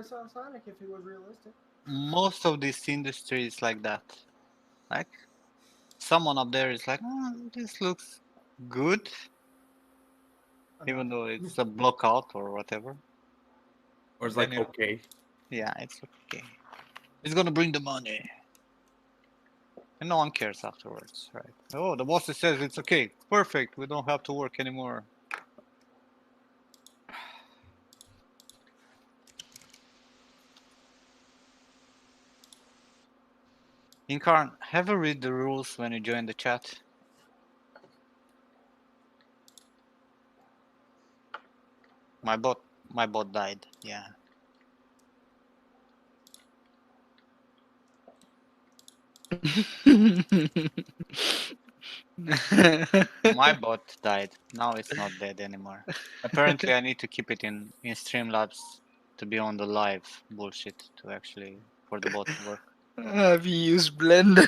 I saw Sonic if it was realistic. Most of this industry is like that. Like someone up there is like, oh, this looks good, even Enough. though it's a block out or whatever. Or it's Then like, you, okay. yeah, it's okay. It's gonna bring the money, and no one cares afterwards, right? Oh, the boss says it's okay, perfect. We don't have to work anymore. Incarn, have you read the rules when you join the chat? My bot died. Yeah. My bot died. Now it's not dead anymore. Apparently, I need to keep it in Streamlabs to be on the live bullshit to actually for the bot to work. Have you used Blender?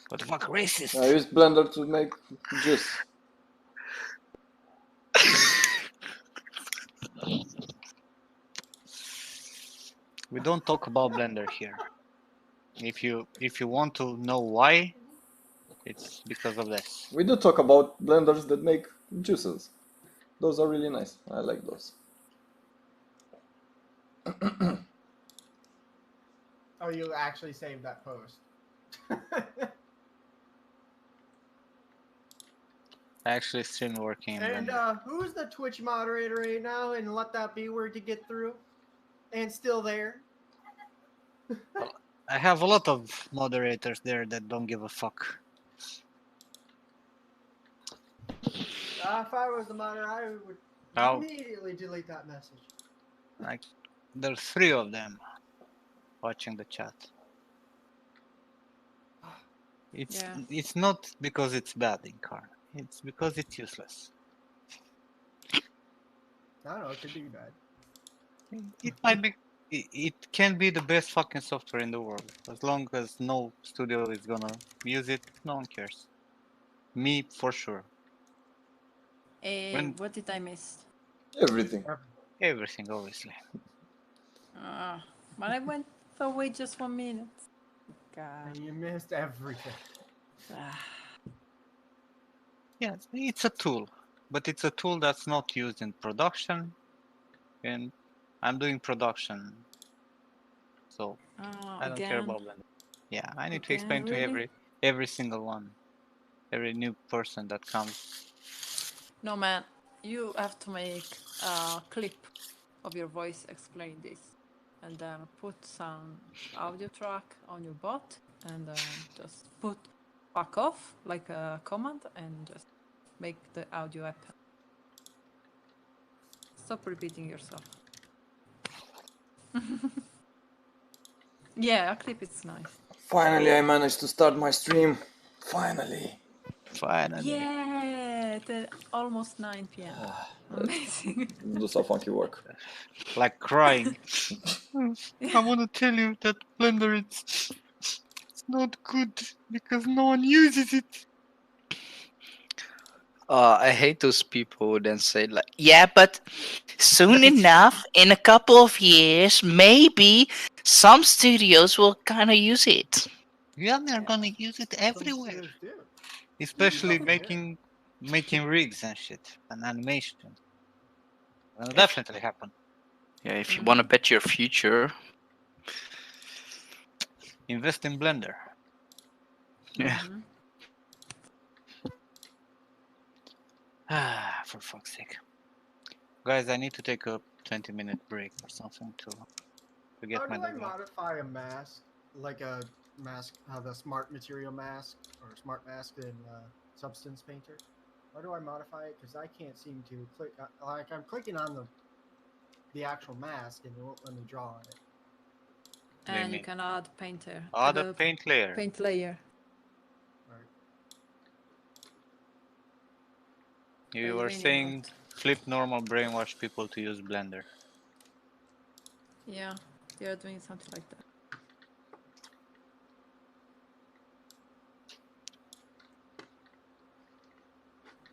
What the fuck, racist? I use Blender to make juice. We don't talk about Blender here. If you want to know why, it's because of this. We do talk about blenders that make juices. Those are really nice. I like those. Oh, you actually saved that post. I actually stream working in And Blender. who's the Twitch moderator right now? And let that be word to get through. And still there. I have a lot of moderators there that don't give a fuck. If I was the moderator, I would How? immediately delete that message. Like, there's 3 of them watching the chat. It's not because it's bad in car. It's because it's useless. I don't know. It could be bad. It might be. It can be the best fucking software in the world. As long as no studio is gonna use it, no one cares. Me, for sure. When- What did I miss? Everything. Everything, obviously. But I went away just 1 minute. God. And you missed everything. Yeah, it's a tool. But it's a tool that's not used in production. And I'm doing production. So I don't care about Blender. Yeah, I need to explain to every single one. Every new person that comes. No, man. You have to make a clip of your voice explain this. And then put some audio track on your bot. And then just put fuck off like a command. And just make the audio happen. Stop repeating yourself. Yeah, a clip is nice. Finally, I managed to start my stream. Finally. Yeah, almost 9 p.m. Amazing. Do some funky work. Like crying. I want to tell you that Blender it's not good because no one uses it. I hate those people who then say like, yeah, but soon enough, in a couple of years, maybe some studios will kind of use it. Yeah, they're gonna use it everywhere. Especially making rigs and shit and animation. It'll definitely happen. Yeah, if you want to bet your future. Invest in Blender. Yeah. Ah, for fuck's sake. Guys, I need to take a 20-minute break or something to get my How do I dog. modify a mask? Like a mask, the smart material mask or smart mask in Substance Painter? How do I modify it? Because I can't seem to click. Like I'm clicking on the actual mask and it won't let me draw on it. And you can add painter. Add a paint layer. Paint layer. Right. You were saying flip normal brainwash people to use Blender. Yeah, you're doing something like that.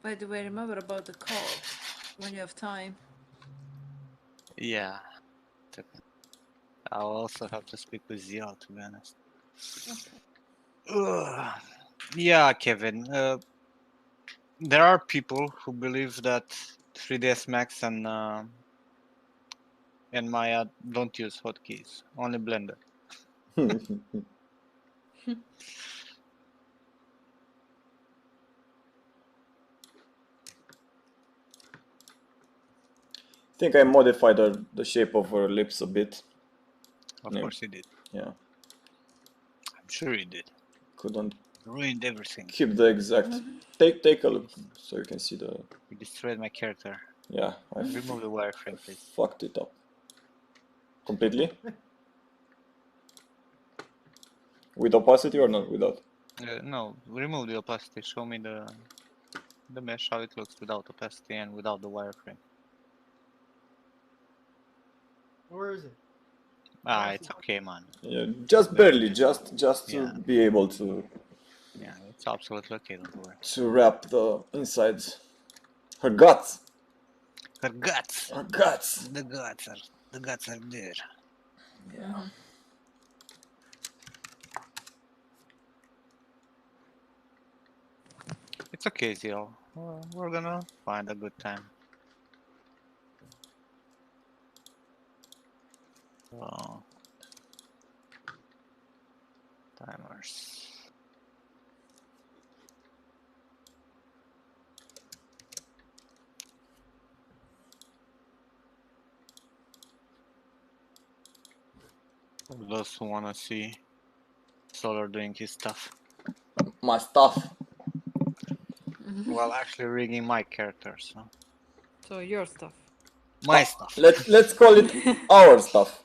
By the way, remember about the call. when you have time. Yeah. I'll also have to speak with Ziel, to be honest. Ugh. Yeah, Kevin. There are people who believe that 3ds Max and Maya don't use hotkeys, only Blender. I think I modified the shape of her lips a bit. Of Yeah. course you did. Yeah, I'm sure you did. couldn't Ruined everything. keep the exact. Take a look so you can see the. You destroyed my character. Yeah, I Remove the wireframe, please. fucked it up completely. With opacity or not without? No, remove the opacity. Show me the mesh, how it looks without opacity and without the wireframe. Where is it? Ah, it's okay, man. Yeah, just barely, just Yeah. to be able to Yeah, it's absolutely okay, don't worry. wrap the insides. Her guts. Her guts! Her guts. The guts are there. Yeah. It's okay, Ziel. We're gonna find a good time. So, timers. For those who wanna see Solar doing his stuff. My stuff. Well, actually rigging my character, so. So your stuff. My stuff. Let's call it our stuff.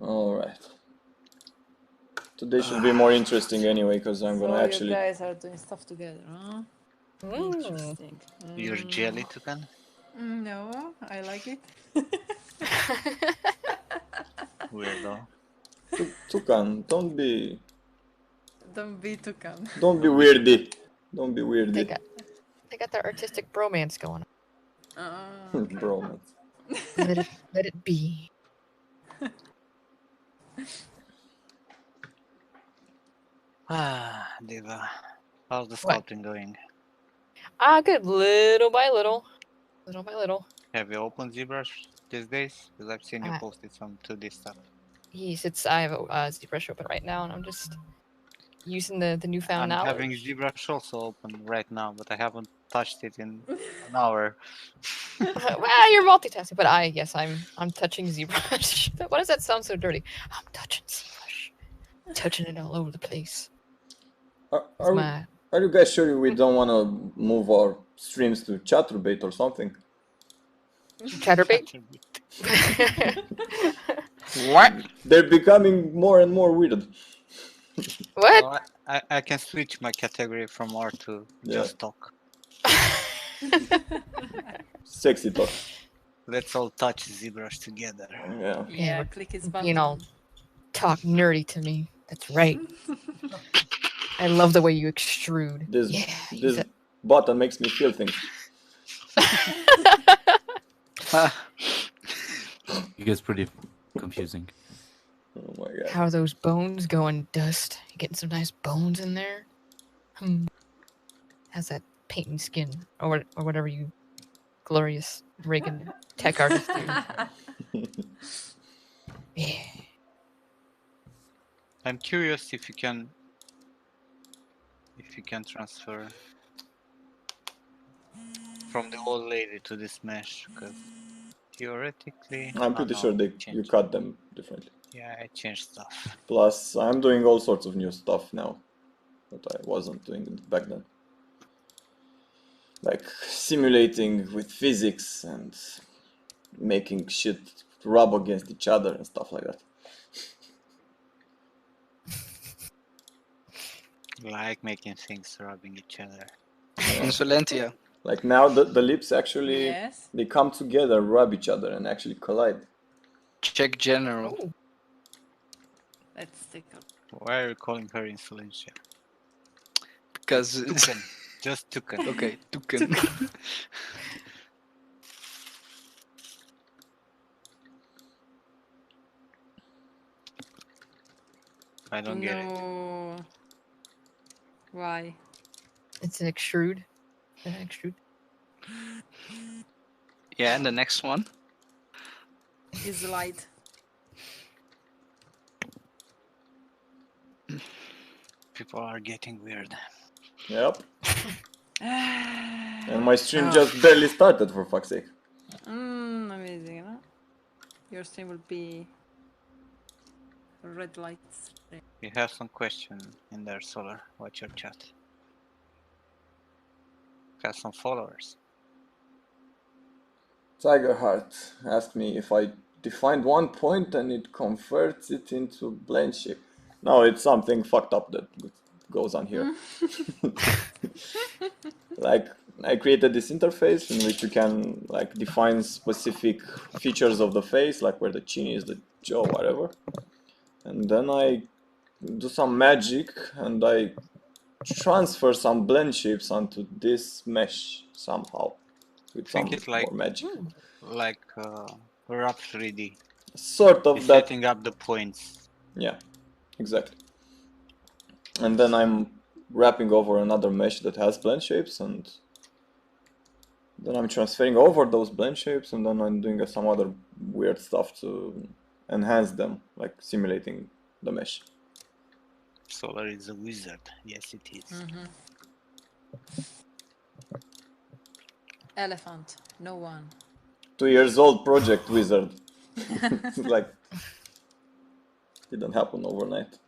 All right. Today should be more interesting anyway, because I'm gonna So actually. you guys are doing stuff together, huh? Interesting. You're jelly, Toucan? No, I like it. Weirdo. Toucan, don't be Don't be toucan. weirdy. Don't be They weirdy. got their artistic bromance going on. Bro, man. Let it be. Ah, Diva. How's the What? sculpting going? Good. Little by little. Little by little. Have you opened ZBrush these days? Because I've seen you Uh, posted some 2D stuff. I have a ZBrush open right now, and I'm just using the newfound I'm having knowledge. ZBrush also open right now, but I haven't touched it in an hour. Well, you're multitasking, but I'm touching ZBrush. Why does that sound so dirty? I'm touching ZBrush. Touching it all over the place. Are you guys sure we don't want to move our streams to Chaturbate or something? Chatterbait? What? They're becoming more and more weird. What? Well, I can switch my category from R to Yeah. just talk. Sexy talk. Let's all touch ZBrush together. Yeah. Yeah, we're click his You button. know, talk nerdy to me. That's right. I love the way you extrude. This Yeah, this button makes me feel things. It gets pretty confusing. Oh my god. How are those bones going, Dust? You getting some nice bones in there? How's that painting skin? Or whatever you glorious rigging tech artist do. Yeah. I'm curious if you can transfer from the old lady to this mesh, because theoretically I'm pretty sure you cut them differently. Yeah, I changed stuff. Plus, I'm doing all sorts of new stuff now that I wasn't doing back then. Like simulating with physics and making shit rub against each other and stuff like that. Like making things rubbing each other. Insolentia. Like now the lips actually Yes. they come together, rub each other and actually collide. Check general. Ooh. Let's take a Why are you calling her Insolentia? Because Toucan. Just toucan. okay, toucan. I don't get it. No. Why? It's an extrude. An extrude. Yeah, and the next one. Is light. People are getting weird. Yep. And my stream Oh. just barely started, for fuck's sake. Amazing, no? Your stream will be red lights. You have some question in there, Solar. Watch your chat. Got some followers. Tigerheart asked me if I defined one point and it converts it into blend shape. No, it's something fucked up that goes on here. Like, I created this interface in which you can like define specific features of the face, like where the chin is, the jaw, whatever. And then I do some magic and I transfer some blend shapes onto this mesh somehow with some Think it's like more magic. Wrap 3D. Sort of You're that. setting up the points. Yeah, exactly. And then I'm wrapping over another mesh that has blend shapes, and then I'm transferring over those blend shapes, and then I'm doing some other weird stuff to enhance them, like simulating the mesh. Solar is a wizard. Yes, it is. Elephant. No one. 2 years old project wizard. It's like didn't happen overnight.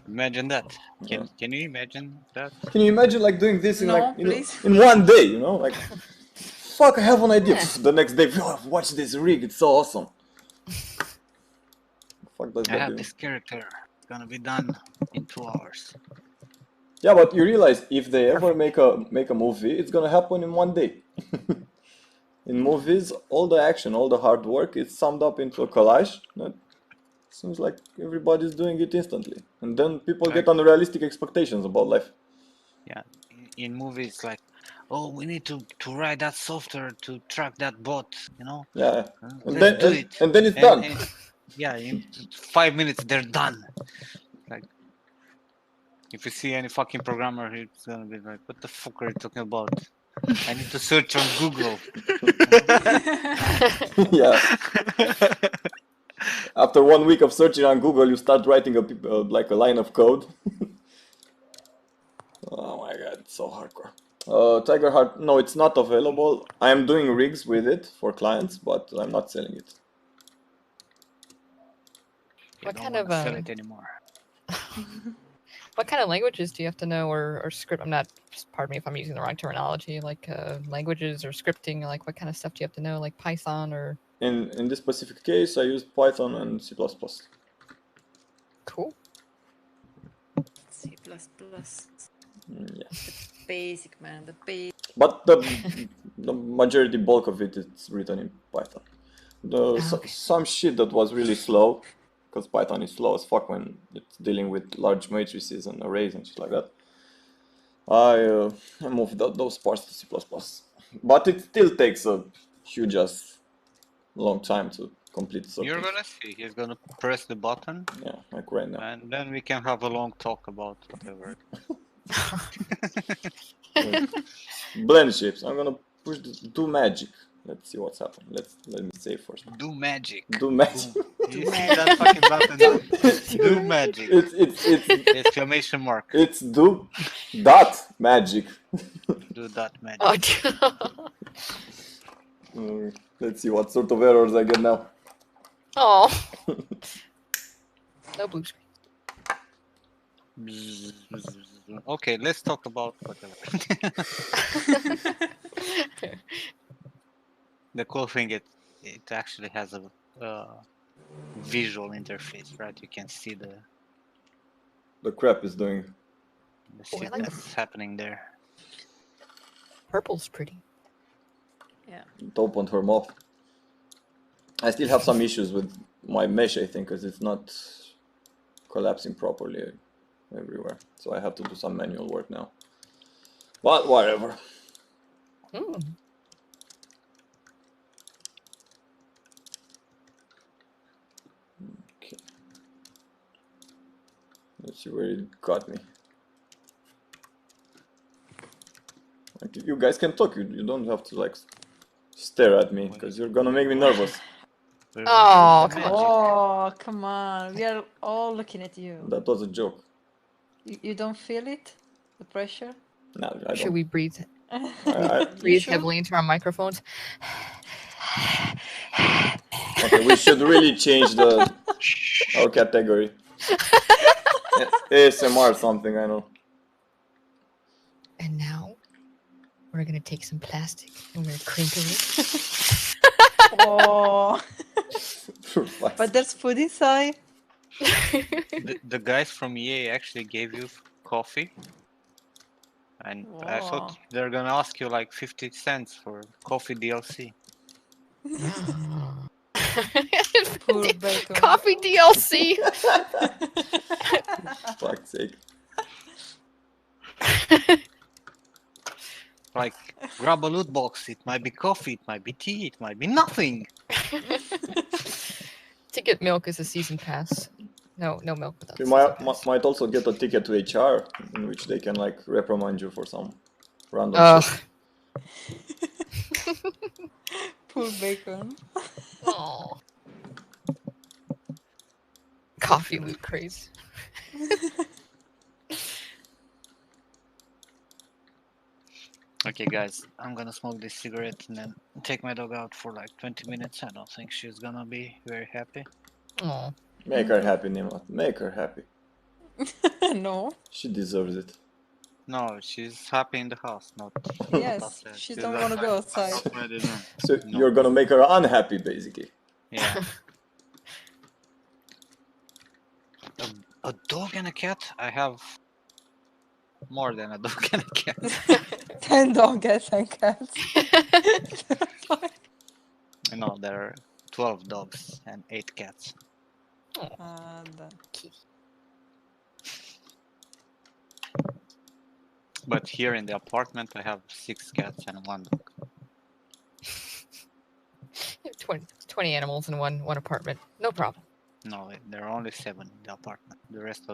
Imagine that. Can you imagine that? Can you imagine like doing this in No, like please. in one day? You know, like fuck, I have an idea. The next day, oh, watch this rig. It's so awesome. Fuck does I that have do? this character. It's gonna be done in 2 hours. Yeah, but you realize if they ever make a movie, it's gonna happen in one day. In movies, all the action, all the hard work is summed up into a collage. That seems like everybody's doing it instantly, and then people get unrealistic expectations about life. Yeah, in movies like, oh, we need to write that software to track that bot, you know? Yeah, and Let's do then it. and then it's done. Yeah, in 5 minutes they're done. Like, if you see any fucking programmer, he's gonna be like, what the fuck are you talking about? I need to search on Google. Yeah. After 1 week of searching on Google, you start writing like a line of code. Oh my god, it's so hardcore. Tigerheart, no, it's not available. I am doing rigs with it for clients, but I'm not selling it. What don't kind wanna of sell it anymore? what kind of languages do you have to know or script? I'm not. Pardon me if I'm using the wrong terminology. Like languages or scripting. Like what kind of stuff do you have to know? Like Python or. In this specific case, I used Python and C++. Cool. C++. Yeah. The basic, man. The basic. But the majority bulk of it is written in Python. Some shit that was really slow, because Python is slow as fuck when it's dealing with large matrices and arrays and shit like that. I moved those parts to C++. But it still takes a huge ass long time to complete certain. You're gonna see. He's gonna press the button. Yeah, like right now. And then we can have a long talk about whatever. Blend shapes. I'm gonna push this. Do magic. Let's see what's happening. Let me save first. Do magic. Do magic. You see that fucking button? Do magic. It's Exclamation mark. It's do dot magic. Do that magic. Let's see what sort of errors I get now. Oh. No blue screen. Okay, let's talk about whatever. The cool thing it actually has a visual interface, right? You can see the crap is doing. The shit that's happening there. Purple's pretty. Yeah. It opened her mouth. I still have some issues with my mesh, I think, because it's not collapsing properly. everywhere. So I have to do some manual work now. But whatever. Mm. Okay. Let's see where it got me. Like, you guys can talk. You don't have to like stare at me because you're gonna make me nervous. Oh, come on. Oh, come on. We are all looking at you. That was a joke. You don't feel it? The pressure? No, I Should don't. we breathe I, breathe sure? heavily into our microphones? okay, we should really change our category. ASMR something, I know. And now we're gonna take some plastic and we're gonna crinkle it. Oh, but there's food inside. The guys from EA actually gave you coffee, and I thought Wow. they're gonna ask you like 50 cents for coffee DLC. Poor bacon. Coffee DLC. Fuck's sake. Like, grab a loot box. It might be coffee, it might be tea, it might be nothing. Ticket milk is a season pass. No milk without You season pass. might also get a ticket to HR, in which they can like reprimand you for some random shit. Poor bacon. Oh. Coffee loot craze. Okay, guys, I'm gonna smoke this cigarette and then take my dog out for like 20 minutes. I don't think she's gonna be very happy. Oh. Make her happy, Nimrat. Make her happy. No. She deserves it. No, she's happy in the house, not Yes, outside. she She's don't want to go outside. outside in room. So No. you're gonna make her unhappy, basically. Yeah. A dog and a cat? I have more than a dog and a cat. 10 dogs and cats. No, there are 12 dogs and 8 cats. And But here in the apartment, I have 6 cats and 1 dog. 20 animals in one apartment. No problem. No, there are only 7 in the apartment. The rest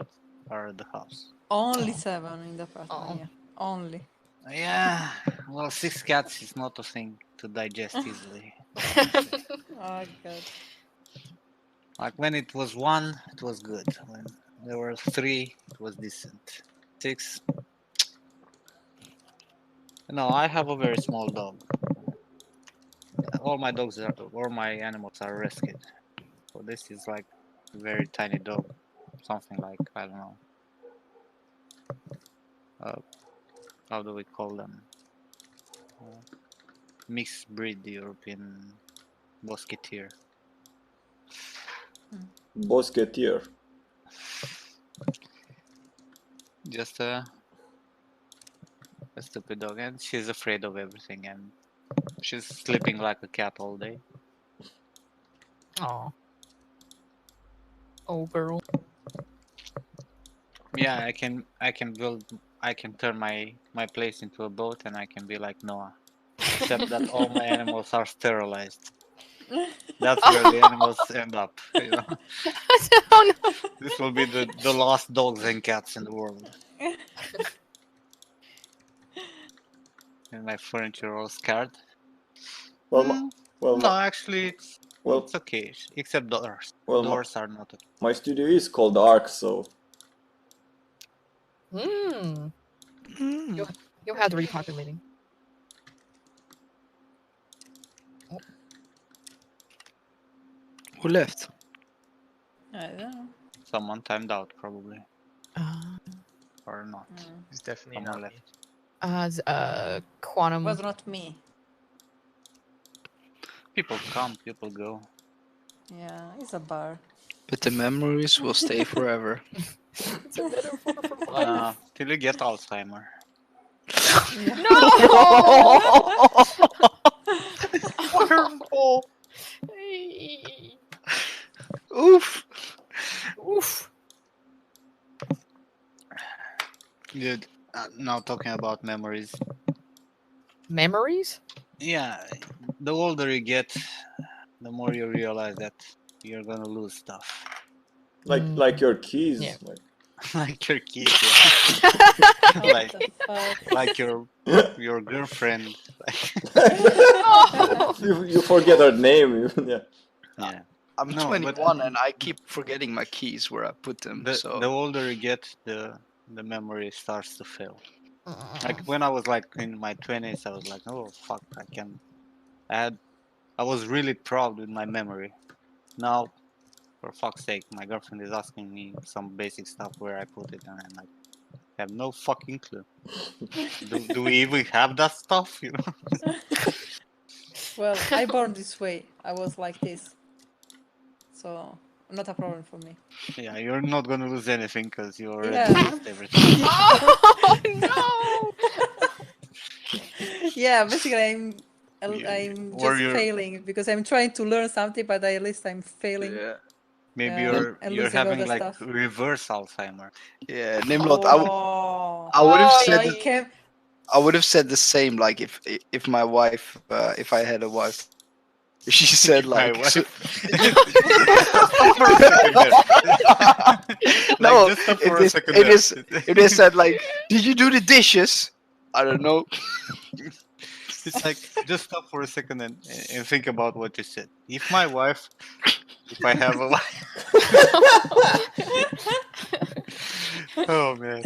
are at the house. only 7 in the apartment. Oh. Yeah. Only. Yeah, well, 6 cats is not a thing to digest easily. Oh, God. Like when it was 1, it was good. When there were 3, it was decent. 6. No, I have a very small dog. All my animals are rescued. So this is like a very tiny dog. Something like, I don't know. How do we call them? Mixed breed European Bosquetier. Bosquetier. Just a stupid dog, and she's afraid of everything, and she's sleeping like a cat all day. Oh. Oh, girl. Yeah, I can turn my place into a boat, and I can be like Noah. Except that all my animals are sterilized. That's where the animals end up. You know? Oh, no. This will be the last dogs and cats in the world. And my furniture all scarred. Well, No, actually, it's okay. Except doors. Well, doors are not okay. My studio is called Ark, so. You'll have the repopulating. Oh. Who left? I don't know. Someone timed out, probably. Or not. It's definitely Someone not left. Quantum. Was not me. People come, people go. Yeah, it's a bar. But the memories will stay forever. It's a metaphor for life. Till you get Alzheimer. No! Wonderful. Oof. Oof. Now talking about memories. Memories? Yeah, the older you get, the more you realize that you're gonna lose stuff. Like your keys. Yeah. Like your kids, What like the fuck? like your girlfriend. You forget her name. Yeah. Yeah. I'm No, but 21 and I keep forgetting my keys where I put them. So the older you get, the memory starts to fail. Like when I was like in my 20s, I was like, oh fuck, I was really proud with my memory. Now, for fuck's sake, my girlfriend is asking me some basic stuff where I put it, and I'm like, I have no fucking clue. do we even have that stuff? You know? Well, I born this way. I was like this. So, not a problem for me. Yeah, you're not gonna lose anything because you already Yeah. lost everything. Oh no! Yeah, basically I'm Or just you're failing because I'm trying to learn something, but at least I'm failing. yeah, maybe and you're losing all having the like stuff. reverse Alzheimer. yeah. Nimrod, Oh, I would have Oh, said I I would have said the same. Like if my wife, if I had a wife, she said My like. wife. So, Stop for a second there. no, just stop for if a they, second if they said like, did you do the dishes? I don't know. It's like just stop for a second and think about what you said. If my wife, if I have a wife. Oh man.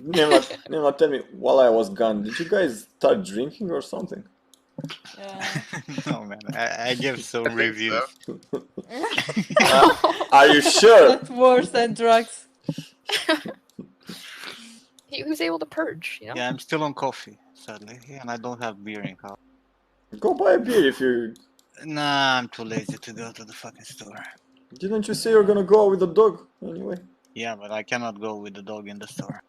Nima, tell me, while I was gone, did you guys start drinking or something? Yeah. No man, I gave some reviews. Are you sure? That's worse than drugs. He was able to purge, you know? Yeah, I'm still on coffee, sadly, and I don't have beer in car. Go buy a beer if you... Nah, I'm too lazy to go to the fucking store. Didn't you say you're gonna go with the dog anyway? Yeah, but I cannot go with the dog in the store.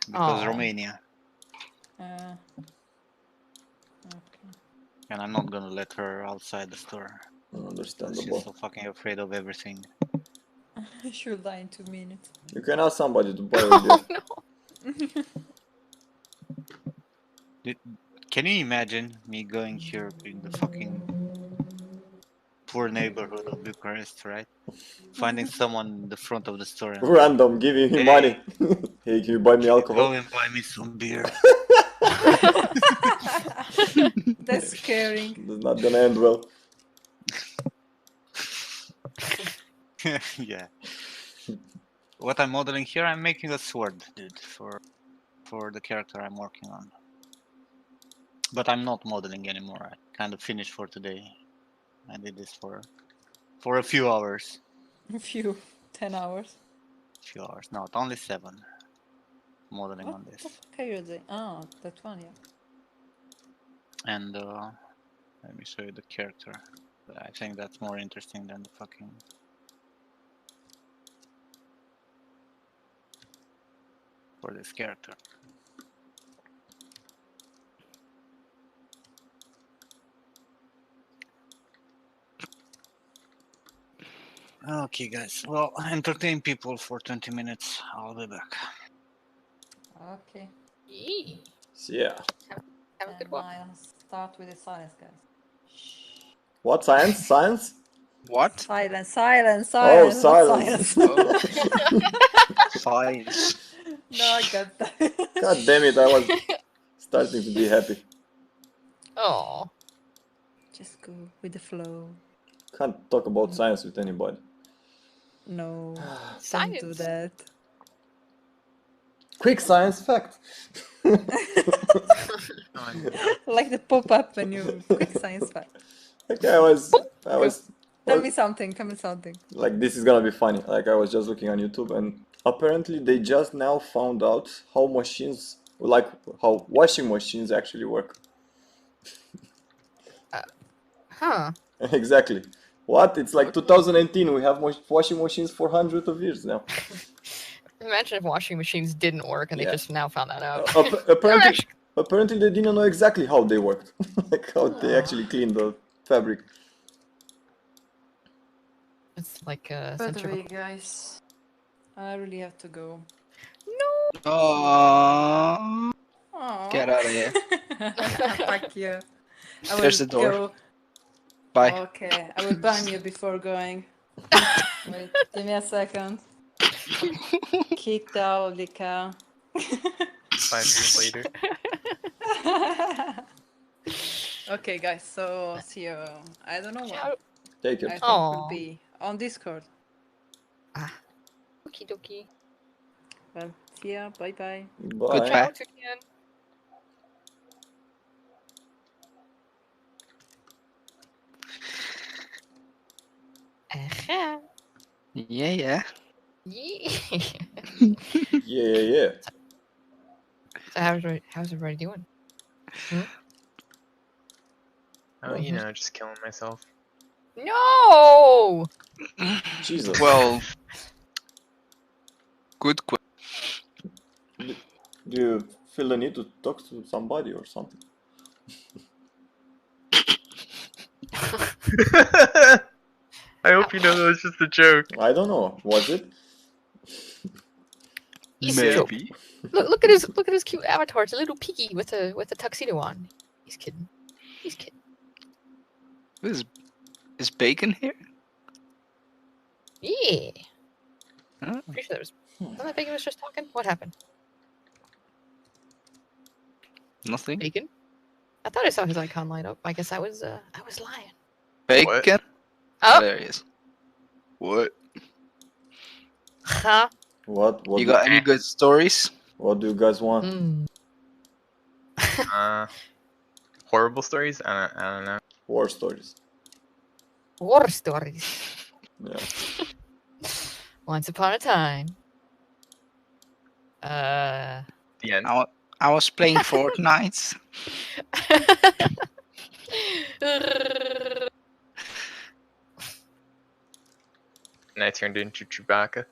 Because Aw. Romania. Okay. And I'm not gonna let her outside the store. She's Understandable. so fucking afraid of everything. I should die in 2 minutes. You can ask somebody to buy a beer. Oh no! Can you imagine me going here in the fucking poor neighborhood of Bucharest, right? Finding someone in the front of the store and Random, giving him Hey. money. Hey, can you buy me go alcohol? and buy me some beer. That's scaring. That's not gonna end well. Yeah. What I'm modeling here, I'm making a sword, dude, for the character I'm working on. But I'm not modeling anymore. I kind of finished for today. I did this for a few hours. A few 10 hours. Few hours. No, only 7. Modeling What on the this. fuck are you doing? Oh, that one, yeah. And let me show you the character. I think that's more interesting than the fucking. For this character. Okay, guys. Well, entertain people for 20 minutes. I'll be back. Okay. Yee. Yeah. Have a good And one. I'll start with the silence, guys. Shh. What science? Science? What? Silence, silence, Oh, silence. not silence. Science. No, I got that. God damn it, I was starting to be happy. Oh. Just go with the flow. Can't talk about science with anybody. No, don't do Science. that. Quick science fact. Like the pop-up when you quick science fact. Like I was Tell me something. Tell me something. like this is gonna be funny. Like I was just looking on YouTube and apparently they just now found out how machines, like how washing machines actually work. Huh. Exactly. What? It's like 2018. We have washing machines for hundreds of years now. Imagine if washing machines didn't work and Yeah. they just now found that out. Apparently they didn't know exactly how they worked. Like how they actually clean the fabric. It's like a By the way, centrifugal. guys, I really have to go. No. Oh, Aw. get out of here. Fuck you. I will There's the door. go. Bye. Okay, I will ban you before going. Wait, give me a second. Kicked out, Lika. 5 years later. Okay, guys, so see you. I don't know what. Take I it. think Aw. will be on Discord. Okie dokie. Well, see ya. Bye bye. Bye. Goodbye. Ciao, toucan. Uh-huh. Yeah. Yeah. Yeah. So how's everybody doing? Oh, you know, just killing myself. No. Jesus. Well, good question. Do you feel the need to talk to somebody or something? I hope you know that was just a joke. I don't know. Was it? He's a joke. Maybe. Look at his cute avatar. It's a little piggy with a tuxedo on. He's kidding. He's kidding. Is Bacon here? Yeah. Huh? Pretty sure that Bacon was just talking. What happened? Nothing. Bacon? I thought I saw his icon light up. I guess I was lying. Bacon? Oh. There he is. What? Huh? What? You got any good stories? What do you guys want? Horrible stories? I don't know. War stories. War stories. Yeah. Once upon a time. The end. I was playing Fortnite. And I turned into Chewbacca.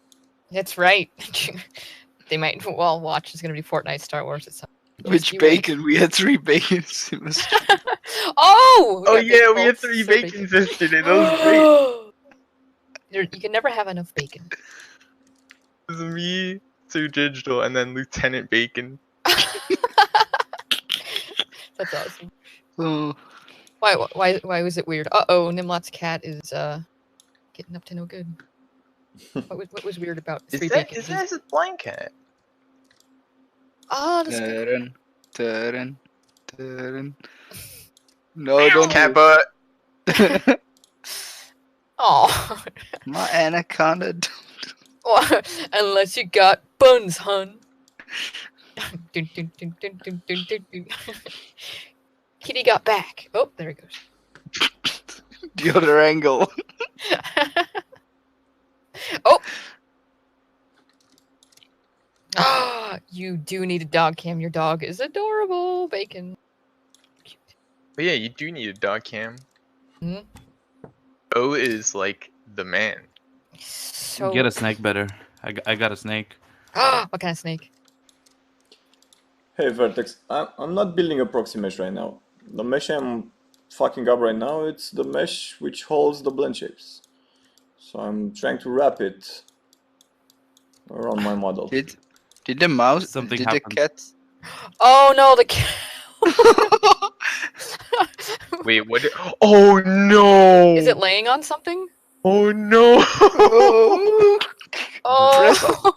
That's right. They might well watch. It's gonna be Fortnite Star Wars at some. Which You bacon? We had 3 bacons. It was Oh! Oh got yeah, bacon we had bolts, 3 so bacons yesterday. That was great. You can never have enough bacon. It was me, Sir Digital, and then Lieutenant Bacon. That's awesome. Oh, Why was it weird? Uh-oh, Nimlot's cat is getting up to no good. What was weird about Is 3 that bacon? his blind cat? Oh, that's turn. No, don't Cat butt. Oh. My anaconda. Unless you got buns, hun. Dun, dun, dun, dun, dun, dun, dun, dun. Kitty got back. Oh, there he goes. The other angle. Oh. Ah, you do need a dog cam. Your dog is adorable, Bacon. But yeah, you do need a dog cam. Hmm? O is like the man. So. Get a snake better. I got a snake. What kind of snake? Hey Vertex, I'm not building a proxy mesh right now. The mesh I'm fucking up right now, it's the mesh which holds the blend shapes. So I'm trying to wrap it around my model. Did the mouse? Something did happened. the cat? Oh no, the cat. Wait, what? Oh no! Is it laying on something? Oh no! Oh.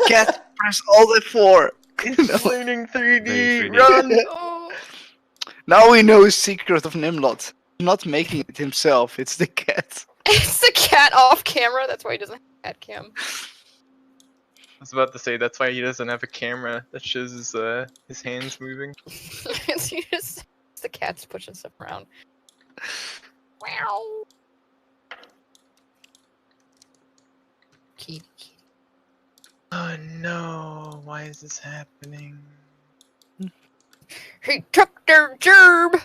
Cat, press Alt F4. It's learning 3D. Very 3D. Run! Oh. Now we know his secret of Nimlot. He's not making it himself. It's the cat. It's the cat off camera. That's why he doesn't have cat cam. I was about to say that's why he doesn't have a camera that shows his hands moving. It's the cat's pushing stuff around. Wow. Kitty. Oh no! Why is this happening? He took their gerb.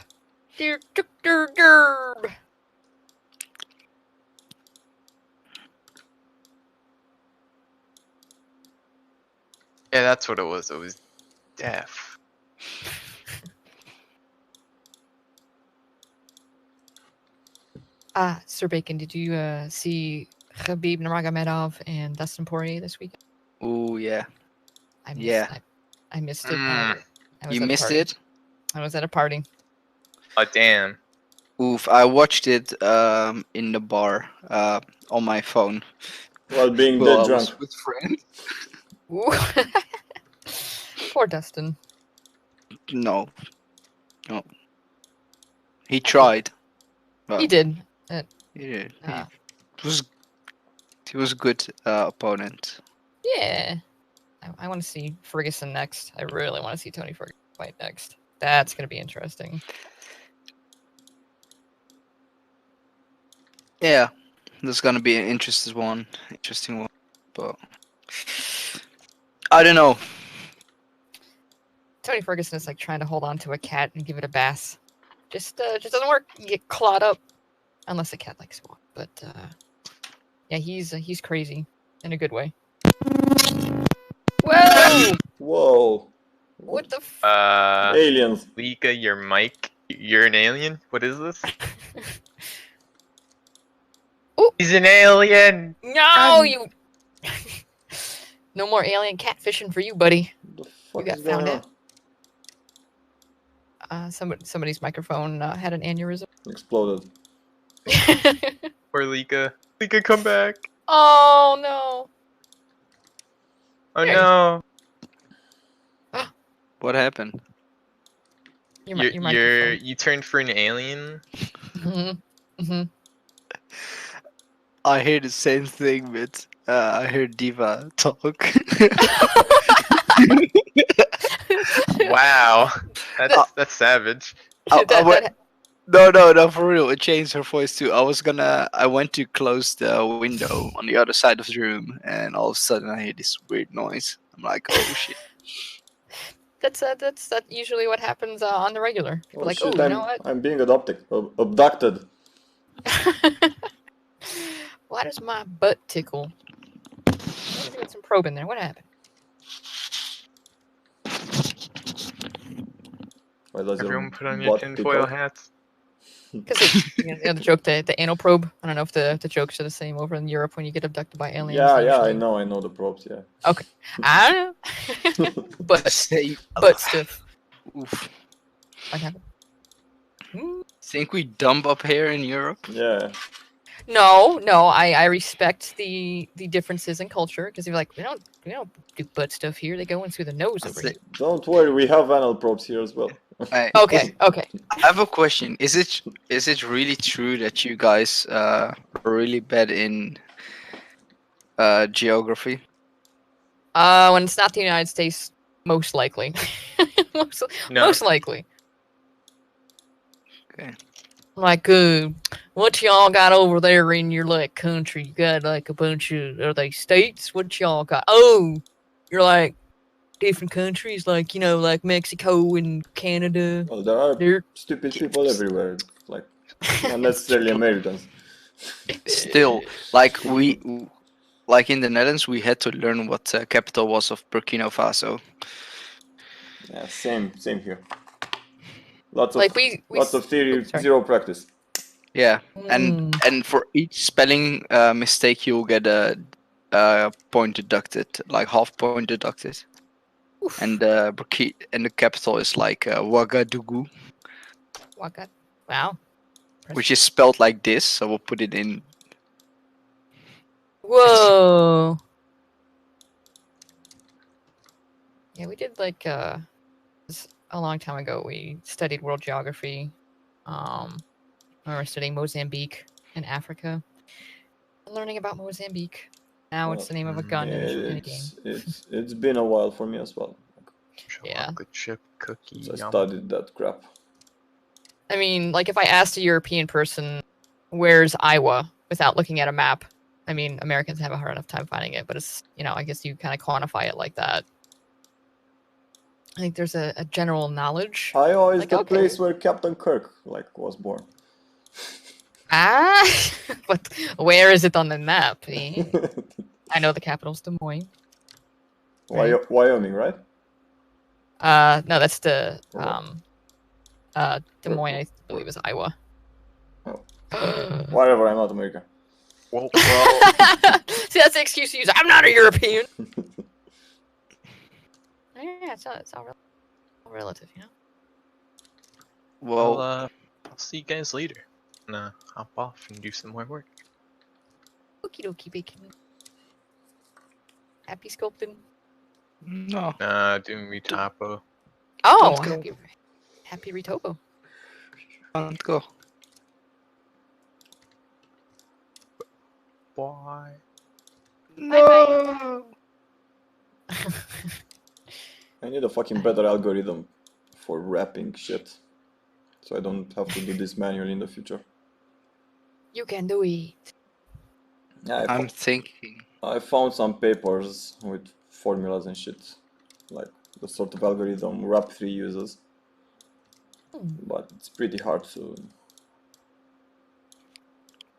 He took their gerb. Yeah, that's what it was. It was deaf. Sir Bacon, did you see Khabib Nurmagomedov and Dustin Poirier this week? Oh yeah. I missed it. I was You at a missed party. it? I was at a party. Oh damn. Oof, I watched it in the bar on my phone. While being Well, dead I drunk. was with friends. Ooh. Poor Dustin. No. He tried. Well, He did. he did. Uh, He was a good opponent. Yeah. I want to see Ferguson next. I really want to see Tony Ferguson fight next. That's going to be interesting. Yeah, there's gonna be an interesting one. But I don't know. Tony Ferguson is like trying to hold on to a cat and give it a bath. Just doesn't work. You get clawed up. Unless the cat likes walk. But yeah, he's crazy in a good way. Whoa! Whoa. What the Aliens. Lika, your mic. You're an alien? What is this? He's an alien! No, you... No more alien catfishing for you, buddy. What You got found out. Somebody's microphone had an aneurysm. Exploded. Poor Lika. Lika, come back! Oh, no. Oh no! What happened? You turned for an alien? I hear the same thing, but I heard Diva talk. Wow, that's savage. No, for real. It changed her voice too. I went to close the window on the other side of the room, and all of a sudden I hear this weird noise. I'm like, oh shit. That's usually what happens on the regular. People Oh, like, shit, oh, you know what? I'm being abducted. Why does my butt tickle? Let me get some probe in there. What happened? Why does Everyone your put on your butt tinfoil tickle? hats. Because the joke, the anal probe. I don't know if the jokes are the same over in Europe when you get abducted by aliens. Yeah, usually... I know the probes, yeah. Okay. I don't know. But stiff. Oof. What happened? Think we dump up here in Europe? Yeah. No, I respect the differences in culture because they're like, we don't do butt stuff here. They go in through the nose over here. Don't worry, we have anal probes here as well. Okay. I have a question. Is it really true that you guys are really bad in geography? When it's not the United States, most likely. Most likely. Okay. Like, what y'all got over there in your like country? You got like a bunch of, are they states? What y'all got? Oh, you're like different countries, like like Mexico and Canada. Well, there are stupid people everywhere, like not necessarily Americans. Still, like in the Netherlands, we had to learn what capital was of Burkina Faso. Yeah, same here. Lots of theory, zero practice. Yeah, and for each spelling mistake, you'll get a point deducted, like half point deducted. Oof. And the capital is like Ouagadougou. Wow. Which is spelled like this, so we'll put it in. Whoa. Yeah, we did like a long time ago. We studied world geography. We were studying Mozambique in Africa. Learning about Mozambique. Now it's the name of a gun in a game. It's been a while for me as well. Yeah. Chocolate chip cookie. So I studied that crap. I mean, like if I asked a European person, where's Iowa, without looking at a map, I mean, Americans have a hard enough time finding it, but it's, I guess you kind of quantify it like that. I think there's a general knowledge. Iowa is the place where Captain Kirk was born. But where is it on the map? I know the capital's Des Moines. Right? Wyoming, right? No, that's the Des Moines, I believe, is Iowa. Oh. Whatever, I'm not American. Well. See, that's the excuse you use. I'm not a European. Yeah, it's all relative, you know. Well, I'll see you guys later. And hop off and do some more work. Okie dokie, bacon. Happy sculpting. no. Doing me topo. Oh, Don't go. happy Retopo. Don't go. Bye. Bye. I need a fucking better algorithm for wrapping shit, so I don't have to do this manually in the future. You can do it. Yeah, I'm thinking. I found some papers with formulas and shit, like the sort of algorithm Wrap3 uses, but it's pretty hard to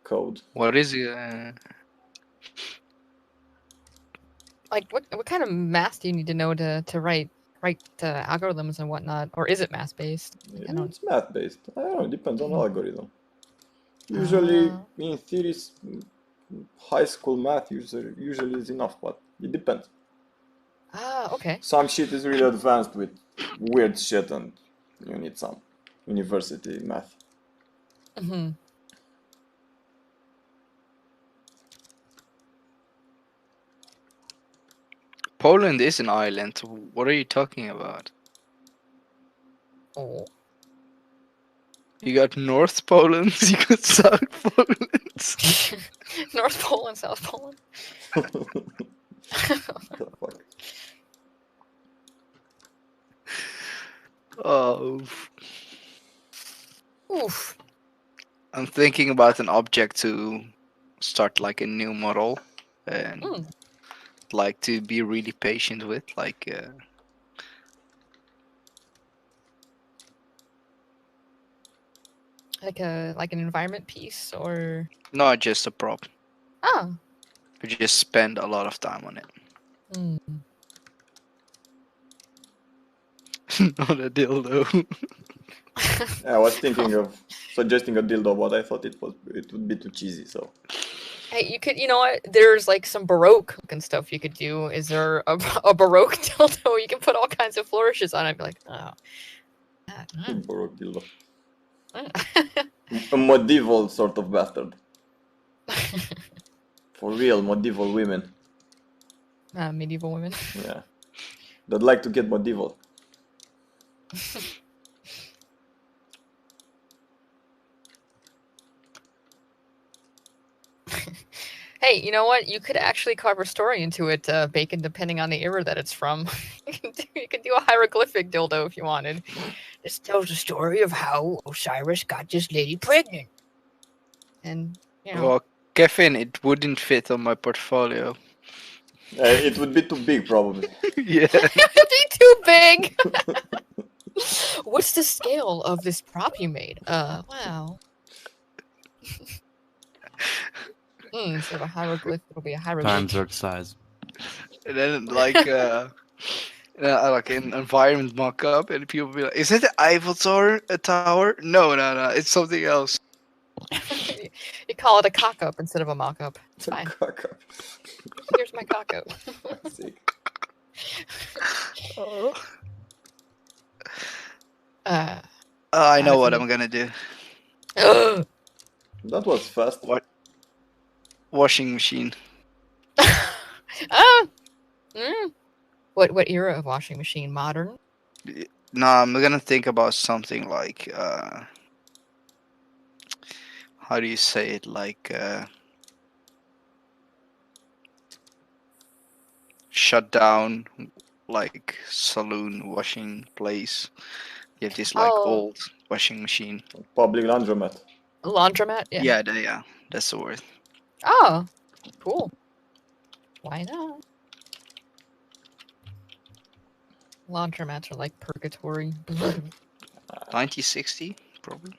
code. What is it? Like, what kind of math do you need to know to write algorithms and whatnot, or is it math based? Like, I don't. It's math based. I don't know. It depends on the algorithm. Usually, in theory, high school math usually is enough, but it depends. Okay. Some shit is really advanced with weird shit, and you need some university math. Mm-hmm. Poland is an island. What are you talking about? Oh. You got North Poland, you got South Poland. North Pole and South Poland. The fuck? Oh. Oof. I'm thinking about an object to start like a new model and like to be really patient with, like like an environment piece or not just a prop. oh. You just spend a lot of time on it. Not a dildo. Yeah, I was thinking of suggesting a dildo, but I thought it would be too cheesy. So Hey, you know what? There's like some Baroque looking stuff you could do. Is there a Baroque dildo? You can put all kinds of flourishes on it. I'd be like, oh. Baroque dildo. A medieval sort of bastard. For real, medieval women. Medieval women. Yeah. They'd like to get medieval. Hey, you know what? You could actually carve a story into it, Bacon, depending on the era that it's from. You could do a hieroglyphic dildo if you wanted. This tells the story of how Osiris got this lady pregnant. And, you know. Well, Kevin, it wouldn't fit on my portfolio. It would be too big, probably. Yeah. It would be too big! What's the scale of this prop you made? Wow. Instead of a hieroglyph, it'll be a hieroglyph. Times Earth size. And then like like an environment mock-up, and people be like, "Is it the Eiffel Tower? A tower? No, it's something else." You call it a cock-up instead of a mock-up. It's fine. Cock-up. Here's my cock-up. Sick. I know what I'm gonna do. That was fast. What? Washing machine. What era of washing machine? Modern? No, I'm gonna think about something like how do you say it? Like shut down, like saloon washing place. You have this like old washing machine. Public laundromat. Laundromat? Yeah. Yeah, that's the word. Oh, cool. Why not? Laundromats are like purgatory. 1960, probably.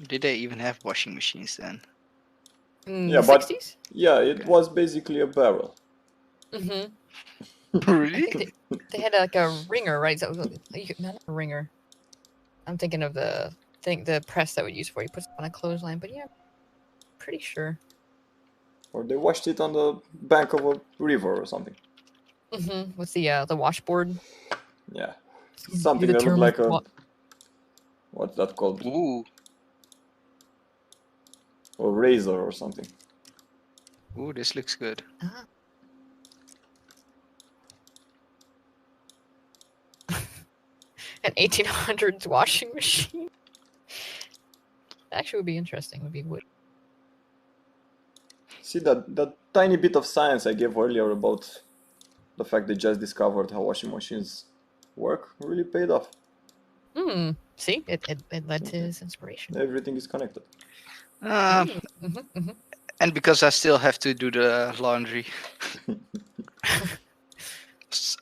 Did they even have washing machines then? Yeah, the but 60s? yeah, it was basically a barrel. Really? They had like a wringer, right? So, not a wringer. I'm thinking of the press that would use for you put on a clothesline, but yeah, pretty sure. Or they washed it on the bank of a river or something. With the washboard. Yeah. Something that looked like a... What's that called? Ooh. A razor or something. Ooh, this looks good. An 1800s washing machine. Actually, would be interesting. Would be wood. See that tiny bit of science I gave earlier about the fact they just discovered how washing machines work really paid off. See, it led to his inspiration. Everything is connected. And because I still have to do the laundry,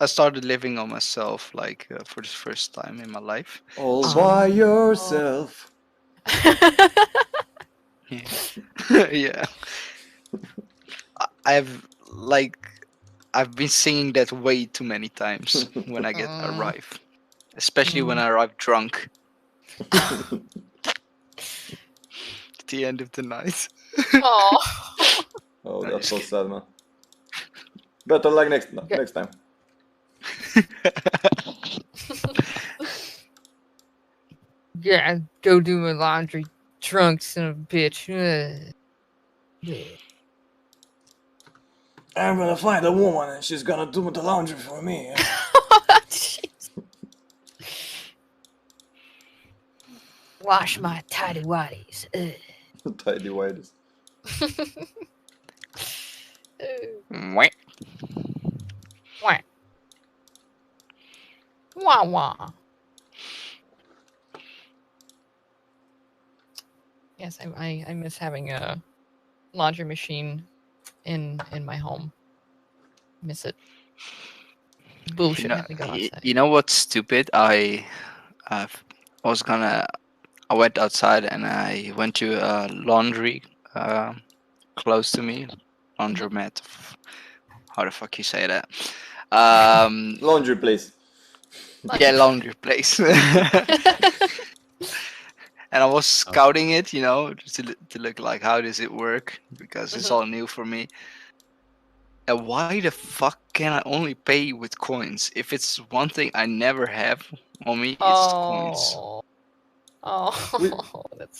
I started living on myself, like for the first time in my life. All by yourself. Yeah. Yeah. I've been singing that way too many times when I arrive, especially when I arrive drunk. At the end of the night. Oh, that's so sad, man. Better like next time. Yeah, go do my laundry, drunk son of a bitch. I'm gonna find a woman and she's gonna do the laundry for me. Wash my tidy whities. Tidy whities. Wah. Wah wah. Yes, I miss having a laundry machine in my home. Miss it. Bullshit. You know what's stupid? I went outside and I went to a laundry close to me, laundromat. How the fuck you say that? Laundry place. Yeah, laundry place. And I was scouting it, you know, to look like how does it work, because it's all new for me. And why the fuck can I only pay with coins? If it's one thing I never have on me, it's coins.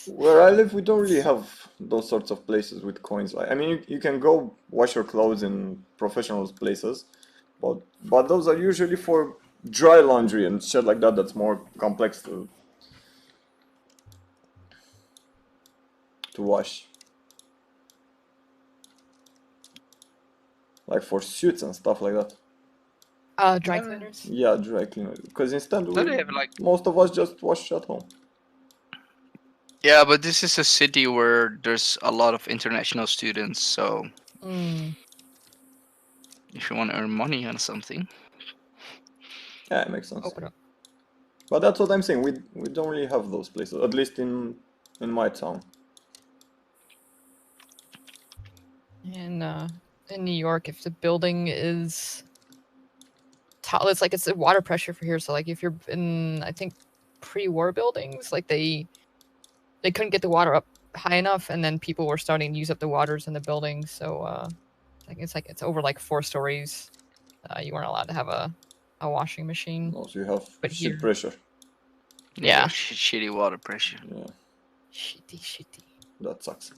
Where I live, we don't really have those sorts of places with coins. I mean, you can go wash your clothes in professional places, but those are usually for dry laundry and shit like that. That's more complex to wash. Like for suits and stuff like that. Dry cleaners? Yeah, dry cleaners. Because instead, Don't they have, like... most of us just wash at home. Yeah, but this is a city where there's a lot of international students, so if you want to earn money on something... Yeah, it makes sense. Open up. But that's what I'm saying, we don't really have those places, at least in my town. In New York, if the building is tall, it's like it's the water pressure for here. So like if you're in, I think, pre-war buildings, like they couldn't get the water up high enough, and then people were starting to use up the waters in the building. So it's over like 4 stories. You weren't allowed to have a washing machine. Also, you have shit here, pressure. Yeah. Shitty water pressure. Yeah. Shitty. That sucks.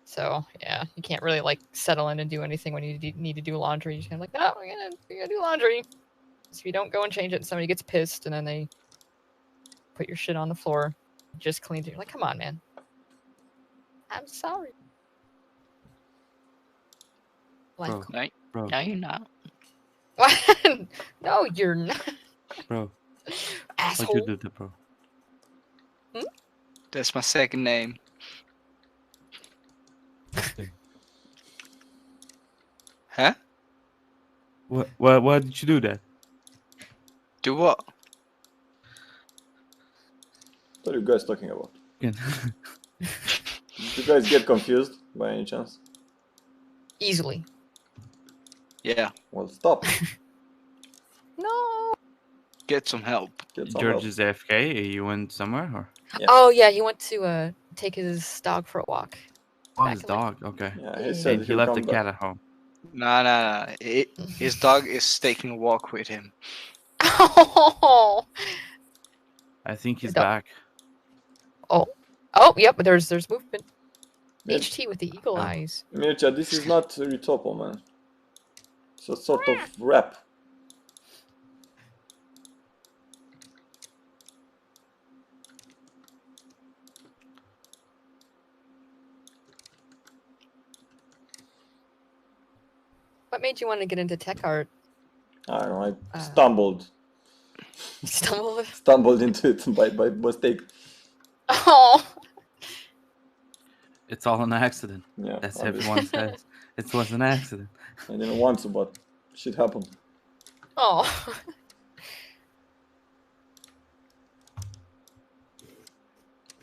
So yeah, you can't really like settle in and do anything when you need to do laundry. You're just kind of like, no, we're gonna do laundry. So if you don't go and change it, somebody gets pissed, and then they put your shit on the floor, just cleans it. You're like, come on, man. I'm sorry. Bro, No, you're not. What? No, you're not. Bro. Asshole. Why'd you do that, bro? That's my second name. Huh? Why did you do that? Do what? What are you guys talking about? Yeah. Did you guys get confused by any chance? Easily. Yeah. Well, stop. No. Get some help. George is AFK. You went somewhere, or? Yeah. Oh yeah, he went to take his dog for a walk. Oh, back his and like, dog. Okay. Yeah, he Mm. said He he'll left come the back. cat at home. Nah. His dog is taking a walk with him. Oh, I think he's Dog. back. oh, yep. There's movement. Mir- HT with the eagle Oh. eyes. Mircea, this is not Ritopo, man. It's a sort of rap. What made you want to get into tech art? I don't know, I Uh, stumbled Stumbled. into it by mistake. Oh, It's all an accident. Yeah, That's obviously. everyone says. It was an accident. I didn't want to, but shit happened. oh.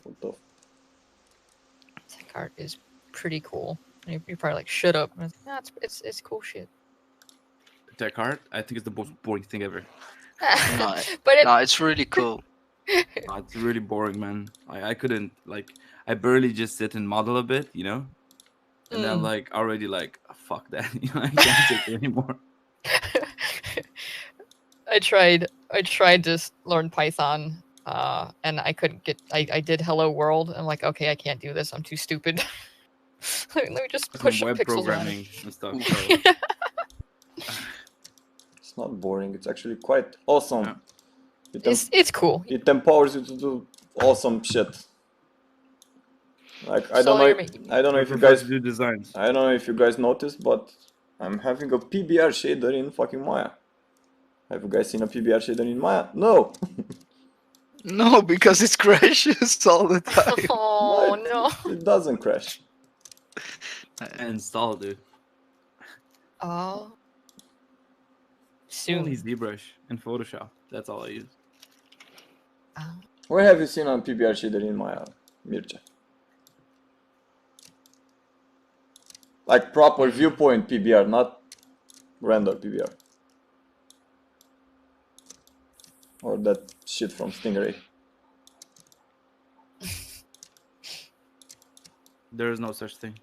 What the Tech art is pretty cool. And you're probably like, shut up. And it's, nah, it's cool shit. Tech art, I think it's the most boring thing ever. No, But it, no, it's really cool. It's really boring, man. I couldn't like. I barely just sit and model a bit, you know. And then Mm. like already like fuck that. You know, I can't take it anymore. I tried to learn Python, and I couldn't get. I did Hello World. I'm like, okay, I can't do this. I'm too stupid. Let me just Some push some web pixels around. programming and stuff. So It's not boring, it's actually quite awesome. Yeah. It's cool. It empowers you to do awesome shit. Like I So don't know you're if, making- I don't know I if you prefer guys to do designs. I don't know if you guys noticed, but I'm having a PBR shader in fucking Maya. Have you guys seen a PBR shader in Maya? No. No, because it crashes all the time. Oh it, no. it doesn't crash. And install, dude. Oh. Only Soon. ZBrush and Photoshop. That's all I use. Oh. Where have you seen a PBR shader in Maya, Mircea? Like proper viewpoint PBR, not render PBR. Or that shit from Stingray. There is no such thing.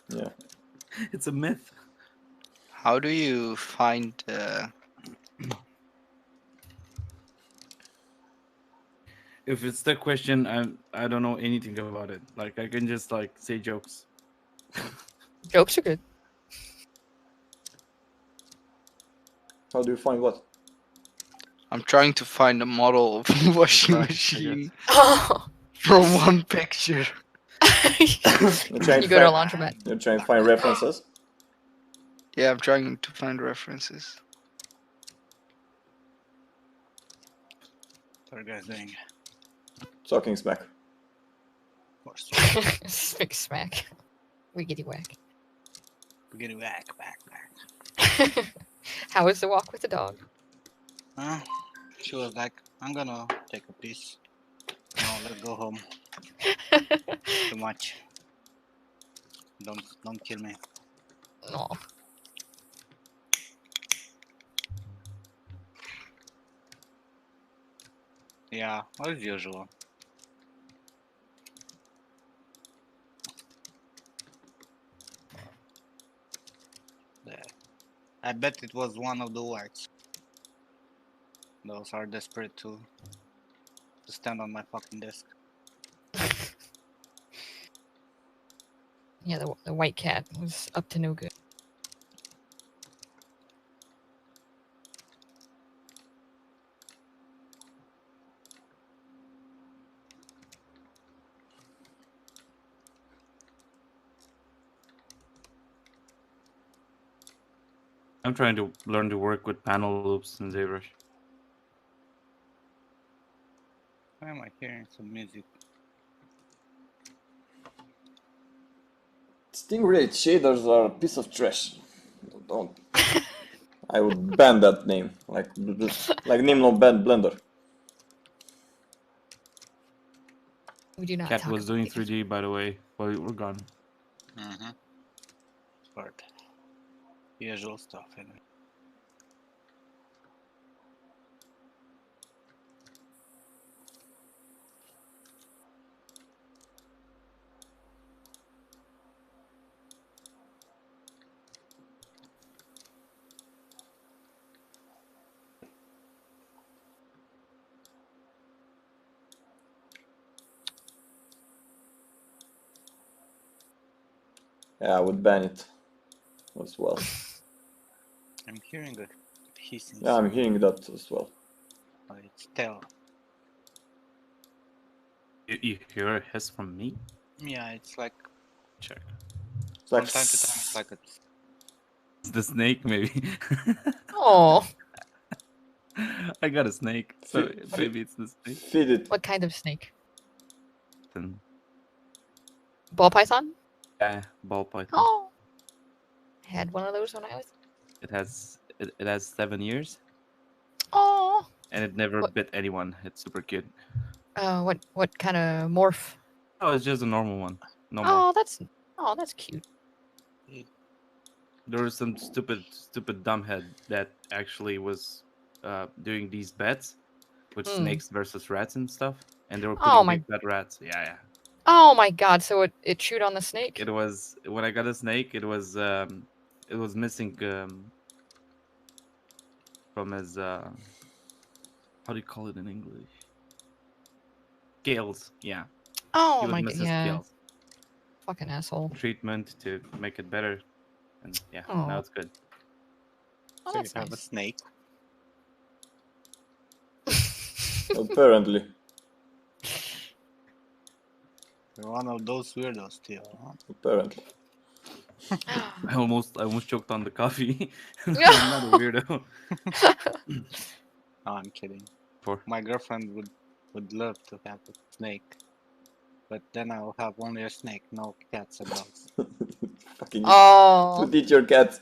Yeah. It's a myth. How do you find? If it's the question, I don't know anything about it. Like I can just like say jokes. Jokes are good. How do you find what? I'm trying to find a model of a washing Right, I machine Oh. from one picture. You're trying You to go to a find, laundromat. you're trying to find references? Yeah, I'm trying to find references. What are you guys doing? Talking smack. Of course. Smack smack. Wiggity whack. We're getting back. How was the walk with the dog? She was like, I'm gonna take a piece. No, let's go home. Too much. Don't kill me. No. Yeah, as usual. There. I bet it was one of the whites. Those are desperate to stand on my fucking desk. Yeah, the white cat was up to no good. I'm trying to learn to work with panel loops in ZBrush. Why am I hearing some music? Stingray shaders are a piece of trash. Don't. I would ban that name. Like name no ban Blender. We do not Cat talk was about doing these. 3D, by the way, while we were gone. Mm-hmm. But usual stuff anyway. Yeah, I would ban it as well. I'm hearing a hissing Yeah, I'm sound. hearing that as well. Oh, it's tail. You hear a hiss from me? Yeah, it's like Check. It's like from time to time it's like a It's the snake, maybe. Oh, I got a snake, so Feed- maybe it's the snake. feed it. what kind of snake? Then, Ball python? yeah, ball python. Oh, I had one of those when I was. It has 7 years, Oh, and it never What? bit anyone. It's super cute. What kind of morph? Oh, it's just a normal one. No more. Oh, that's cute. There was some stupid dumbhead that actually was doing these bets with Hmm. snakes versus rats and stuff, and they were Oh putting my- big bad rats. Yeah. Oh my god! So it chewed on the snake. It was when I got a snake. It was missing from his how do you call it in English? Scales. Yeah, Oh he would my miss god! his Yeah, scales. fucking asshole. Treatment to make it better, and yeah, Oh. now it's good. Oh, so you that's have a nice. snake. Apparently. You're one of those weirdos, Theo. Huh? Apparently. I almost choked on the coffee. I'm Yeah. not a weirdo. No, I'm kidding. For My girlfriend would love to have a snake, but then I'll have only a snake, no cats and dogs. Fucking Oh. to teach your cat.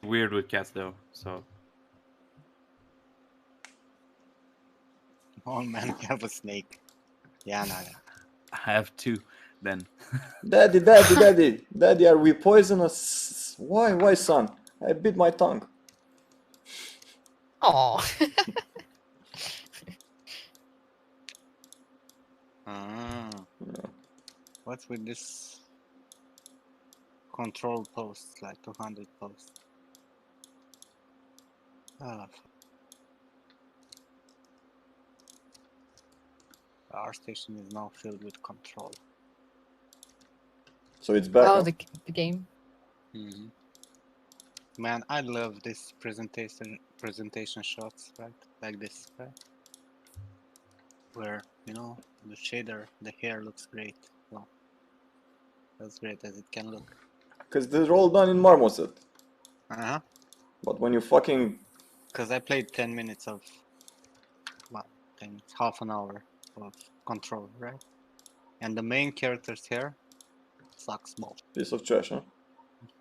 weird with cats though, so Oh man, you have a snake. Yeah, no, yeah. I have 2 then. Daddy, daddy, daddy, daddy, are we poisonous? Why, son? I bit my tongue. Oh. Ah. What's with this control posts, like 200 posts? Ah, our station is now filled with control. So it's back. Oh, Huh? the game. Mm-hmm. Man, I love this presentation shots, right? Like this, right? Where, you know, the shader, the hair looks great. Well, as great as it can look. Because they're all done in Marmoset. Uh-huh. But when you fucking... Because I played 10 minutes of, well, 10 minutes, half an hour of control, right? And the main character's hair sucks balls. Piece of trash, huh?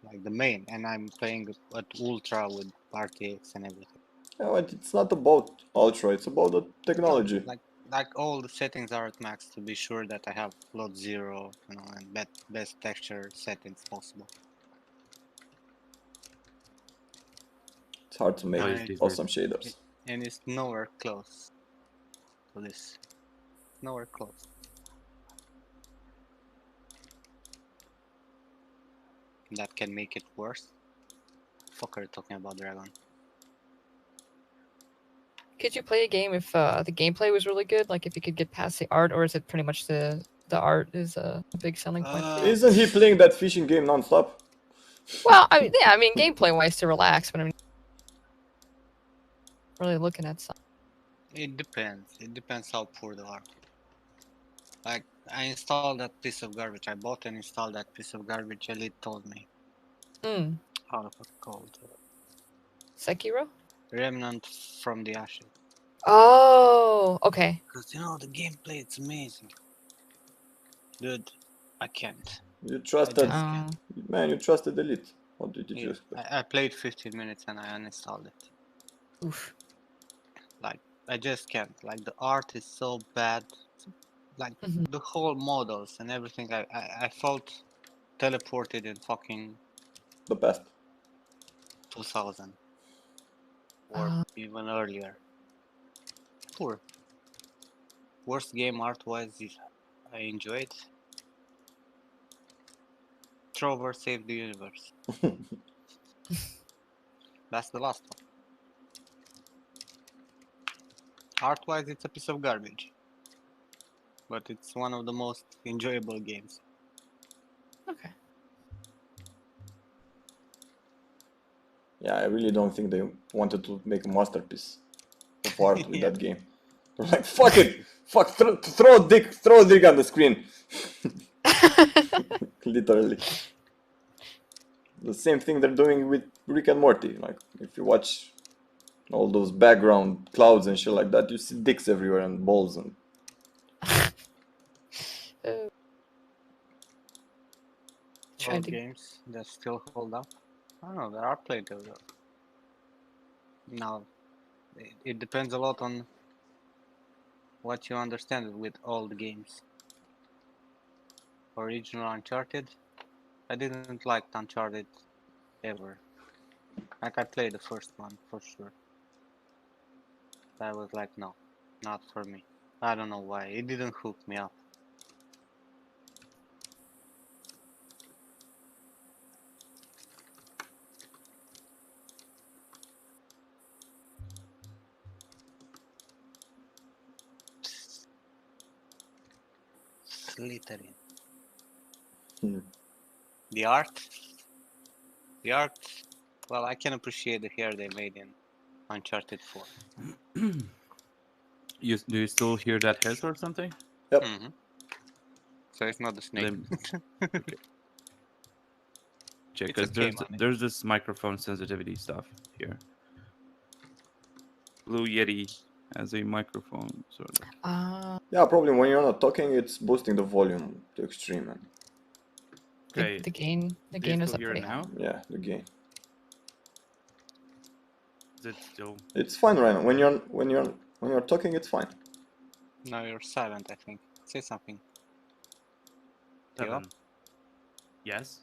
Like the main, and I'm playing at ultra with RTX and everything. Yeah, but it's not about ultra, it's about the technology. Like all the settings are at max to be sure that I have load 0, you know, and best texture settings possible. It's hard to make Right. awesome shaders. And it's nowhere close to this. Nowhere close. That can make it worse. Fuck are you talking about, Dragon? Could you play a game if the gameplay was really good? Like if you could get past the art, or is it pretty much the art is a big selling point? Isn't he playing that fishing game non-stop? Well, I mean, gameplay wise to relax, but I mean, really looking at something. It depends. It depends how poor the art is. Like, I installed that piece of garbage. I bought and installed that piece of garbage. Elite told me. How the fuck called? Sekiro? Remnant from the Ashes. Oh, okay. Because, you know, the gameplay, it's amazing. Dude, I can't. You trusted... Oh. Man, you trusted Elite. What did you Yeah, expect? I played 15 minutes and I uninstalled it. Oof. Like, I just can't. Like, the art is so bad. Like, the whole models and everything. I felt teleported in fucking... The best. 2000. Or even earlier. Poor. Worst game art-wise I enjoyed. Trover Saved the Universe. That's the last one. Art-wise, it's a piece of garbage. But it's one of the most enjoyable games. Okay. Yeah, I really don't think they wanted to make a masterpiece of art with that game. They're like, fuck it, fuck, throw a dick on the screen. Literally. The same thing they're doing with Rick and Morty. Like, if you watch all those background clouds and shit like that, you see dicks everywhere and balls and. All games that still hold up. I don't know. There are plenty of them. Now, it depends a lot on what you understand with old games. Original Uncharted. I didn't like Uncharted ever. Like I played the first one for sure. I was like, no, not for me. I don't know why. It didn't hook me up. Slytherin. The art. Well, I can appreciate the hair they made in Uncharted 4. Do you still hear that hiss or something? Yep. Mm-hmm. So it's not the snake. Okay. Check, It's because okay, there's this microphone sensitivity stuff here. Blue Yeti has a microphone, sort of. Yeah, probably when you're not talking, it's boosting the volume to extreme. And... Okay. The gain is up pretty high. Yeah, the gain. Is it still? It's fine right now. When you're talking, it's fine. No, you're silent, I think. Say something. 7. Yes.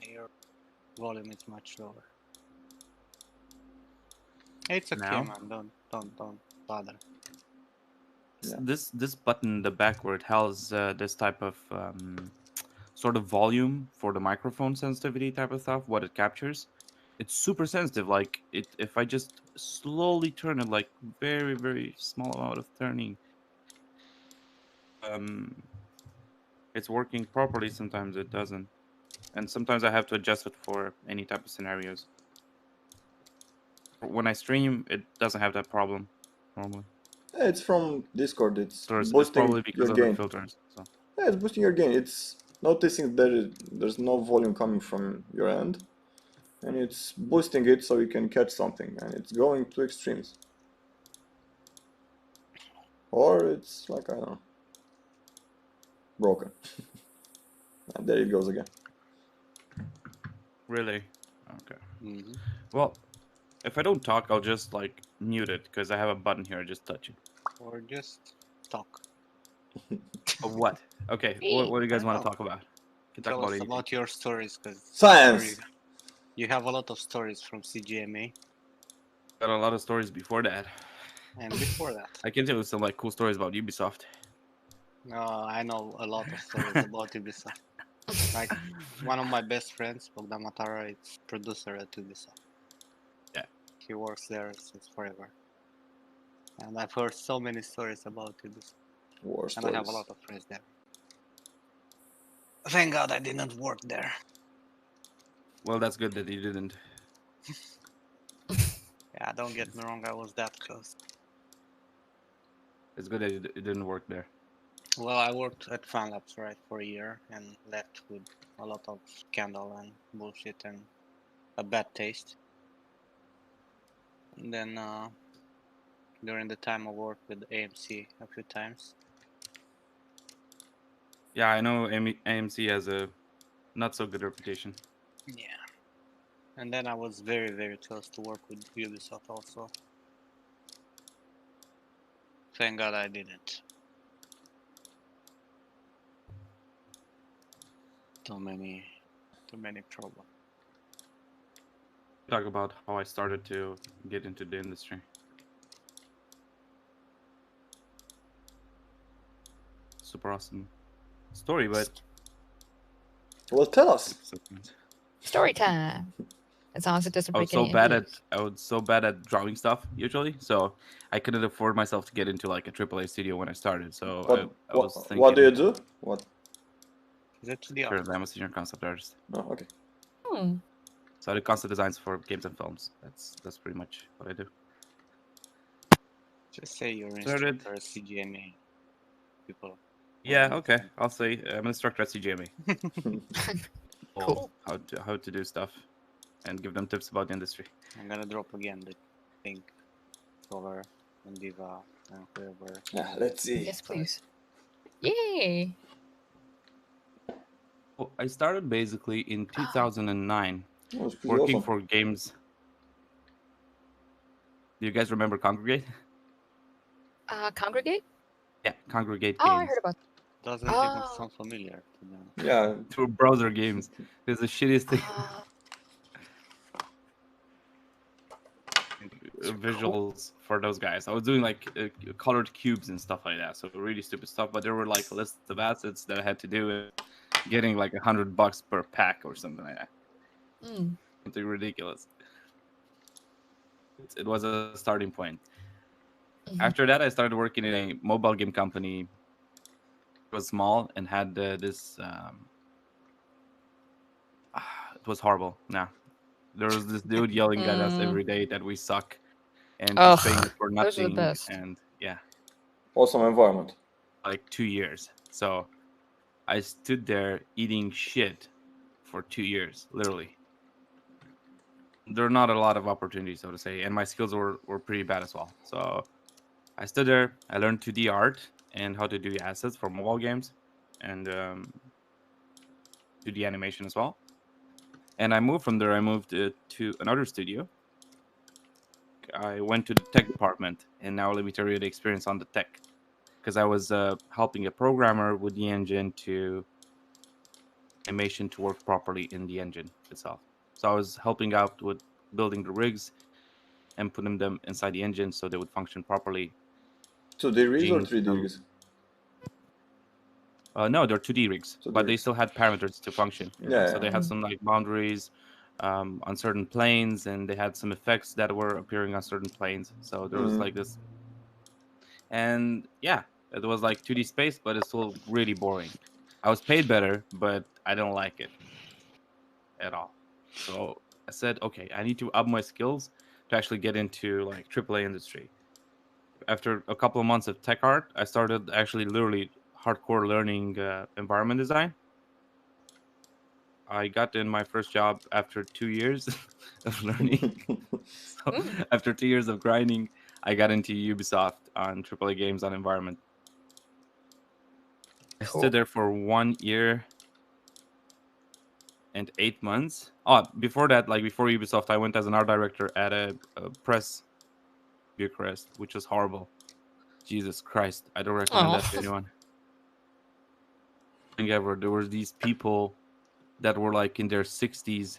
Your volume is much lower. It's okay, Now? man. Don't bother. Yeah. This button in the back where it has this type of sort of volume for the microphone sensitivity type of stuff, what it captures, it's super sensitive. Like if I just slowly turn it, like very very small amount of turning, it's working properly. Sometimes it doesn't, and sometimes I have to adjust it for any type of scenarios. When I stream, it doesn't have that problem normally. Yeah, it's from Discord. It's So it's boosting probably because your of the gain. filters. So. Yeah, it's boosting your gain. It's noticing there's no volume coming from your end, and it's boosting it so you can catch something, and it's going to extremes. Or it's like, I don't know, broken. And there it goes again. Really? Okay. Mm-hmm. Well, if I don't talk, I'll just like mute it because I have a button here. Just touch it. Or just talk. Of what? Okay. What do you guys want to talk about? Can talk Tell about us anything. about your stories, because Science. You have a lot of stories from CGMA. Got a lot of stories before that. And before that. I can tell you some like cool stories about Ubisoft. No, I know a lot of stories about Ubisoft. Like one of my best friends, Bogdan Matara, is producer at Ubisoft. Yeah. He works there since forever. And I've heard so many stories about Ubisoft. War and stories. I have a lot of friends there. Thank God I didn't work there. Well, that's good that you didn't. Yeah, don't get me wrong, I was that close. It's good that you didn't work there. Well, I worked at FanLabs, right, for a year and left with a lot of scandal and bullshit and a bad taste. And then during the time I worked with AMC a few times. Yeah, I know AMC has a not so good reputation. Yeah. And then I was very, very close to work with Ubisoft also. Thank God I didn't. Too many problems. Talk about how I started to get into the industry. Super awesome story, but well, tell us. Story time. As long as it doesn't break any I was so bad at drawing stuff usually, so I couldn't afford myself to get into like a AAA studio when I started. So I was thinking, what do you do? What? Is that the Currently, I'm a senior concept artist. Oh, okay. Hmm. So I do concept designs for games and films. That's pretty much what I do. Just say you're an Started- instructor at CGMA. People. Yeah, okay. I'll say I'm an instructor at CGMA. Cool. How to do stuff, and give them tips about the industry. I'm gonna drop again the thing. Solar and Diva and whoever. Yeah, let's see. Yes, please. Yay! Well, I started basically in 2009, That was pretty working awesome. for games. Do you guys remember Congregate? Congregate? Yeah, Congregate Oh, I Games. heard about. Doesn't even Oh. sound familiar to them. Yeah. To browser games. It's the shittiest thing. Visuals for those guys. I was doing like colored cubes and stuff like that, so really stupid stuff. But there were like a list of assets that I had to do, and getting like $100 per pack or something like that. Mm. Something ridiculous. It was a starting point. After that, I started working in a mobile game company. It was small and had this. It was horrible. Nah, there was this dude yelling at us every day that we suck, and he's paying us for those are the nothing. best. And yeah, Awesome environment. like 2 years. So I stood there eating shit for 2 years, literally. There are not a lot of opportunities, so to say, and my skills were pretty bad as well. So I stood there. I learned 2D art and how to do assets for mobile games, and 2D animation as well. And I moved from there. I moved to another studio. I went to the tech department, and now let me tell you the experience on the tech, because I was helping a programmer with the engine to animation to work properly in the engine itself. So I was helping out with building the rigs and putting them inside the engine so they would function properly. 2D rigs or Jeans, 3D rigs? No, they're 2D rigs, 2D but they rigs. still had parameters to function. Yeah, So they had some like boundaries on certain planes, and they had some effects that were appearing on certain planes. So there was like this, and yeah, it was like 2D space, but it's still really boring. I was paid better, but I don't like it at all. So I said, okay, I need to up my skills to actually get into like AAA industry. After a couple of months of tech art, I started actually literally hardcore learning environment design. I got in my first job after 2 years of learning. So after 2 years of grinding, I got into Ubisoft on AAA games on environment. I stood there for 1 year and 8 months. Oh, before that, like before Ubisoft, I went as an art director at a press Bucharest, which was horrible. Jesus Christ, I don't recommend that to anyone. Ever, there were these people that were like in their 60s.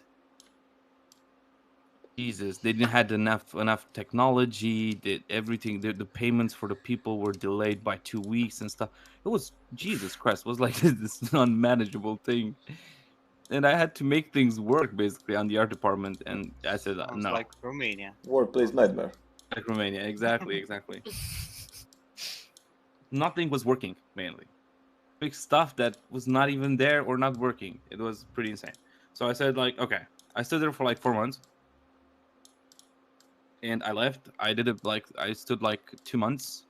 Jesus, they didn't had enough technology. That everything, the payments for the people were delayed by 2 weeks and stuff. It was Jesus Christ. It was like this unmanageable thing, and I had to make things work basically on the art department. And I said Sounds no. like Romania. Workplace nightmare. Like Romania, exactly. Nothing was working mainly. Big stuff that was not even there or not working. It was pretty insane. So I said like, okay. I stood there for like 4 months. And I left. I did it like I stood like 2 months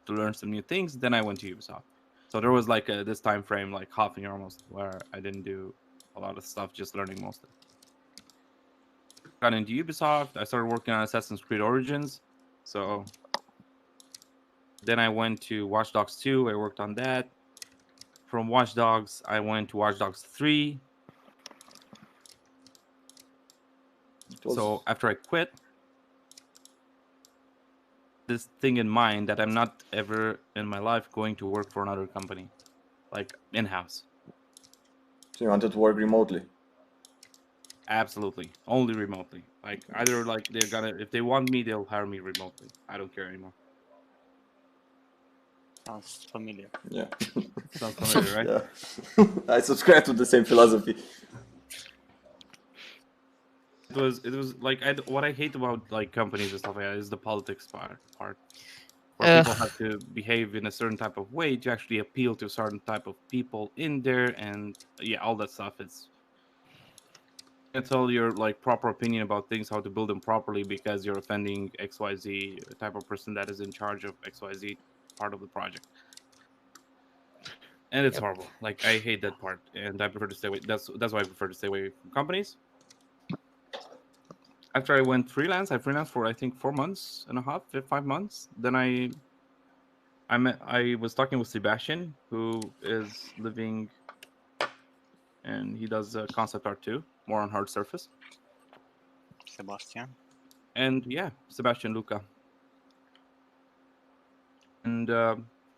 to learn some new things. Then I went to Ubisoft. So there was like this time frame, like half a year almost, where I didn't do a lot of stuff, just learning mostly. Got into Ubisoft. I started working on Assassin's Creed Origins. So then I went to Watch Dogs 2. I worked on that. From Watch Dogs, I went to Watch Dogs 3. So after I quit, this thing in mind that I'm not ever in my life going to work for another company, like in-house. So you wanted to work remotely? Absolutely, only remotely. Like either like they're gonna, if they want me, they'll hire me remotely. I don't care anymore. Sounds familiar. Yeah. Sounds familiar, right? Yeah. I subscribe to the same philosophy. It was like what I hate about like companies and stuff like that is the politics part. where people have to behave in a certain type of way to actually appeal to a certain type of people in there, and yeah, all that stuff. It's tell your like proper opinion about things, how to build them properly, because you're offending XYZ type of person that is in charge of XYZ part of the project. And it's horrible. Like I hate that part, and I prefer to stay away. That's why I prefer to stay away from companies. After I went freelance, I freelanced for I think 4 months and a half, 5 months. Then I was talking with Sebastian, who is living, and he does concept art too, more on hard surface. Sebastian. And yeah, Sebastian Luca. And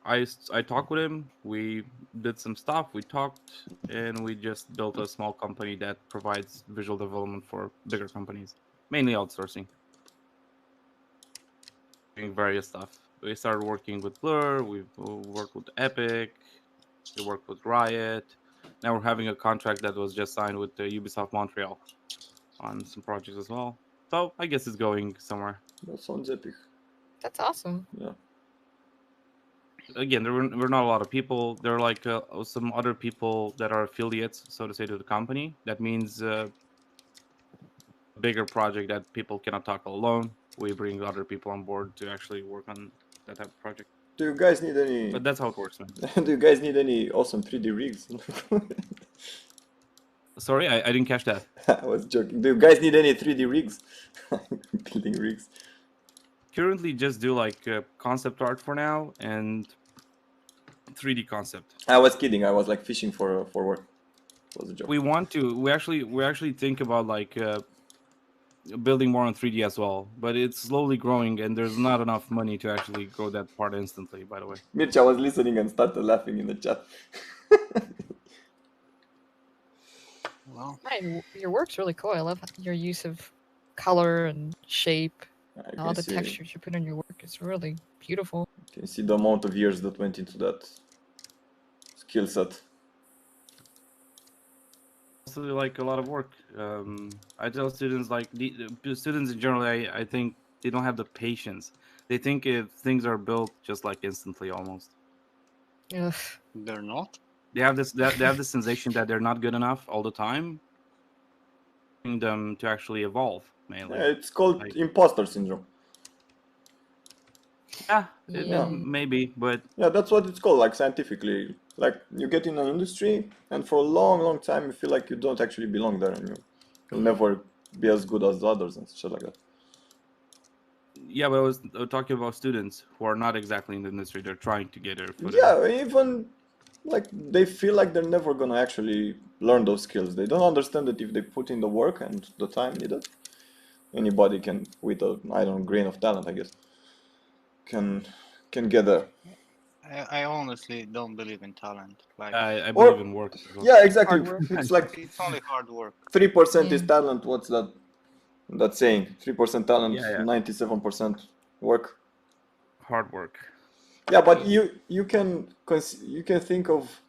I talked with him. We did some stuff. We talked, and we just built a small company that provides visual development for bigger companies, mainly outsourcing, doing various stuff. We started working with Blur. We worked with Epic. We worked with Riot. Now we're having a contract that was just signed with Ubisoft Montreal on some projects as well. So I guess it's going somewhere. That sounds epic. That's awesome. Yeah. Again, there were not a lot of people. There are like some other people that are affiliates, so to say, to the company. That means a bigger project that people cannot tackle alone. We bring other people on board to actually work on that type of project. Do you guys need any? But that's how it works, man. Do you guys need any awesome 3D rigs? Sorry, I didn't catch that. I was joking. Do you guys need any 3D rigs? Building rigs. Currently, just do like concept art for now and 3D concept. I was kidding. I was like fishing for work. It was a joke. We want to. We actually think about like building more on 3D as well, but it's slowly growing, and there's not enough money to actually grow that part instantly. By the way, Mircea was listening and started laughing in the chat. Well, Your work's really cool. I love your use of color and shape. And all the textures you put in your work. It's really beautiful. You can see the amount of years that went into that skill set. also like a lot of work. I tell students, like the students in general, I think they don't have the patience. They think if things are built just like instantly, almost. Ugh. they're not. They have this sensation that they're not good enough all the time. Them to actually evolve, mainly. Yeah, it's called like, imposter syndrome. Yeah, maybe, but yeah, that's what it's called, like scientifically. Like you get in an industry, and for a long time you feel like you don't actually belong there, and you'll never be as good as the others and shit like that. Yeah, but I was talking about students who are not exactly in the industry. They're trying to get their foot in. Yeah, even like they feel like they're never gonna actually learn those skills. They don't understand that if they put in the work and the time needed, anybody can, with a grain of talent, I guess, can get there. I honestly don't believe in talent. Like I believe in work. Yeah, exactly. It's like it's only hard work. 3% is talent. What's that saying? 3% talent, Yeah. 97% work. Hard work. Yeah, but you can think of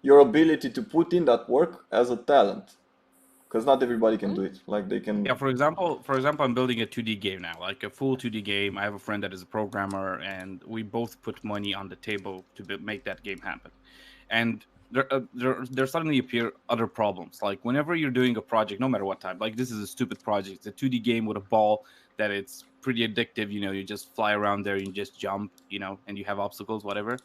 your ability to put in that work as a talent, because not everybody can do it. Like they can. Yeah, for example, I'm building a 2D game now, like a full 2D game. I have a friend that is a programmer, and we both put money on the table to make that game happen. And there suddenly appear other problems. Like whenever you're doing a project, no matter what type, like this is a stupid project. It's a 2D game with a ball that it's pretty addictive. You know, you just fly around there, you just jump, you know, and you have obstacles, whatever.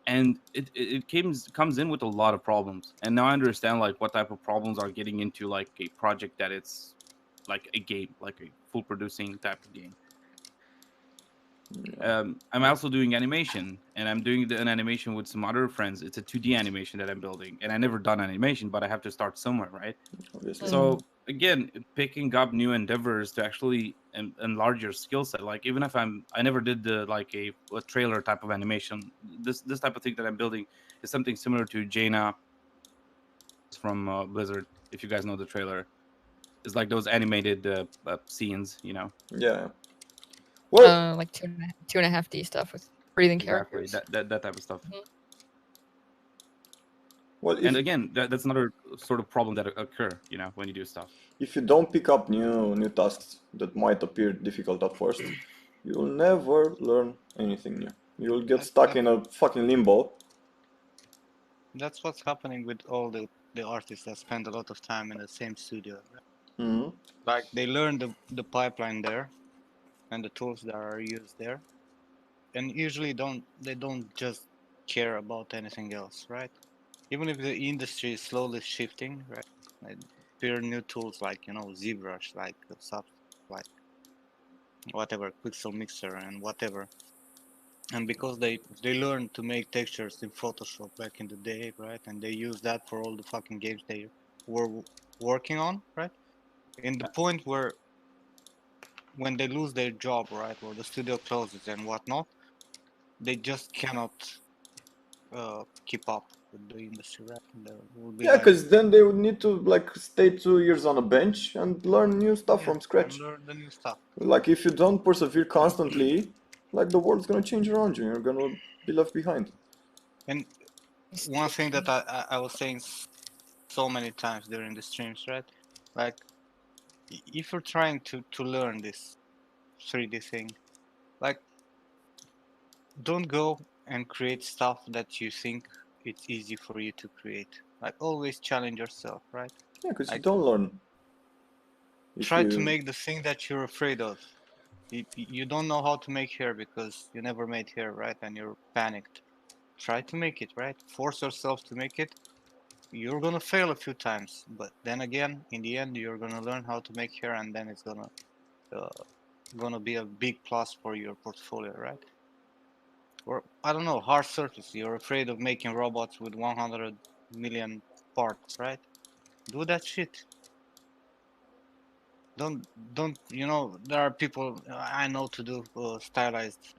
And it comes in with a lot of problems. And now I understand like what type of problems are getting into like a project that it's like a game, like a full producing type of game. I'm also doing animation, and I'm doing an animation with some other friends. It's a 2D animation that I'm building, and I never done animation, but I have to start somewhere, right? Obviously. So again, picking up new endeavors to actually enlarge your skill set. Like even if I never did a trailer type of animation. This type of thing that I'm building is something similar to Jaina from Blizzard. If you guys know the trailer, it's like those animated scenes, you know. Yeah. Well, like 2.5D stuff with breathing characters. That type of stuff. Mm-hmm. Well, and again, that's another sort of problem that occur, you know, when you do stuff. If you don't pick up new tasks that might appear difficult at first, you'll never learn anything new. You'll get stuck in a fucking limbo. That's what's happening with all the artists that spend a lot of time in the same studio. Right? Mm-hmm. Like they learn the pipeline there and the tools that are used there, and usually they don't just care about anything else, right? Even if the industry is slowly shifting, right? Like, there are new tools like ZBrush, like like whatever, Pixel Mixer and whatever. And because they learned to make textures in Photoshop back in the day, right? And they use that for all the fucking games they were working on, right? In the point where when they lose their job, right, or the studio closes and whatnot, they just cannot keep up with the industry, right? There will be Yeah, because then they would need to like stay 2 years on a bench and learn new stuff from scratch. And learn the new stuff. Like if you don't persevere constantly, like the world's gonna change around you. You're gonna be left behind. And one thing that I was saying so many times during the streams, right? Like if you're trying to learn this 3D thing, like don't go and create stuff that you think it's easy for you to create. Like always challenge yourself, right? Yeah, because like, you don't learn. Try to make the thing that you're afraid of. You don't know how to make hair because you never made hair, right? And you're panicked. Try to make it, right? Force yourself to make it. You're gonna fail a few times, but then again, in the end, you're gonna learn how to make hair, and then it's gonna be a big plus for your portfolio, right? Or I don't know, hard surface. You're afraid of making robots with 100 million parts, right? Do that shit. Don't there are people I know to do stylized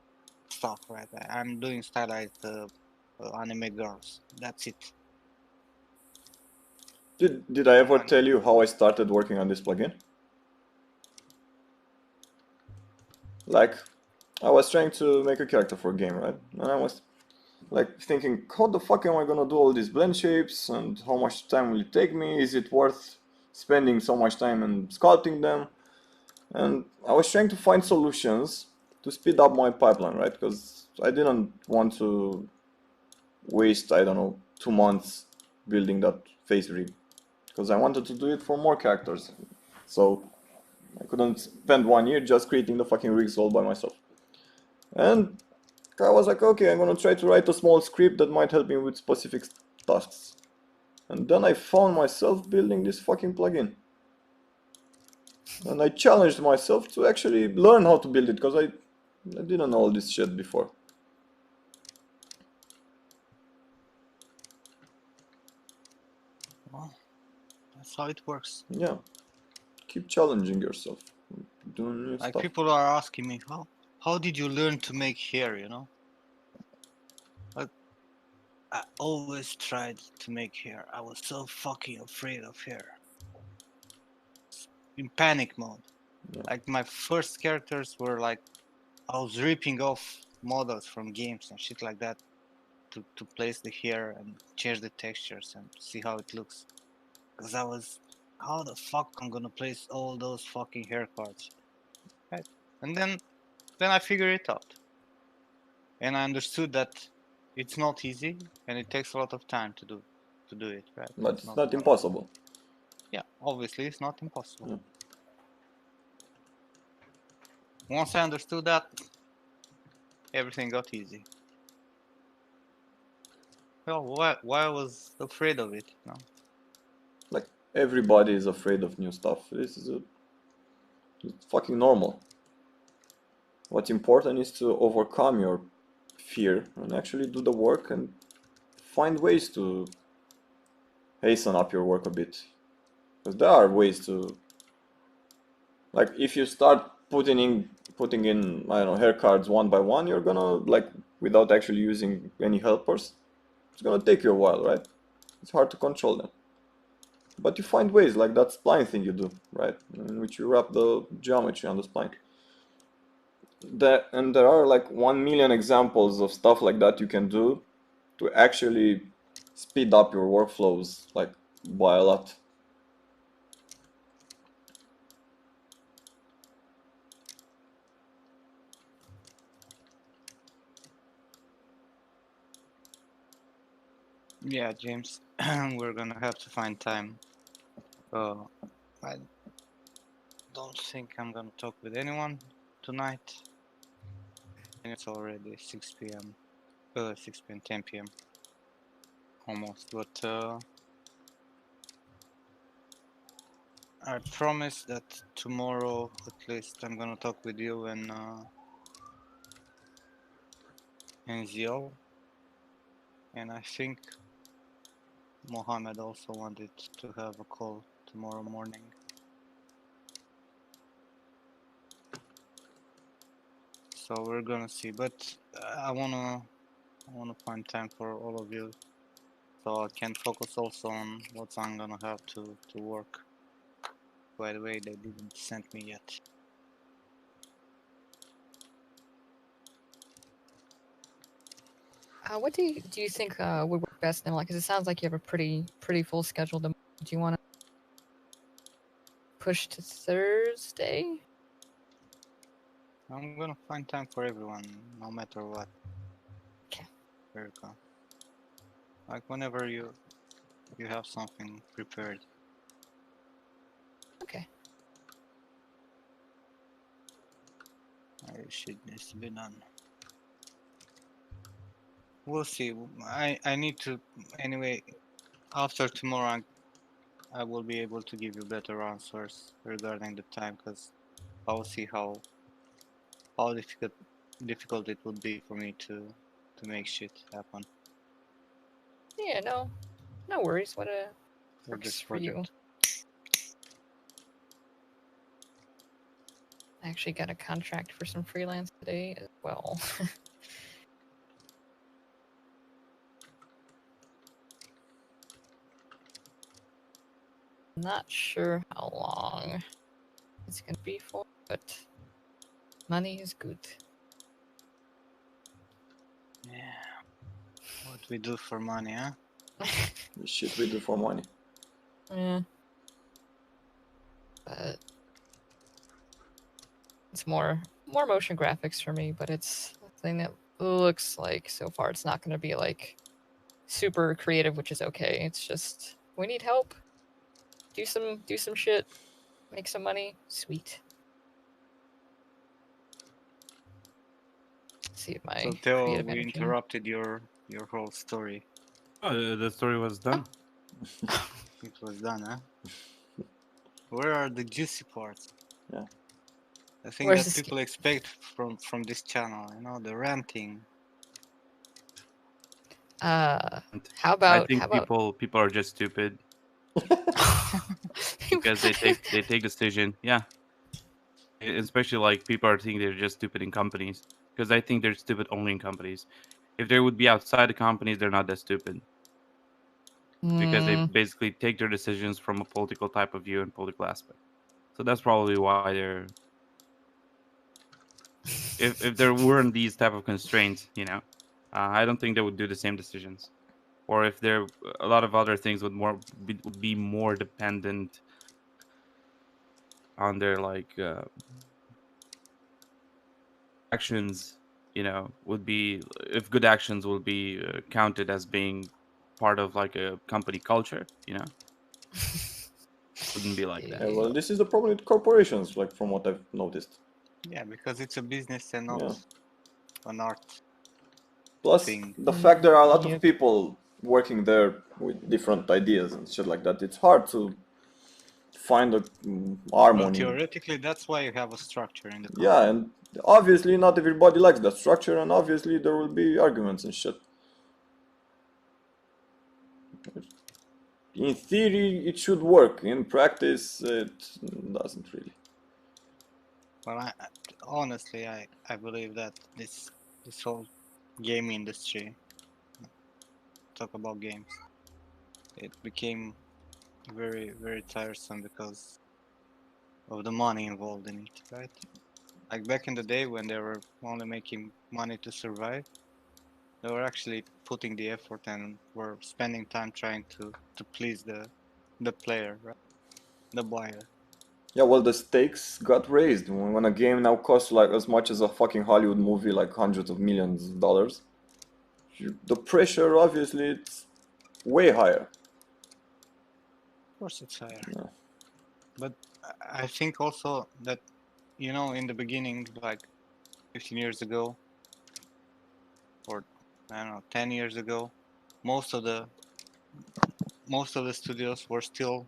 stuff, right? I'm doing stylized anime girls. That's it. Did I ever tell you how I started working on this plugin? Like, I was trying to make a character for a game, right? And I was like thinking, how the fuck am I gonna do all these blend shapes and how much time will it take me? Is it worth spending so much time and sculpting them? And I was trying to find solutions to speed up my pipeline, right? Because I didn't want to waste, I don't know, 2 months building that face rig. Because I wanted to do it for more characters. So I couldn't spend 1 year just creating the fucking rigs all by myself. And I was like, okay, I'm gonna try to write a small script that might help me with specific tasks. And then I found myself building this fucking plugin. And I challenged myself to actually learn how to build it, because I didn't know all this shit before. Well, that's how it works. Yeah. Keep challenging yourself. Doing new Like stuff. people are asking me, how did you learn to make hair, Like, I always tried to make hair. I was so fucking afraid of hair. In panic mode. Yeah. Like my first characters were like, I was ripping off models from games and shit like that to place the hair and change the textures and see how it looks. Because I was, how the fuck I'm gonna place all those fucking hair cards? Right? And then I figured it out. And I understood that it's not easy and it takes a lot of time to do it, right? But it's not impossible. Yeah, obviously it's not impossible. Yeah. Once I understood that, everything got easy. Well, why I was afraid of it, Like, everybody is afraid of new stuff. This is it's fucking normal. What's important is to overcome your fear and actually do the work and find ways to hasten up your work a bit. Because there are ways to, like, if you start putting in I don't know, hair cards one by one, you're gonna, like, without actually using any helpers, it's gonna take you a while, right? It's hard to control them. But you find ways, like that spline thing you do, right? In which you wrap the geometry on the spline. And there are like 1 million examples of stuff like that you can do to actually speed up your workflows, like, by a lot. Yeah, James, we're gonna have to find time. I don't think I'm gonna talk with anyone tonight. And it's already 6 p.m. 6 p.m. 10 p.m. almost. But I promise that tomorrow at least I'm gonna talk with you and Zio. And I think Mohammed also wanted to have a call tomorrow morning. So we're gonna see, but I wanna find time for all of you, so I can focus also on what I'm gonna have to work. By the way, they didn't send me yet. What do you think would work best now? Like, 'cause it sounds like you have a pretty full schedule. Do you want to push to Thursday? I'm gonna find time for everyone, no matter what. Okay. Erica. Like whenever you have something prepared. Okay. Shit needs to be done. We'll see. I need to anyway. After tomorrow, I will be able to give you better answers regarding the time, because I will see how difficult it would be for me to make shit happen Yeah. No worries. What for works this for you? project. I actually got a contract for some freelance today as well. Not sure how long it's gonna be for, but money is good. Yeah. What we do for money, huh? The shit we do for money. Yeah. But it's more motion graphics for me, but it's a thing that looks like so far it's not gonna be like super creative, which is okay. It's just we need help. Do some shit. Make some money. Sweet. Let's see if my So Theo, creative we energy. interrupted your whole story. Oh, the story was done. It was done, huh? Where are the juicy parts? Yeah. The thing Where's that the people expect from this channel, you know, the ranting. How I about think people are just stupid because they take decision. Yeah, especially like people are thinking they're just stupid in companies, because I think they're stupid only in companies. If they would be outside the companies, they're not that stupid, because they basically take their decisions from a political type of view and political aspect. So that's probably why they're. If there weren't these type of constraints, you know, I don't think they would do the same decisions. Or if there a lot of other things would be more dependent on their like actions, you know, would be, if good actions will be counted as being part of like a company culture, you know, wouldn't be like that. Yeah, well, this is the problem with corporations, like from what I've noticed. Yeah, because it's a business and not an art. Plus, thing. the fact there are a lot Yep. of people working there with different ideas and shit like that, it's hard to find a Well, harmony. theoretically, that's why you have a structure in the company. Yeah, and obviously not everybody likes that structure, and obviously there will be arguments and shit. In theory, it should work. In practice, it doesn't really. Well, honestly, I believe that this whole game industry, talk about games, it became very, very tiresome because of the money involved in it, right? Like back in the day when they were only making money to survive, they were actually putting the effort and were spending time trying to please the player, right? The buyer. Yeah, well, the stakes got raised when a game now costs like as much as a fucking Hollywood movie, like hundreds of millions of dollars. The pressure, obviously, it's way higher. Of course it's higher. Yeah. But I think also that, you know, in the beginning, like 15 years ago, or I don't know, 10 years ago, most of the studios were still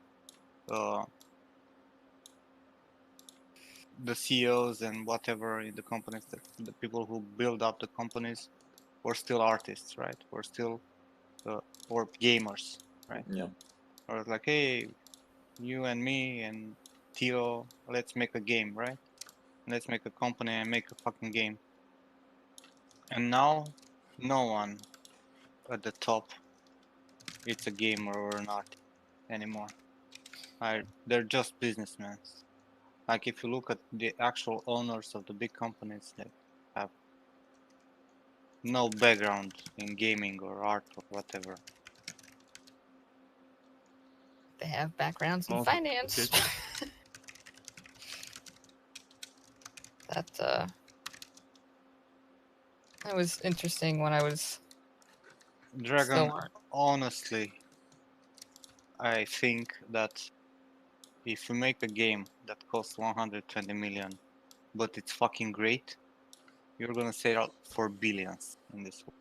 the CEOs and whatever in the companies, the people who build up the companies were still artists, right? Were still or gamers, right? Yeah. Or like, hey, you and me and Tio, let's make a game, right? Let's make a company and make a fucking game. And now, no one at the top, it's a gamer or an artist anymore. They're just businessmen. Like if you look at the actual owners of the big companies, they have no background in gaming or art or whatever. They have backgrounds in Oh, finance. okay. That was interesting when I was Dragon, still honestly, I think that if you make a game that costs 120 million, but it's fucking great, you're gonna sell out for billions in this world.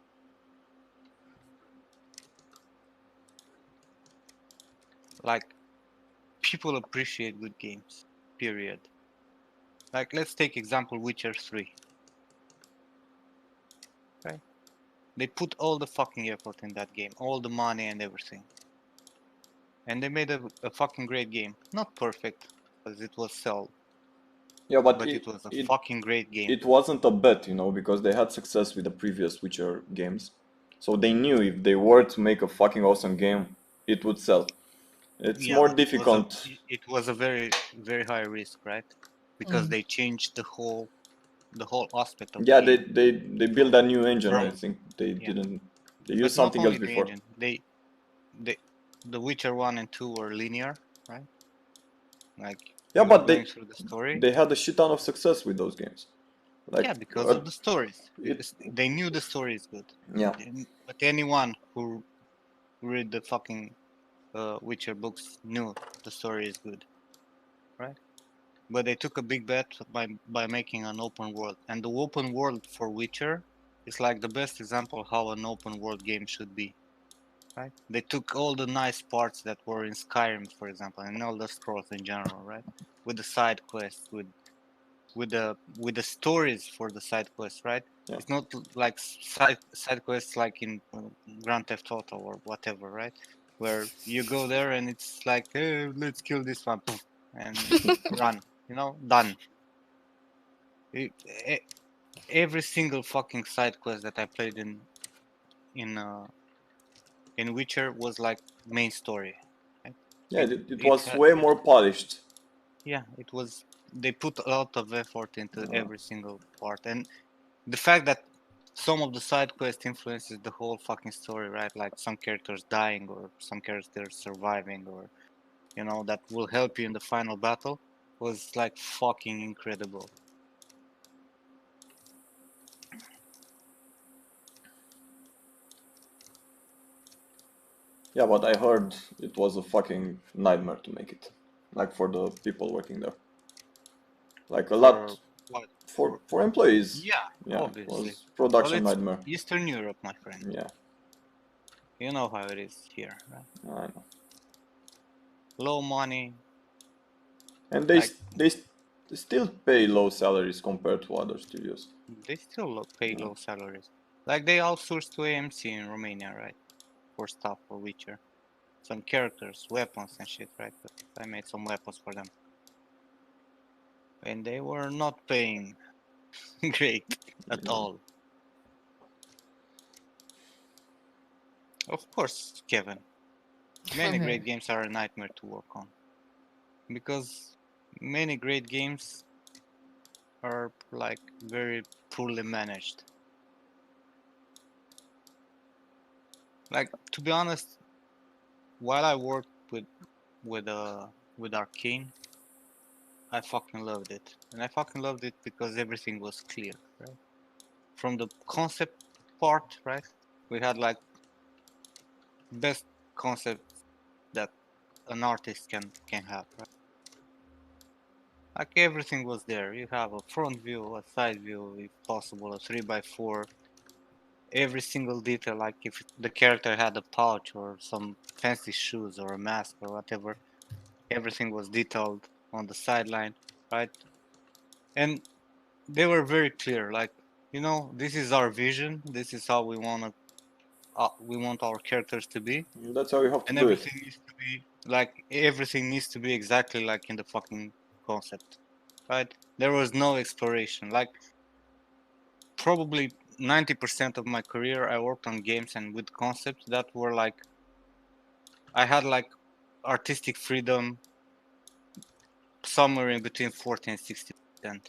Like, people appreciate good games, period. Like, let's take example Witcher 3. Okay? They put all the fucking effort in that game, all the money and everything. And they made a fucking great game. Not perfect, because it was sold. Yeah, but It was a fucking great game. It wasn't a bet, you know, because they had success with the previous Witcher games. So they knew if they were to make a fucking awesome game, it would sell. It's more difficult. It was a very, very high risk, right? Because they changed the whole aspect of Yeah, the game. they built a new engine. I think they didn't. They used But not something else only the before. engine. The Witcher 1 and 2 were linear, right? Like, Yeah, you were but going through the story. they had a shit ton of success with those games. Like, Yeah, because of the stories. it- They knew the story is good. Yeah. But anyone who read the fucking Witcher books knew the story is good, right? But they took a big bet by making an open world, and the open world for Witcher is like the best example of how an open world game should be, right? They took all the nice parts that were in Skyrim, for example, and Elder Scrolls in general, right? With the side quests, with the stories for the side quests, right? Yeah. It's not like side quests like in Grand Theft Auto or whatever, right? Where you go there and it's like, hey, let's kill this one, and run, you know, done. Every single fucking side quest that I played in Witcher was like main story. Right? Yeah, it was way more polished. Yeah, it was. They put a lot of effort into every single part, and the fact that some of the side quest influences the whole fucking story, right? Like some characters dying or some characters surviving, or you know, that will help you in the final battle, was like fucking incredible. Yeah, but I heard it was a fucking nightmare to make it, like for the people working there. Like a lot for employees. Yeah, obviously. It was production Well, it's nightmare. Eastern Europe, my friend. Yeah, You know how it is here, right? I know. Low money. And they still pay low salaries compared to other studios. They still pay low salaries. Like they outsource to AMC in Romania, right? For stuff for Witcher. Some characters, weapons and shit, right? But I made some weapons for them. And they were not paying great at all. Of course, Kevin. Many great games are a nightmare to work on. Because many great games are like very poorly managed. Like, to be honest, while I worked with Arcane, I fucking loved it. And I fucking loved it because everything was clear, right? From the concept part, right? We had like best concepts that an artist can have, right? Like everything was there. You have a front view, a side view, if possible, a 3x4. Every single detail, like if the character had a pouch or some fancy shoes or a mask or whatever, everything was detailed on the sideline, right? And they were very clear, like, you know, this is our vision, this is how we want our characters to be, That's how you have to and do it. everything needs to be like, everything needs to be exactly like in the fucking concept, right? There was no exploration. Like, probably 90% of my career I worked on games and with concepts that were like, I had like artistic freedom somewhere in between 40 and 60%,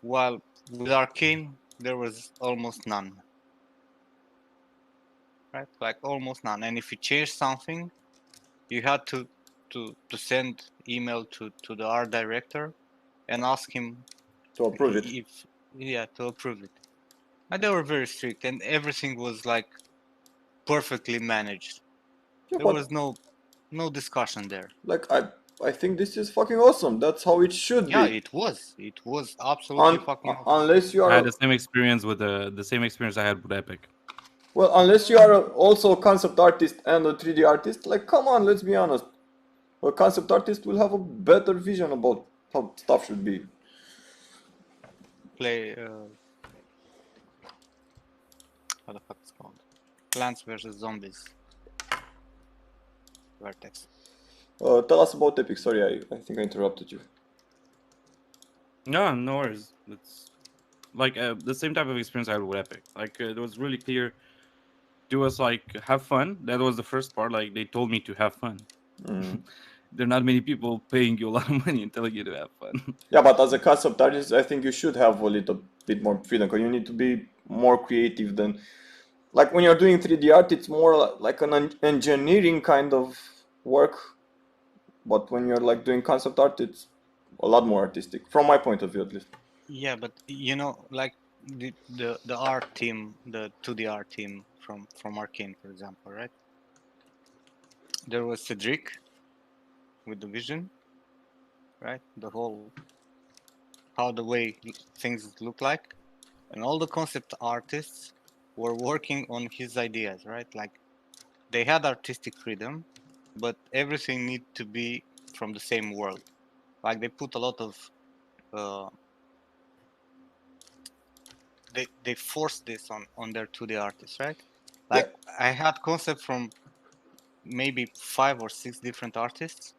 while with Arcane there was almost none, right? Like almost none. And if you change something, you had to send email to the art director and ask him To approve it. if, yeah, to approve it. And they were very strict, and everything was like perfectly managed. Yeah, There but was no discussion there. like I think this is fucking awesome. That's how it should Yeah, be. it was absolutely fucking awesome. Unless you I had are the same experience with the same experience I had with Epic. well, unless you are also a concept artist and a 3D artist. Like, come on, let's be honest. A concept artist will have a better vision about how stuff should be. Play how the fuck it's called? Plants vs Zombies. Vertex. Tell us about Epic. Sorry, I think I interrupted you. No, no worries. It's like the same type of experience I had with Epic. Like it was really clear. Do us like have fun. That was the first part. Like they told me to have fun. There are not many people paying you a lot of money and telling you to have fun. Yeah, but as a concept artist, I think you should have a little bit more freedom because you need to be more creative than. Like when you're doing 3D art, it's more like an engineering kind of work. But when you're like doing concept art, it's a lot more artistic, from my point of view at least. Yeah, but you know, like the art team, the 2D art team from Arcane, for example, right? There was Cedric with the vision, right? The whole how the way things look like, and all the concept artists were working on his ideas, right? Like they had artistic freedom, but everything need to be from the same world. Like they put a lot of they forced this on their 2D artists, right? Like I had concept from maybe 5 or 6 different artists,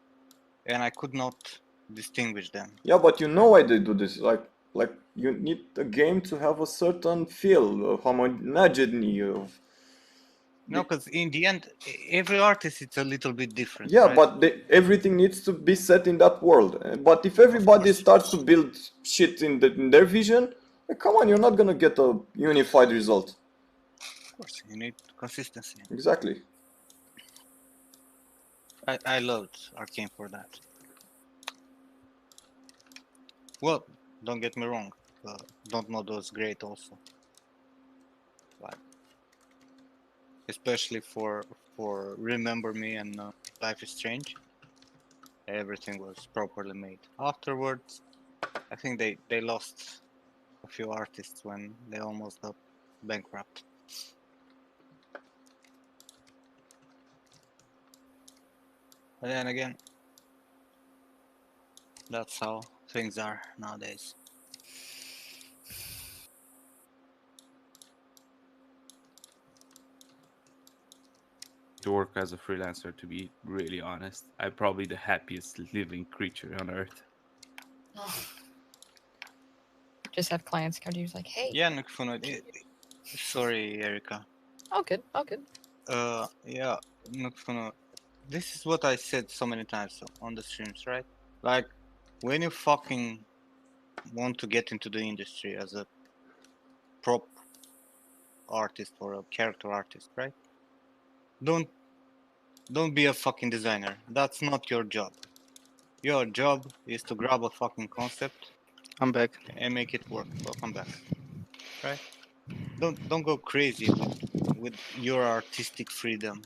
and I could not distinguish them. Yeah, but you know why they do this. Like you need a game to have a certain feel, of homogeneity of. No, because in the end, every artist is a little bit different. Yeah, right? but everything needs to be set in that world. But if everybody starts to build shit in their vision, come on, you're not gonna get a unified result. Of course, you need consistency. Exactly. I loved Arcane for that. Well, don't get me wrong. Don't Nod was great also. Like, especially for Remember Me and Life is Strange. Everything was properly made. Afterwards, I think they lost a few artists when they almost got bankrupt. But then again, that's how things are nowadays. To work as a freelancer, to be really honest, I'm probably the happiest living creature on earth. Just have clients come to you like, hey. Yeah, Nukfuno. Sorry, Erika. Oh, good. Oh, good. Yeah, Nukfuno. This is what I said so many times on the streams, right? Like, when you fucking want to get into the industry as a prop artist or a character artist, right? Don't be a fucking designer. That's not your job. Your job is to grab a fucking concept. I'm back. And make it work. Welcome back. Right? Don't go crazy with your artistic freedom.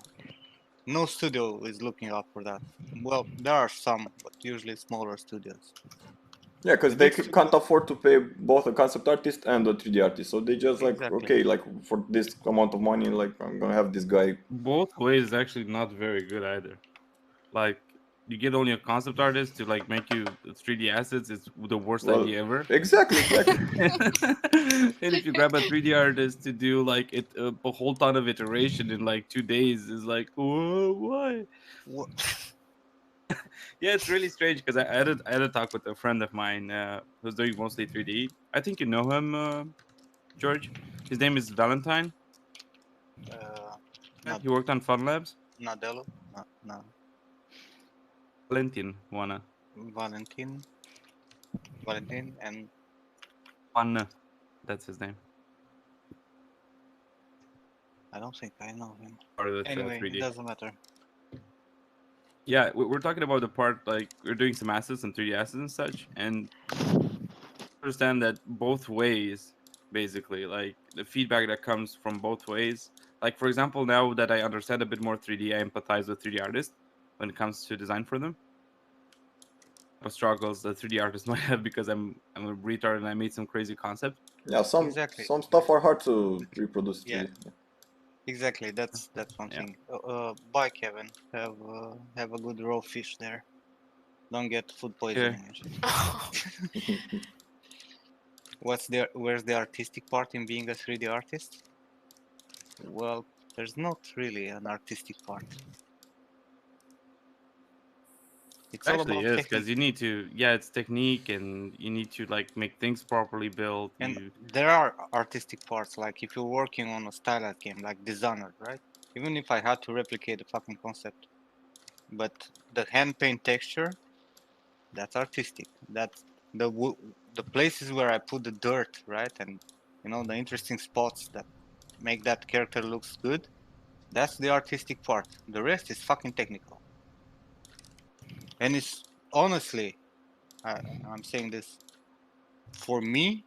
no studio is looking out for that. Well, there are some, but usually smaller studios. Yeah, because The they big can't afford to pay both a concept artist and a 3D artist, so they just like, Exactly. okay, like for this amount of money, like I'm gonna have this guy. Both ways is actually not very good either. Like you get only a concept artist to like make you 3D assets. It's the worst Well, idea ever. exactly. And if you grab a 3D artist to do like a whole ton of iteration in like 2 days, is like, whoa, why? What? Yeah, it's really strange because I had a talk with a friend of mine who's doing mostly 3D. I think you know him, George. His name is Valentine. Not He worked on Fun Labs. Nadelo? No. Valentin, Juana. Valentin and Juan, that's his name. I don't think I know him. Part of the Anyway, 3D. it doesn't matter. Yeah, we're talking about the part like we're doing some assets and 3D assets and such, and understand that both ways, basically, like the feedback that comes from both ways. Like for example, now that I understand a bit more 3D, I empathize with 3D artists when it comes to design for them. Of struggles the 3D artist might have because I'm a retard and I made some crazy concept. Yeah, some Exactly. some stuff are hard to reproduce. Yeah. 3D. Exactly. That's one Yeah. thing. Bye, Kevin. Have a good raw fish there. Don't get food poisoning and shit. Where's the artistic part in being a 3D artist? Well, there's not really an artistic part. It's all Actually about is because you need to, yeah, it's technique and you need to like make things properly built. And there are artistic parts, like if you're working on a stylized game like Dishonored, right? Even if I had to replicate the fucking concept, but the hand paint texture, that's artistic. That's the places where I put the dirt, right? And the interesting spots that make that character looks good. That's the artistic part. The rest is fucking technical. And it's honestly, I'm saying this, for me,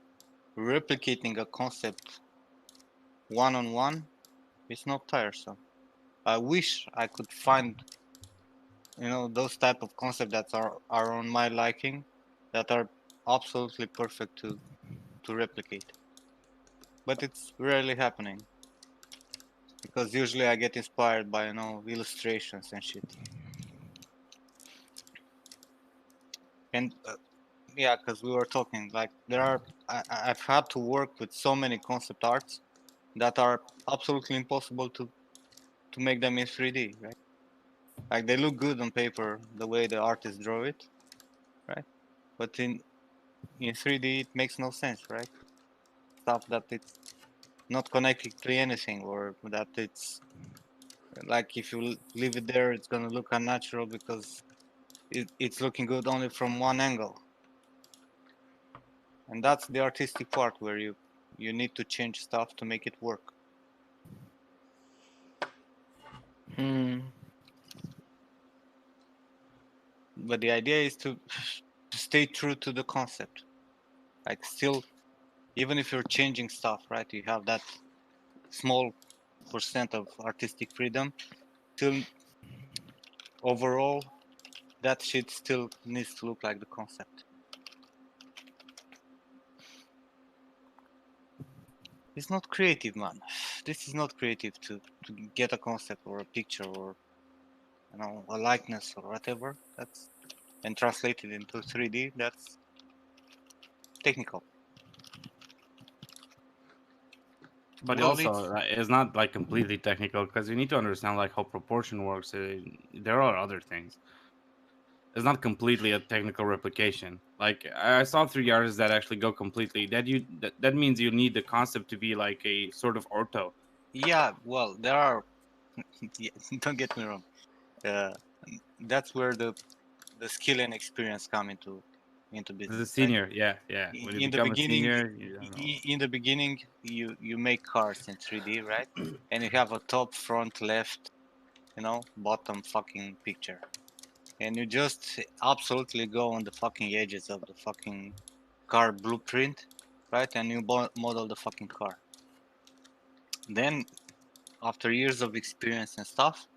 replicating a concept one-on-one is not tiresome. I wish I could find, those type of concepts that are on my liking, that are absolutely perfect to replicate. But it's rarely happening because usually I get inspired by illustrations and shit. And yeah, because we were talking like I've had to work with so many concept arts that are absolutely impossible to make them in 3D, right? Like they look good on paper the way the artists draw it, right? But in 3D it makes no sense, right? Stuff that it's not connected to anything, or that it's like if you leave it there, it's gonna look unnatural because it's looking good only from one angle. And that's the artistic part where you need to change stuff to make it work. But the idea is to stay true to the concept. Like still, even if you're changing stuff, right? You have that small percent of artistic freedom. Still, overall, that shit still needs to look like the concept. It's not creative, man. This is not creative to get a concept or a picture or a likeness or whatever. That's and translate it into 3D. That's technical. But Well, also, it's not like completely technical because you need to understand like how proportion works. There are other things. It's not completely a technical replication. Like I saw 3D artists that actually go completely. That means you need the concept to be like a sort of ortho. Yeah, well, there are. Don't get me wrong. That's where the skill and experience come into business. As a senior, right? yeah. When you In the become a beginning, senior, you don't know. in the beginning, you make cars in 3D, right? And you have a top, front, left, bottom fucking picture, and you just absolutely go on the fucking edges of the fucking car blueprint, right? And you model the fucking car. Then, after years of experience and stuff,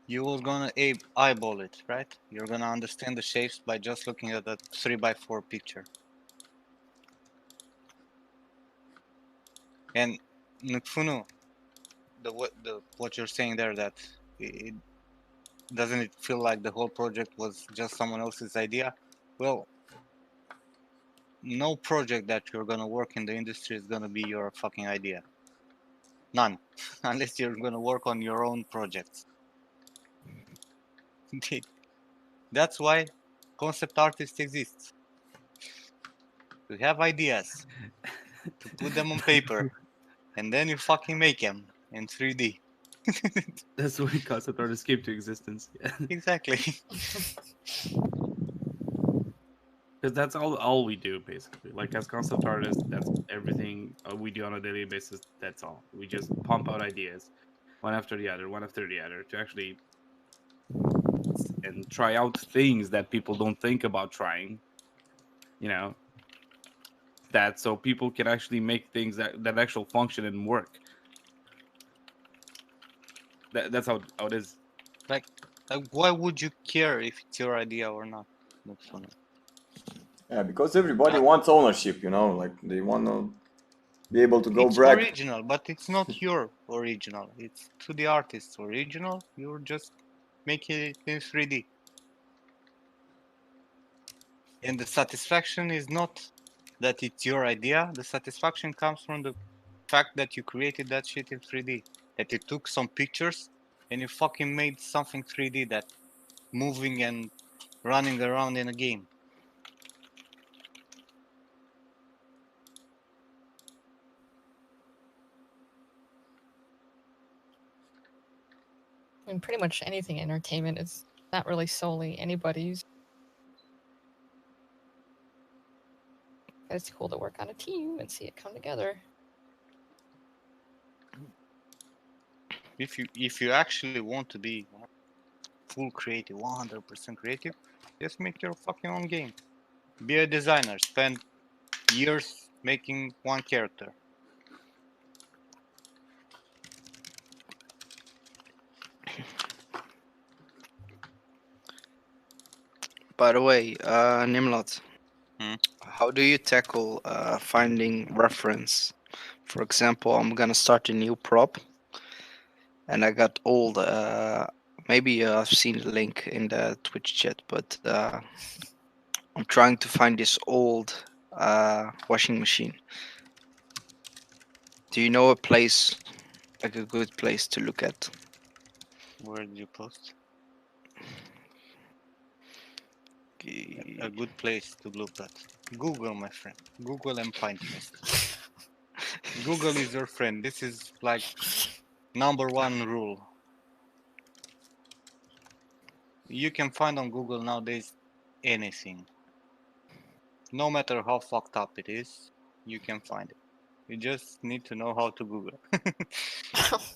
You're gonna eyeball it, right? You're gonna understand the shapes by just looking at that 3x4 picture. And Nukfunu, what you're saying there, that it doesn't it feel like the whole project was just someone else's idea? Well, no project that you're gonna work in the industry is gonna be your fucking idea. None, unless you're gonna work on your own projects. That's why concept artists exist. To have ideas, to put them on paper, and then you fucking make them in 3D. That's why concept artists came to existence. Yeah. Exactly. Because that's all we do basically. Like as concept artists, that's everything we do on a daily basis. That's all. We just pump out ideas, one after the other, to actually and try out things that people don't think about trying. You know, that so people can actually make things that actual function and work. That's how it is. Like, why would you care if it's your idea or not? That's funny. Yeah, because everybody wants ownership, you know, like they want to be able to go It's brag. original, but it's not your original. It's to the artist's original. You're just making it in 3D. And the satisfaction is not that it's your idea. The satisfaction comes from the fact that you created that shit in 3D. That you took some pictures and you fucking made something 3D that moving and running around in a game. I mean, pretty much anything entertainment is not really solely anybody's. It's cool to work on a team and see it come together. If you actually want to be full creative, 100% creative, just make your fucking own game. Be a designer. Spend years making one character. By the way, Nimlot, Hmm? how do you tackle finding reference? For example, I'm gonna start a new prop, and I got old. Maybe I've seen the link in the Twitch chat, but I'm trying to find this old washing machine. Do you know a place, like a good place to look at? Where did you post? A good place to look at. Google, my friend. Google and Pinterest. Google is your friend. This is like #1 rule. You can find on Google nowadays anything. No matter how fucked up it is, you can find it. You just need to know how to Google.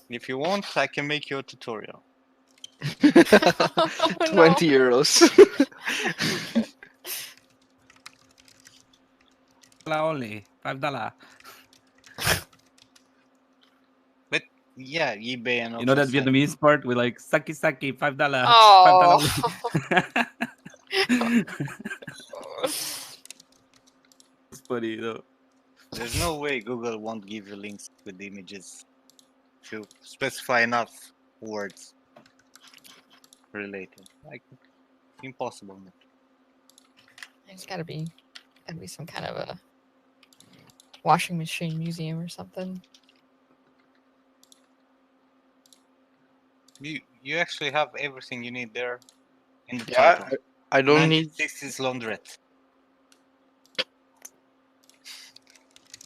If you want, I can make you a tutorial. 20 euros. Only $5. But yeah, eBay and You know that also Vietnamese part with like saki saki $5. Oh. $5. It's funny though. there's no way Google won't give you links with images if you specify enough words related. Like impossible. There's gotta be some kind of a washing machine museum or something. You actually have everything you need there in the Yeah, title. I don't need. 1960s laundrette.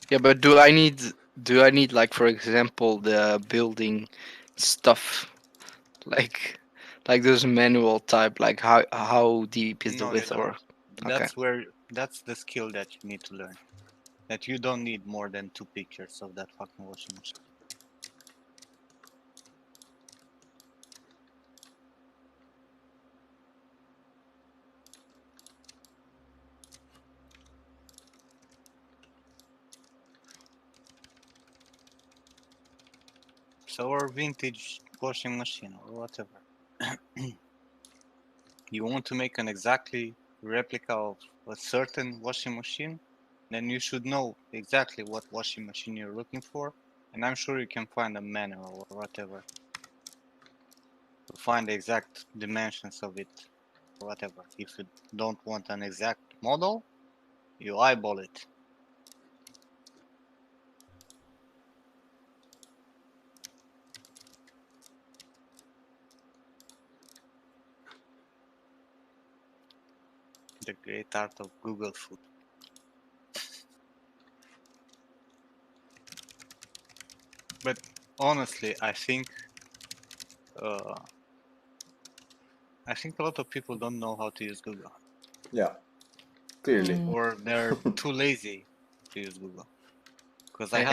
Yeah, but do I need like, for example, the building stuff, like there's a manual type, like how deep is the No, you width, or don't. That's the skill that you need to learn. That you don't need more than 2 pictures of that fucking washing machine. So, or vintage washing machine or whatever. you want to make an exactly replica of a certain washing machine, then you should know exactly what washing machine you're looking for, and I'm sure you can find a manual or whatever to find the exact dimensions of it or whatever. If you don't want an exact model, you eyeball it. The great art of Google food. But honestly, I think a lot of people don't know how to use Google. Yeah, clearly. Or they're too lazy to use Google. Because I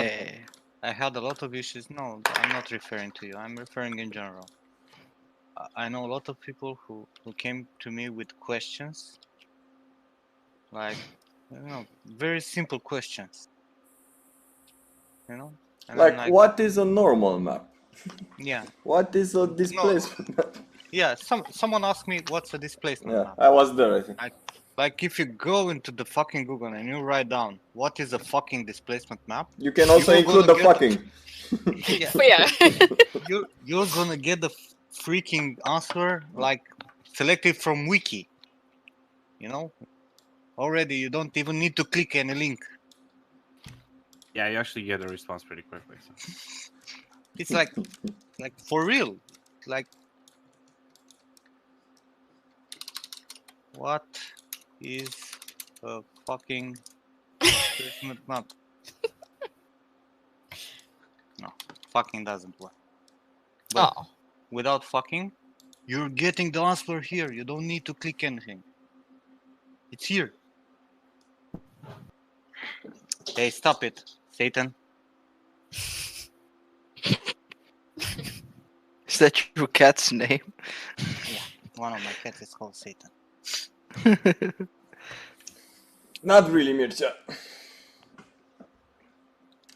had a lot of issues. No, I'm not referring to you. I'm referring in general. I know a lot of people who came to me with questions, like, very simple questions. And Like, what is a normal map? Yeah. What is a displacement map? Yeah, someone asked me what's a displacement Yeah, map. I was there, I think. Like if you go into the fucking Google and you write down what is a fucking displacement map, You can also include the fucking. You're gonna get the freaking answer like selected from wiki. Already you don't even need to click any link. Yeah, you actually get a response pretty quickly. So. It's like for real. Like, what is a fucking displacement map? No, fucking doesn't work. But without fucking, you're getting the answer here. You don't need to click anything. It's here. Hey, stop it, Satan. Is that your cat's name? Yeah, one of my cats is called Satan. Not really, Mircea.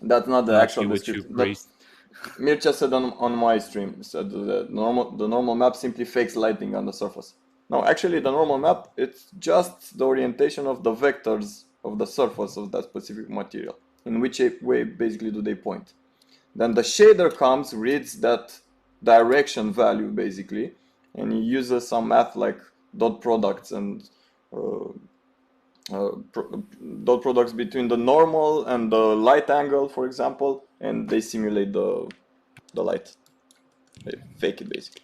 That's not the actual description. Mircea said on my stream, said the normal map simply fakes lighting on the surface. No, actually the normal map, it's just the orientation of the vectors of the surface of that specific material. In which way basically do they point. Then the shader comes, reads that direction value basically, and he uses some math like dot products and dot products between the normal and the light angle, for example, and they simulate the light. They fake it basically.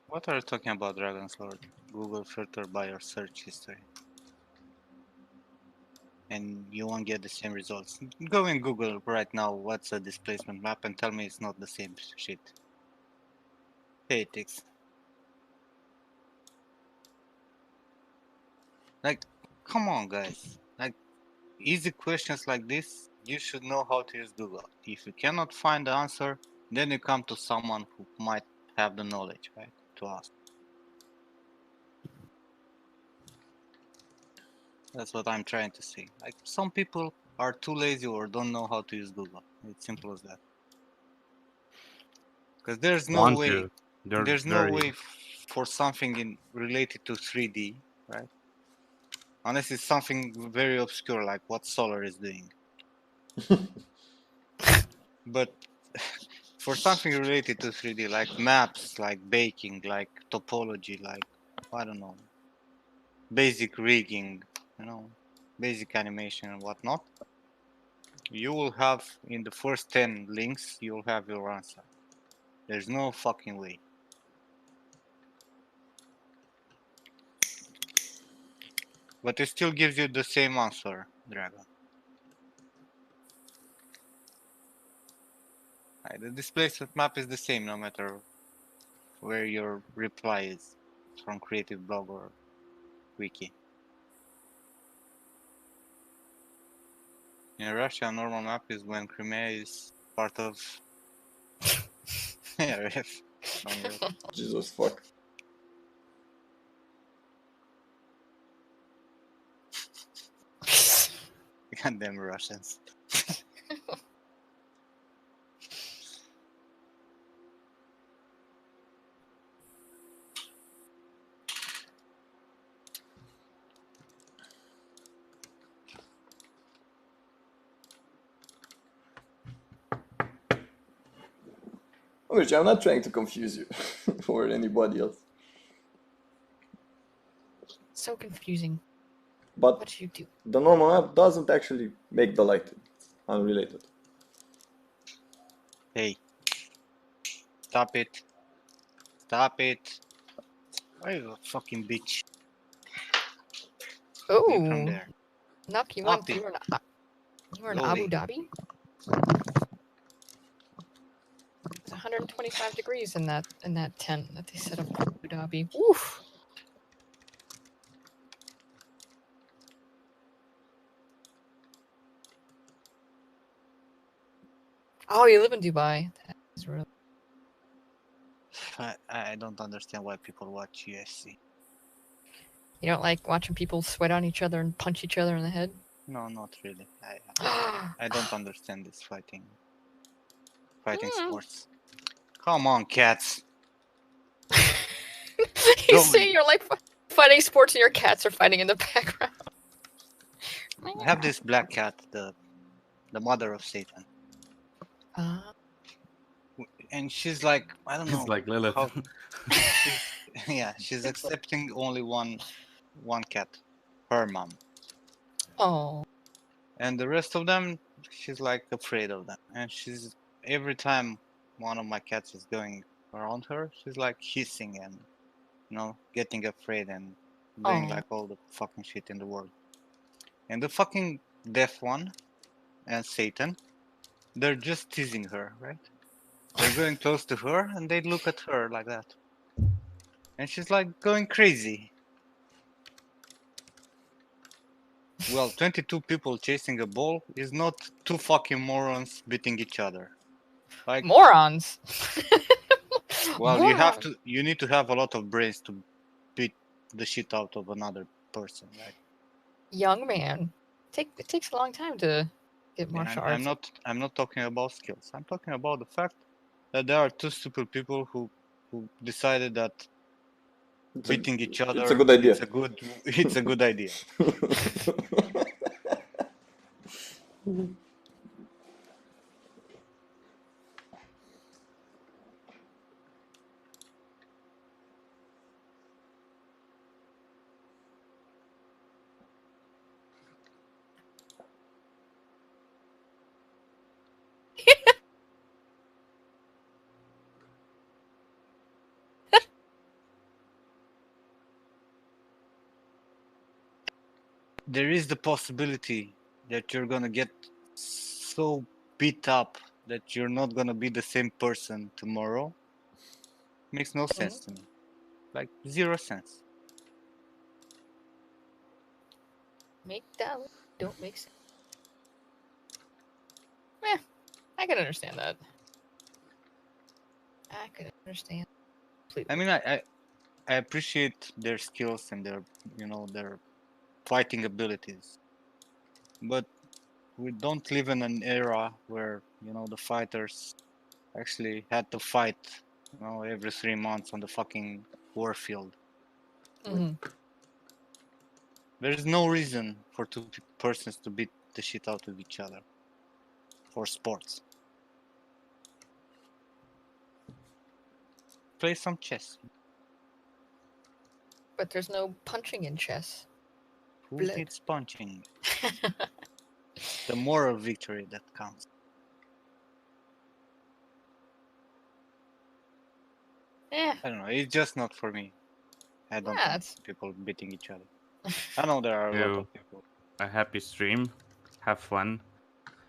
What are you talking about, Dragon's Lord? Google filter by your search history. And you won't get the same results. Go in Google right now, what's a displacement map, and tell me it's not the same shit. Hey, it takes. Like, come on, guys. Like, easy questions like this, you should know how to use Google. If you cannot find the answer, then you come to someone who might have the knowledge, right, to ask. That's what I'm trying to say. Like, some people are too lazy or don't know how to use Google. It's simple as that. Because there's no way. There's no way for something related to 3D, right? Unless it's something very obscure, like what solar is doing. But for something related to 3D, like maps, like baking, like topology, like, I don't know, basic rigging, basic animation and whatnot, you will have in the first 10 links, you'll have your answer. There's no fucking way. But it still gives you the same answer, Dragon. The displacement map is the same no matter where your reply is, from Creative Blog or Wiki. In Russia, a normal map is when Crimea is part of RF. Jesus fuck. Goddamn Russians. Which I'm not trying to confuse you or anybody else. So confusing. But What you do? the normal map doesn't actually make the light. It's unrelated. Hey. Stop it. Stop it. Why you a fucking bitch? Leave from Oh, there. Nuck, you Stop it. were in Go Abu away. Dhabi? It's 125 degrees in that tent that they set up in Abu Dhabi. Oof. Oh, you live in Dubai. That is really... I don't understand why people watch UFC. You don't like watching people sweat on each other and punch each other in the head? No, not really. I don't understand this fighting sports. Come on, cats. You say you're like fighting sports and your cats are fighting in the background. I have this black cat, the mother of Satan. And she's like, I don't know. It's like Lilith. How, she's accepting only one cat, her mom. Oh. And the rest of them, she's like afraid of them. And she's every time one of my cats is going around her, she's like hissing and getting afraid and doing like all the fucking shit in the world. And the fucking deaf one and Satan, they're just teasing her, right? They're going close to her and they look at her like that. And she's like going crazy. Well, 22 people chasing a ball is not two fucking morons beating each other. Like morons. Well, you need to have a lot of brains to beat the shit out of another person, right? Young man. It takes a long time to get martial arts. I'm not talking about skills. I'm talking about the fact that there are two stupid people who decided that beating each other it's a good idea. It's a good idea. There is the possibility that you're gonna get so beat up that you're not gonna be the same person tomorrow. Makes no sense to me. Like 0 sense. Make that don't make sense. I can understand that. I can understand. I mean, I appreciate their skills and their their fighting abilities, but we don't live in an era where the fighters actually had to fight every 3 months on the fucking war field. There is no reason for two persons to beat the shit out of each other for sports. Play some chess. But there's no punching in chess. Who needs punching? The moral victory that counts. Yeah. I don't know. It's just not for me. I don't want people beating each other. I know there are a lot of people. A happy stream. Have fun.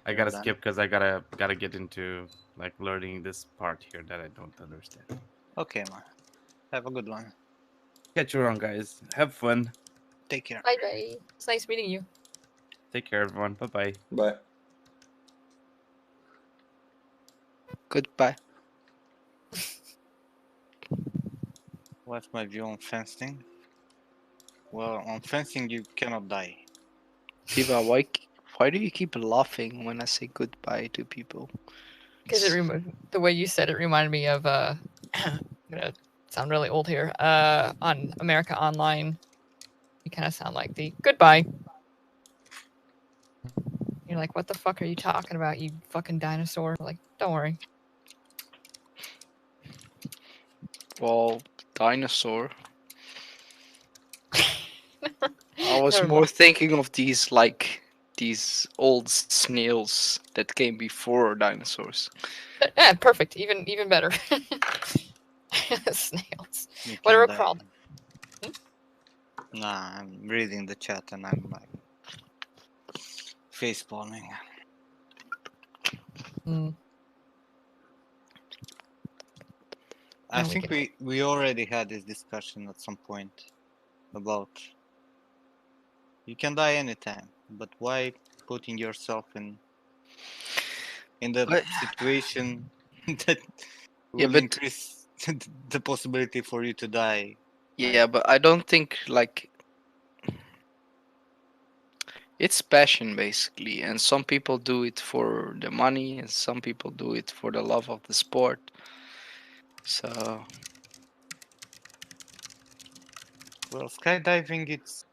I gotta skip because I gotta get into like learning this part here that I don't understand. Okay, man. Have a good one. Catch you around, guys. Have fun. Take care. Bye bye. It's nice meeting you. Take care, everyone. Bye bye. Bye. Goodbye. What's my view on fencing? Well, on fencing you cannot die. Diva, why do you keep laughing when I say goodbye to people? Because the way you said it reminded me of I'm gonna sound really old here. On America Online, you kind of sound like the goodbye. You're like, what the fuck are you talking about, you fucking dinosaur? Like, don't worry. Well, dinosaur. I was Never more mind. thinking of these old snails that came before dinosaurs. Yeah, perfect. Even better. Snails. You Whatever can die. crawled. Nah, I'm reading the chat and I'm like face palming. Mm. I Now we think can- we already had this discussion at some point about you can die anytime, but why putting yourself in the But- situation that Yeah, will but- increase the possibility for you to die? Yeah, but I don't think like it's passion basically, and some people do it for the money, and some people do it for the love of the sport. So Well, skydiving it's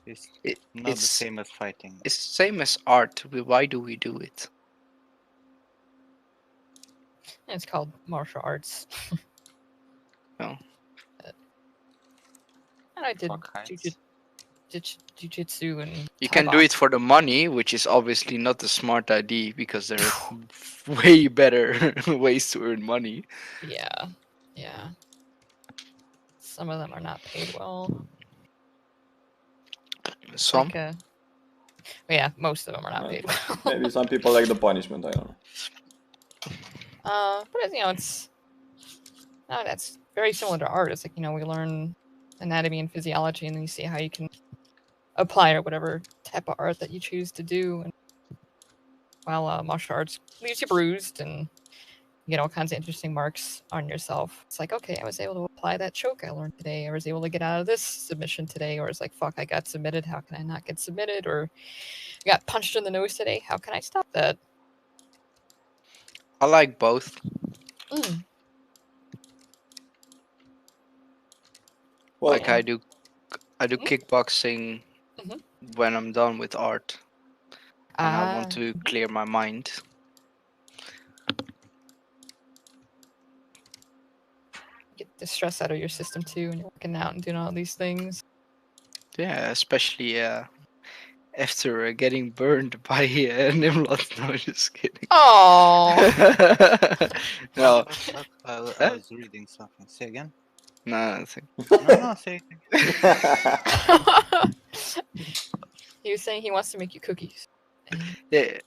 not the it's same as fighting. it's same as art. Why do we do it? It's called martial arts. No. And I did Fuck heights. jujitsu and You Thai can do it boxing. for the money, which is obviously not a smart idea because there are way better ways to earn money. Yeah, yeah. Some of them are not paid well. Some. Like, yeah, most of them are not paid well. Maybe some people like the punishment. I don't know. But it's that's very similar to art. It's like we learn anatomy and physiology, and then you see how you can apply or whatever type of art that you choose to do. And while martial arts leaves you bruised and you get all kinds of interesting marks on yourself, it's like, okay, I was able to apply that choke I learned today. I was able to get out of this submission today, or it's like, fuck, I got submitted. How can I not get submitted? Or I got punched in the nose today. How can I stop that? I like both. Well, Like Yeah. I do kickboxing Mhm. when I'm done with art, and I want Ah, to clear my mind. get the stress out of your system too, and you're working out and doing all these things. Yeah, especially after getting burned by Nimrod. No, just kidding. Oh, No, What? I Huh? was reading something. Say again? no, nothing. No, say it again. he was saying he wants to make you cookies. Yeah,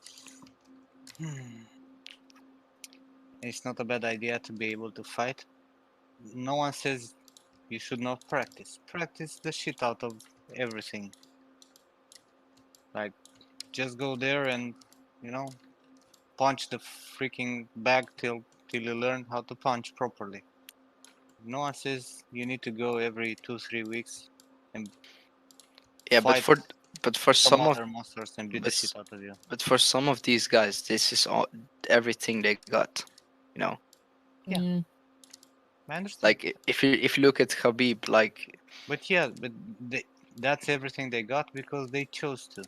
It's not a bad idea to be able to fight. No one says you should not practice. Practice the shit out of everything. Like, just go there and, punch the freaking bag till you learn how to punch properly. No one says you need to go every 2-3 weeks and yeah, fight but for some some of other monsters and beat the but shit out of you. but for some of these guys, this is everything they got. Yeah. Mm. I understand. Like if you look at Khabib, like But yeah, that's everything they got because they chose to.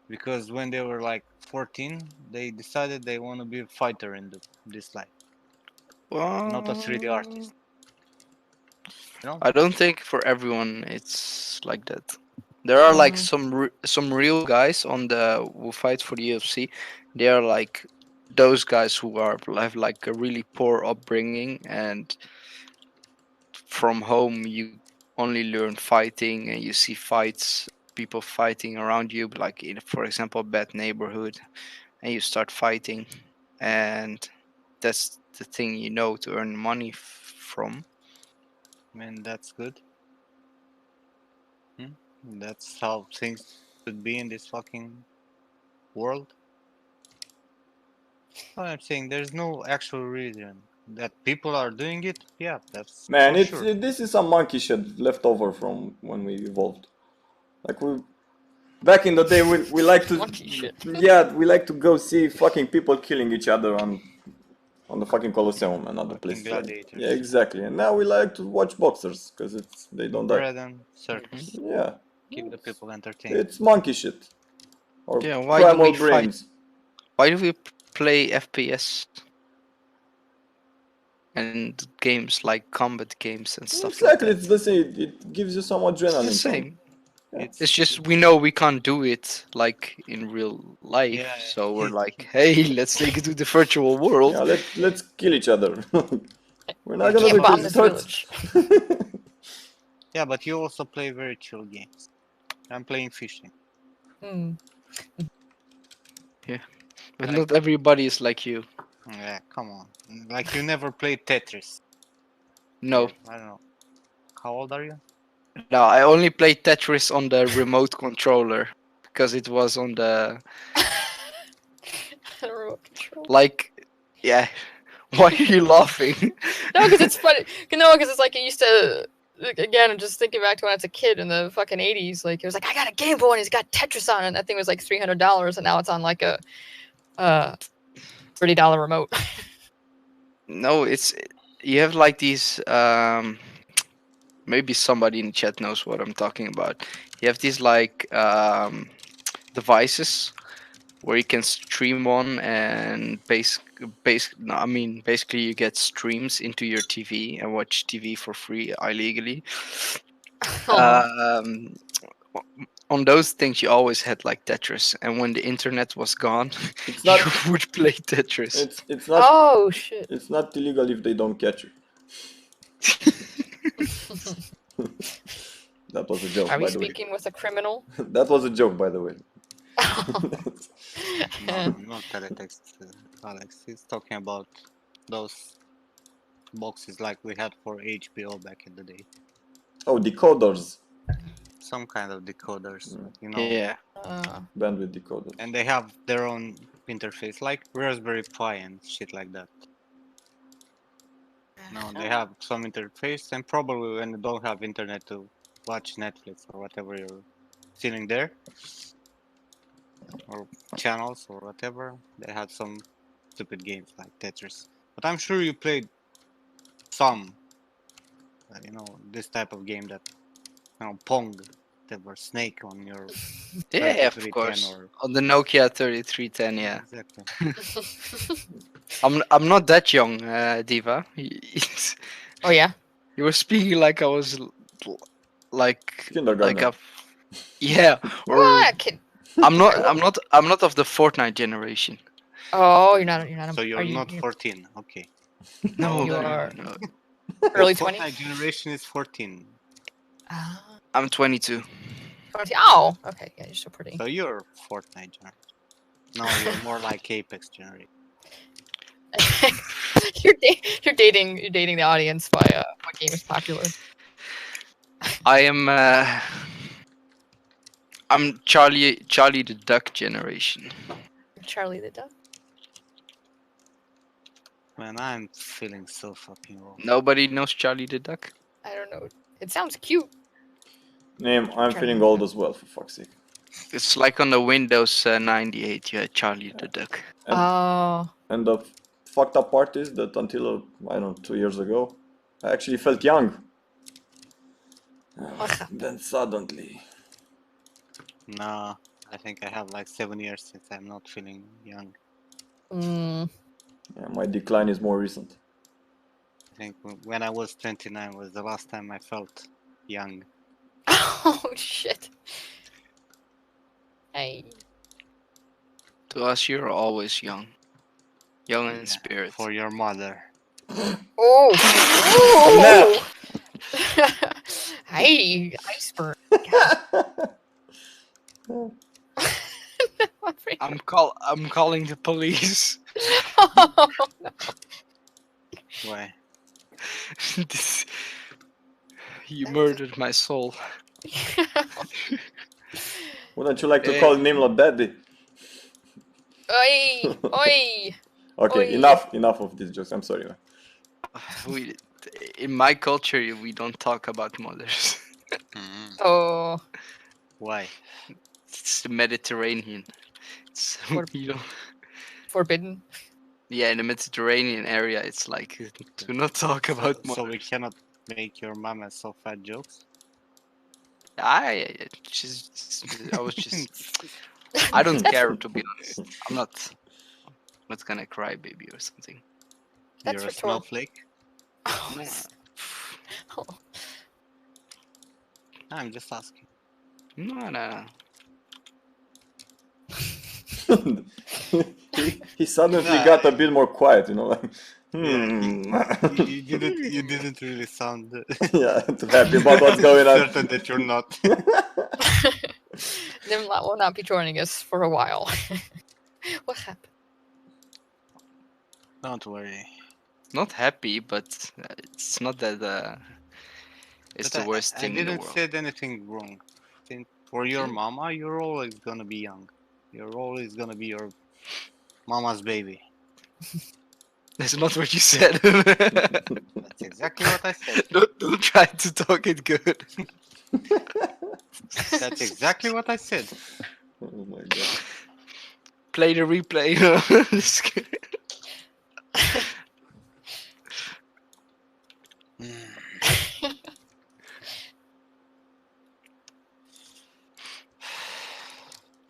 Because when they were like 14, they decided they want to be a fighter in this life, not a 3D artist. I don't think for everyone it's like that. There are like some real guys who fight for the UFC. They are like those guys who have like a really poor upbringing, and from home you only learn fighting, and you see people fighting around you, like in, for example, a bad neighborhood, and you start fighting, and that's the thing to earn money from. I mean, that's good. That's how things should be in this fucking world. I'm saying there's no actual reason that people are doing it. Yeah, that's man, for sure. this is some monkey shit left over from when we evolved. Like back in the day, we like to Monkey shit. yeah, we like to go see fucking people killing each other on the fucking Colosseum and other Fucking places. gladiators. Yeah, exactly. And now we like to watch boxers because they don't die. Bread and circus. Yeah, Keep the people entertained. it's monkey shit. Or Yeah, why do primal we brains. Why do we play FPS? and games like combat games and stuff Exactly, like it's that. the same. It gives you some It's the adrenaline. same. Yeah. It's just we know we can't do it like in real life, Yeah. so we're like, hey, let's take it to the virtual world. Yeah, let's kill each other. We're not Yeah. gonna Can't do bomb crazy this swords. village. Yeah, but you also play very chill games. I'm playing fishing. Hmm. But Like- not everybody is like you. Yeah, come on. Like you never played Tetris. No, Or, I don't know. How old are you? no, I only played Tetris on the remote controller because it was on the Remote control. like, yeah. Why are you laughing? No, because it's funny. No, because it's like it used to. Again, I'm just thinking back to when I was a kid in the fucking 80s. Like it was like I got a Game Boy and it's got Tetris on it. And that thing was like $300, and now it's on like a $30 remote. No, it's you have like these maybe somebody in the chat knows what I'm talking about. You have these like devices where you can stream on and no, I mean basically you get streams into your TV and watch TV for free illegally. Um, on those things you always had like Tetris, and when the internet was gone, It's not. you would play Tetris. It's not. Oh shit! It's not illegal if they don't catch you. That was a joke, Are we by the way. speaking with a criminal? That was a joke, by the way. No, not teletext, Alex. He's talking about those boxes like we had for HBO back in the day. Oh, decoders. Some kind of decoders, Mm. you know. Yeah. Bandwidth decoders. And they have their own interface, like Raspberry Pi and shit like that. No, they have some interface, and probably when you don't have internet to watch Netflix or whatever you're seeing there, or channels or whatever, they had some stupid games like Tetris. But I'm sure you played some, you know, this type of game that, you know, Pong, whatever, Snake on your Yeah, of 3310 course. or On the Nokia 3310, yeah. exactly. I'm not that young, Diva. Oh yeah. You were speaking like I was like Kindergarten. a yeah, or What? I'm not of the Fortnite generation. Oh, you're not. You're not. So you're are you, not you're 14, okay. No, You no, are- no. early Fortnite 20s. generation is 14. I'm 22. 20. Oh, okay. Yeah, you're so pretty. So you're Fortnite generation. No, you're more like Apex generation. you're dating the audience by what game is popular. I am I'm Charlie the Duck generation. Charlie the Duck. Man, I'm feeling so fucking wrong. Nobody knows Charlie the Duck. I don't know. It sounds cute. Name, I'm feeling old as well, for fuck's sake. It's like on the Windows 98 you had Charlie the Duck. Oh. And the fucked up part is that until, I don't know, 2 years ago, I actually felt young. Then suddenly... Nah, I think I have like 7 years since I'm not feeling young. Yeah, my decline is more recent. I think when I was 29 was the last time I felt young. Oh shit. Hey. To us, you're always young. Young in Yeah, spirit. For your mother. Oh. Hey, iceberg. I'm calling the police. Oh, no. Why? This, you murdered my soul. Wouldn't you like to call Nimla daddy? Oi, oi. Okay, Oi. enough of these jokes. I'm sorry, man. We, in my culture, we don't talk about mothers. Oh. Why? It's the Mediterranean. It's, you know, Forbidden. yeah, in the Mediterranean area, it's like do not talk about mothers. So we cannot make your mama so fat jokes? I was just. I don't care, to be honest. I'm not gonna cry, baby, or something. That's You're a rhetorical. snowflake? Oh. I'm just asking. No. he suddenly Nah, got a bit more quiet, you know, like, Yeah, you hmm. you didn't really sound Yeah, too happy about what's going on. certain that you're not. Nim will not be joining us for a while. What happened? Don't worry. Not happy, but it's not that it's But the worst I thing in the didn't world. say anything wrong. Think for your See? mama, you're always gonna be young. You're always gonna be your mama's baby. That's not what you said. That's exactly what I said. Don't try to talk it good. That's exactly what I said. Oh my god. Play the replay. Just kidding.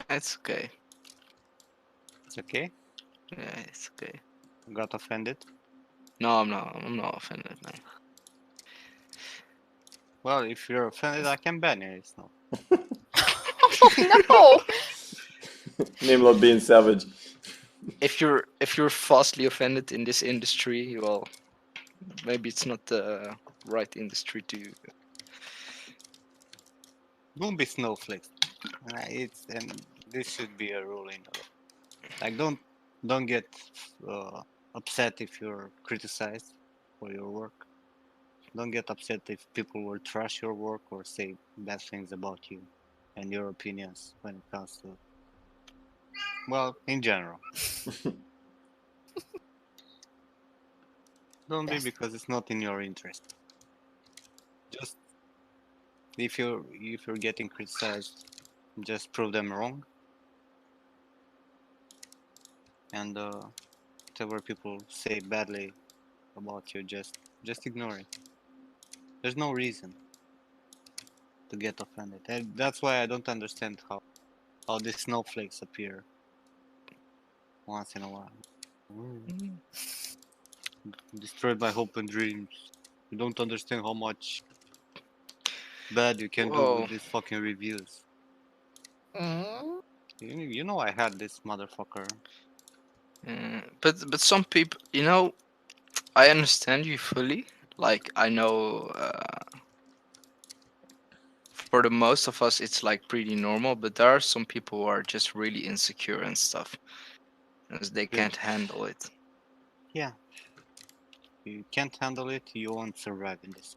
It's okay. It's okay. Yeah, it's okay. Got offended. No, I'm not offended, man. Well, if you're offended, I can ban you. It's not. Oh, Nimrod being savage. If you're falsely offended in this industry, well, maybe it's not the right industry to. Don't be snowflakes. And this should be a rule in the law. Like don't get upset if you're criticized for your work. Don't get upset if people will trash your work or say bad things about you and your opinions when it comes to, well, in general. Don't be, Yes. because it's not in your interest. Just if you're getting criticized, just prove them wrong, and whatever people say badly about you, just ignore it. There's no reason to get offended, and that's why I don't understand how these snowflakes appear once in a while. Destroyed my hope and dreams. You don't understand how much bad you can do Whoa. with these fucking reviews. Mm. You know I had this motherfucker. But some people, you know, I understand you fully. Like I know, for the most of us, it's like pretty normal. But there are some people who are just really insecure and stuff, as they can't handle it. Yeah. You can't handle it, you won't survive in this.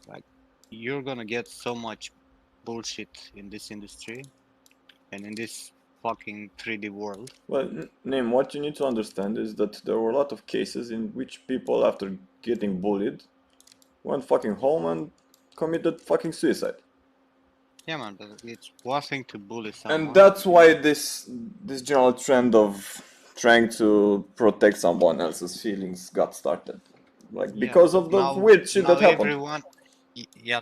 Like, you're gonna get so much bullshit in this industry and in this fucking 3D world. Well, Nim, what you need to understand is that there were a lot of cases in which people, after getting bullied, went fucking home and committed fucking suicide. Yeah, man, but it's one thing to bully someone. And that's why this general trend of trying to protect someone else's feelings got started. Like, because of the weird shit that happened.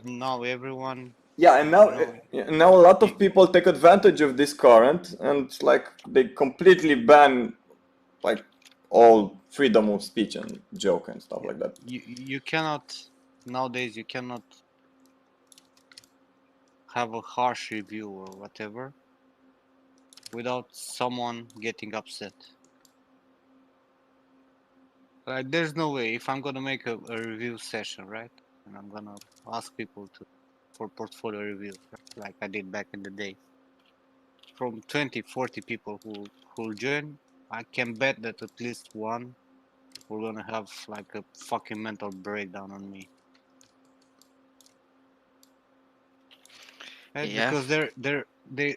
Now everyone. Yeah, and now a lot of people take advantage of this current, and like they completely ban like all freedom of speech and joke and stuff like that. You cannot nowadays. You cannot have a harsh review or whatever without someone getting upset. Like, there's no way, if I'm gonna make a review session, right, and I'm gonna ask people for portfolio reviews, like I did back in the day, from 20-40 people who'll join, I can bet that at least one will gonna have like a fucking mental breakdown on me. Right? Yeah. Because they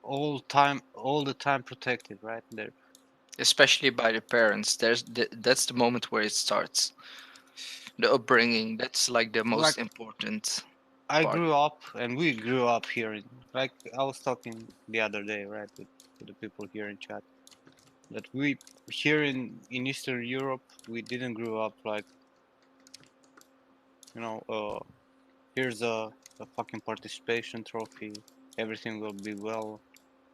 all the time protected, right? They're Especially by the parents. That's the moment where it starts. The upbringing. That's like the most important. I part. grew up, and we grew up here. Like I was talking the other day, right, with the people here in chat, that we here in Eastern Europe, we didn't grow up like, you know, here's a fucking participation trophy. Everything will be well.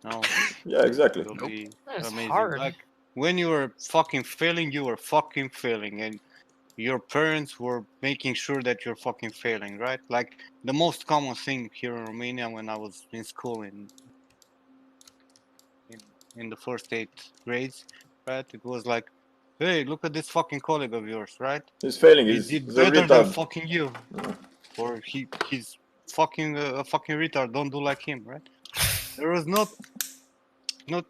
No. Yeah, exactly. Will Nope. be That is amazing. hard. Like when you were fucking failing, you were fucking failing, and your parents were making sure that you're fucking failing, right? Like the most common thing here in Romania when I was in school in the first 8 grades, right? It was like, hey, look at this fucking colleague of yours, right? He's failing. He He's did a better than retard. fucking you, or he's fucking a fucking retard. Don't do like him, right? There was not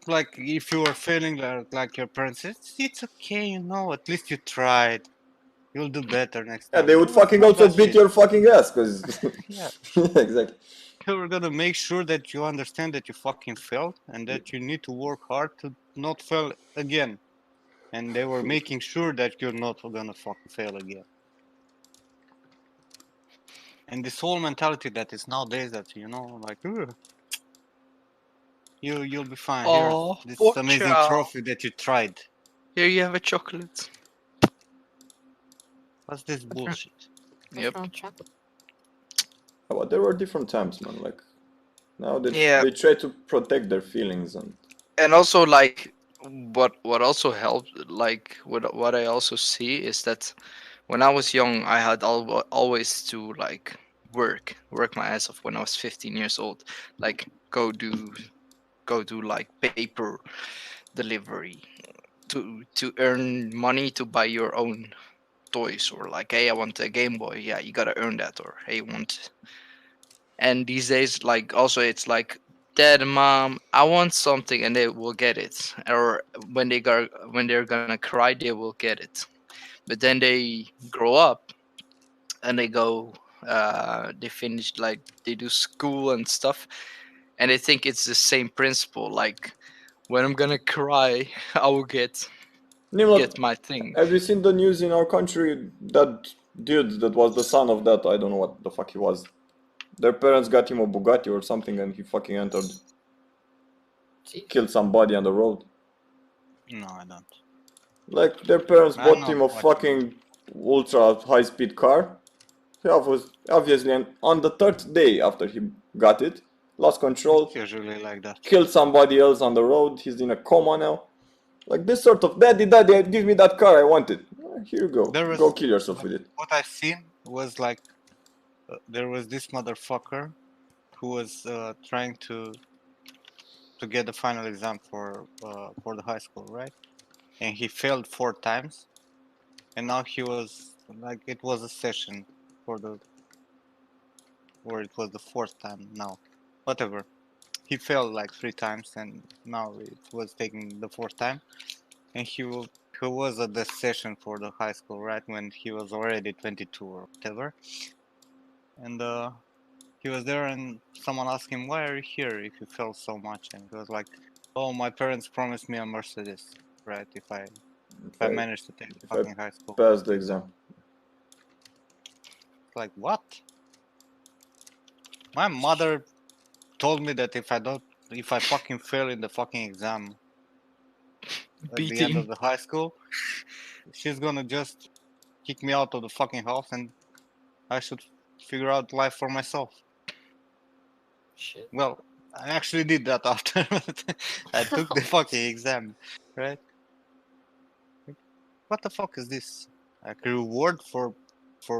like if you were failing like your parents. It's okay, you know. At least you tried. You'll do better next Yeah, time. they would There was fucking not also that beat shit. your fucking ass, cause Yeah. yeah, exactly. They were gonna make sure that you understand that you fucking failed and that you need to work hard to not fail again. And they were making sure that you're not gonna fucking fail again. And this whole mentality that is nowadays that, you know, like, you'll be fine. Here, Oh, this watch amazing out. trophy that you tried. Here you have a chocolate. What's this bullshit? Yep. Chocolate. But there were different times, man. Like now Yeah. they try to protect their feelings And also like what also helped, like what I also see is that when I was young I had always to like work my ass off when I was 15 years old, like go do like paper delivery to earn money to buy your own toys, or like, hey, I want a Game Boy, yeah, you gotta earn that, or hey, want. And these days, like, also it's like, dad and mom, I want something, and they will get it, or when they're gonna cry, they will get it. But then they grow up and they go, they finish, like, they do school and stuff, and they think it's the same principle, like, when I'm gonna cry, I will get Nimrod, my thing. have you seen the news in our country? That dude that was the son of that, I don't know what the fuck he was. Their parents got him a Bugatti or something and he fucking entered. Killed somebody on the road. No, I don't. Like, their parents I bought know him a what you fucking ultra high speed car. He was obviously, and on the third day after he got it, lost control, It's usually like that. killed somebody else on the road. He's in a coma now. Like this sort of, daddy, give me that car, I want it. Here you go. There was, Go kill yourself with it. what I've seen was like, there was this motherfucker who was trying to get the final exam for the high school, right? And he failed 4 times, and now he was like, it was a session for the, or it was the 4th time now, whatever. He failed like 3 times, and now it was taking the 4th time, and he was at the session for the high school, right, when he was already 22 or whatever, and he was there, and someone asked him, why are you here if you failed so much? And he was like, oh, my parents promised me a Mercedes, right, if I managed to take the fucking high school. Pass the exam. Like, what? My mother told me that if I fucking fail in the fucking exam at the end of the high school, she's gonna just kick me out of the fucking house and I should figure out life for myself. Shit. Well, I actually did that after I took the fucking exam, right? What the fuck is this? Like a reward for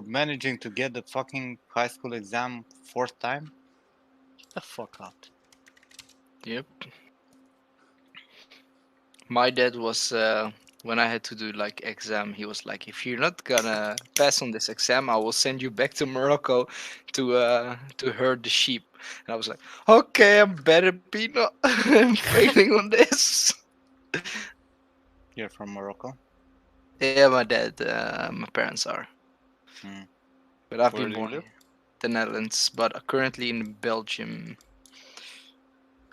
managing to get the fucking high school exam 4th time? Get the fuck out. Yep. My dad was when I had to do like exam, he was like, if you're not gonna pass on this exam, I will send you back to Morocco to herd the sheep. And I was like, okay, I'm better be not I'm failing on this. You're from Morocco? Yeah, my dad, my parents are. Mm. But I've Where been do you born live? in the Netherlands, but currently in Belgium.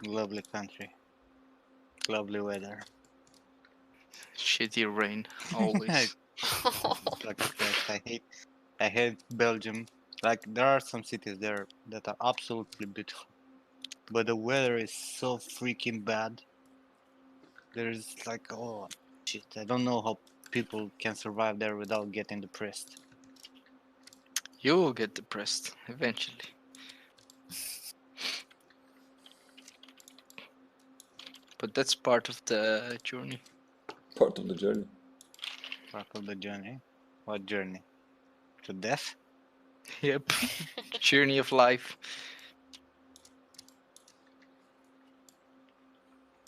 Lovely country. Lovely weather. Shitty rain, always. Fucking French. I hate Belgium. Like, there are some cities there that are absolutely beautiful, but the weather is so freaking bad. There's like, oh shit, I don't know how people can survive there without getting depressed. You will get depressed eventually. But that's part of the journey. Part of the journey. Part of the journey. What journey? To death? Yep. Journey of life.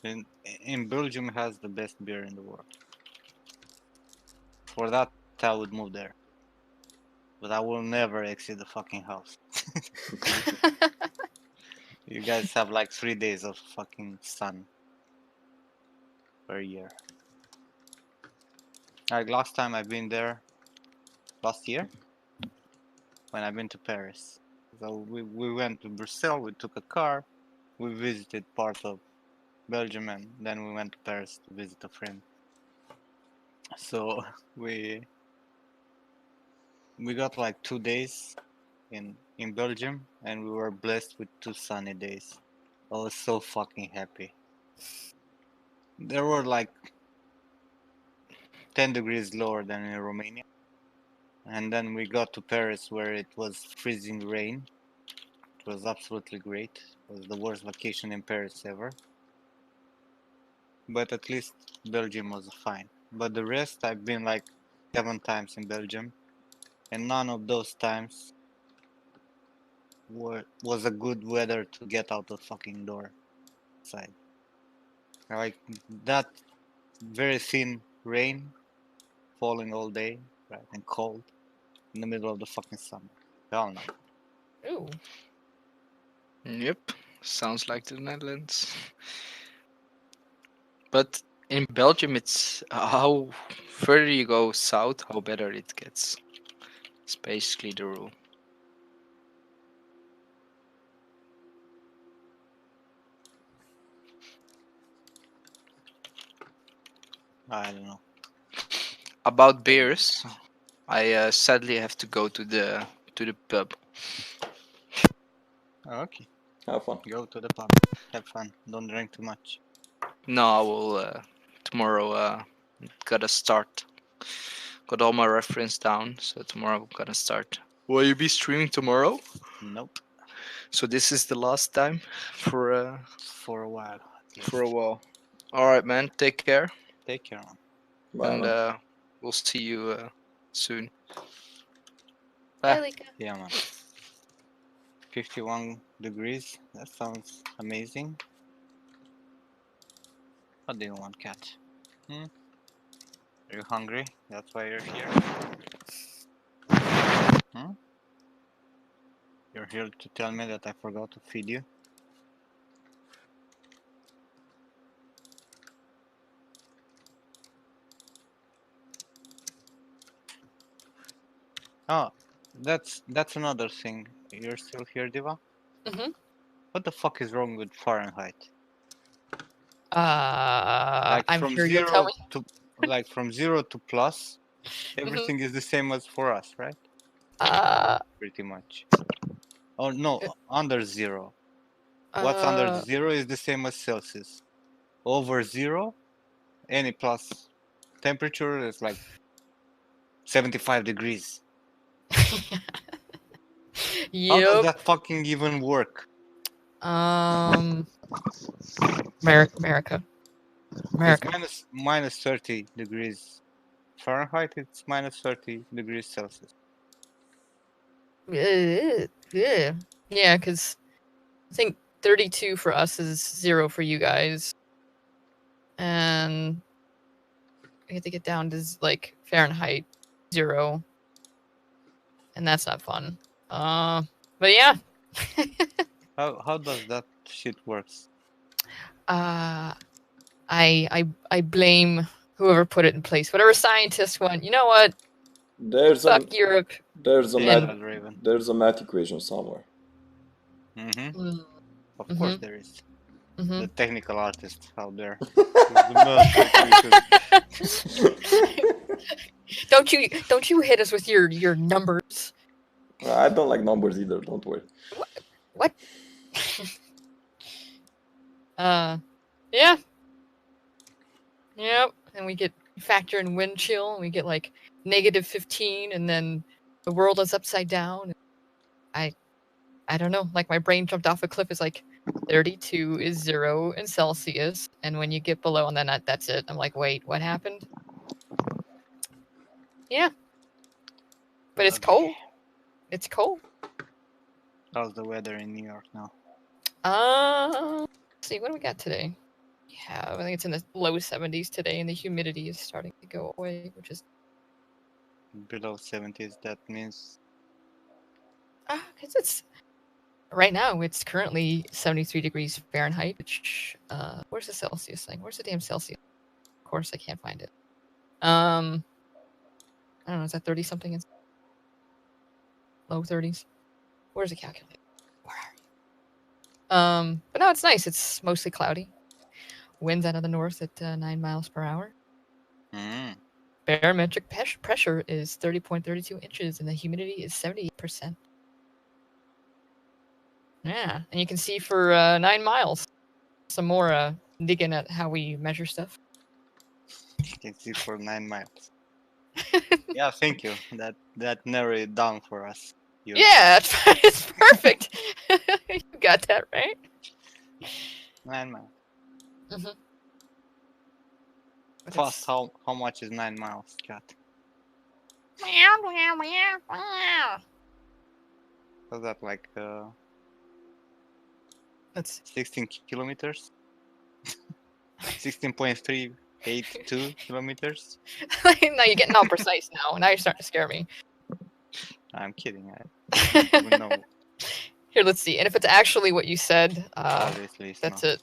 In Belgium has the best beer in the world. For that, I would move there. But I will never exit the fucking house. You guys have like 3 days of fucking sun per year. Like last time I've been there, last year, when I've been to Paris. So we went to Brussels, we took a car, we visited part of Belgium, and then we went to Paris to visit a friend. So we got like 2 days in Belgium, and we were blessed with 2 sunny days. I was so fucking happy. There were like 10 degrees lower than in Romania. And then we got to Paris where it was freezing rain. It was absolutely great. It was the worst vacation in Paris ever. But at least Belgium was fine. But the rest, I've been like 7 times in Belgium. And none of those times was a good weather to get out the fucking door side. Like that very thin rain falling all day, right, and cold in the middle of the fucking summer. Hell no. Ooh. Yep. Sounds like the Netherlands. But in Belgium, it's how further you go south, how better it gets. It's basically the rule. I don't know. About beers, I sadly have to go to the pub. Okay, Have fun. go to the pub. Have fun. Don't drink too much. No, I will tomorrow. Gotta start. Got all my reference down, so tomorrow I'm gonna start. Will you be streaming tomorrow? Nope. So this is the last time for a while. For a while. All right, man. Take care. Take care, man. Bye, And man. we'll see you soon. Bye, Lika. Yeah, man. 51 degrees. That sounds amazing. What do you want, cat? Are you hungry? That's why you're here? You're here to tell me that I forgot to feed you? Oh, that's another thing. You're still here, Diva? Mm-hmm. What the fuck is wrong with Fahrenheit? I'm from sure you'll tell me. From 0 to plus, everything is the same as for us, right? Pretty much. Oh no, under 0. What's under 0 is the same as Celsius. Over 0, any plus temperature is like 75 degrees. How does that fucking even work? America. It's minus 30 degrees Fahrenheit. It's minus 30 degrees Celsius. Yeah, because I think 32 for us is 0 for you guys, and I have to get down to like Fahrenheit 0, and that's not fun. But yeah. How does that shit works? I blame whoever put it in place. Whatever scientist went, you know what? Fuck Europe. There's a math equation somewhere. Of course there is. The technical artist out there. Don't you hit us with your numbers. I don't like numbers either, don't worry. What? Yeah. Yep. And we get factor in wind chill, and we get like -15, and then the world is upside down. I don't know. Like my brain jumped off a cliff. Is like 32 is 0 in Celsius, and when you get below, and then that's it. I'm like, wait, what happened? Yeah, but it's cold. It's cold. How's the weather in New York now? Let's see, what do we got today? Yeah, I think it's in the low 70s today, and the humidity is starting to go away, which is Below 70s. That means because it's right now. It's currently 73 degrees Fahrenheit. Which where's the Celsius thing? Where's the damn Celsius? Of course, I can't find it. I don't know. Is that 30 something? Low 30s. Where's the calculator? Where are you? But no, it's nice. It's mostly cloudy. Winds out of the north at 9 miles per hour. Barometric pressure is 30.32 inches, and the humidity is 78%. Yeah, and you can see for 9 miles. Some more digging at how we measure stuff. you can see for 9 miles. Yeah, thank you. That narrowed it down for us. Yeah, it's perfect. You got that right. 9 miles. Mm-hmm. Fast, how much is 9 miles, cat? Was that like that's 16 kilometers? 16.382 kilometers? Now you're getting all precise now. Now you're starting to scare me. I'm kidding. I don't even know. Here, let's see. And if it's actually what you said, Obviously it's that's not. it.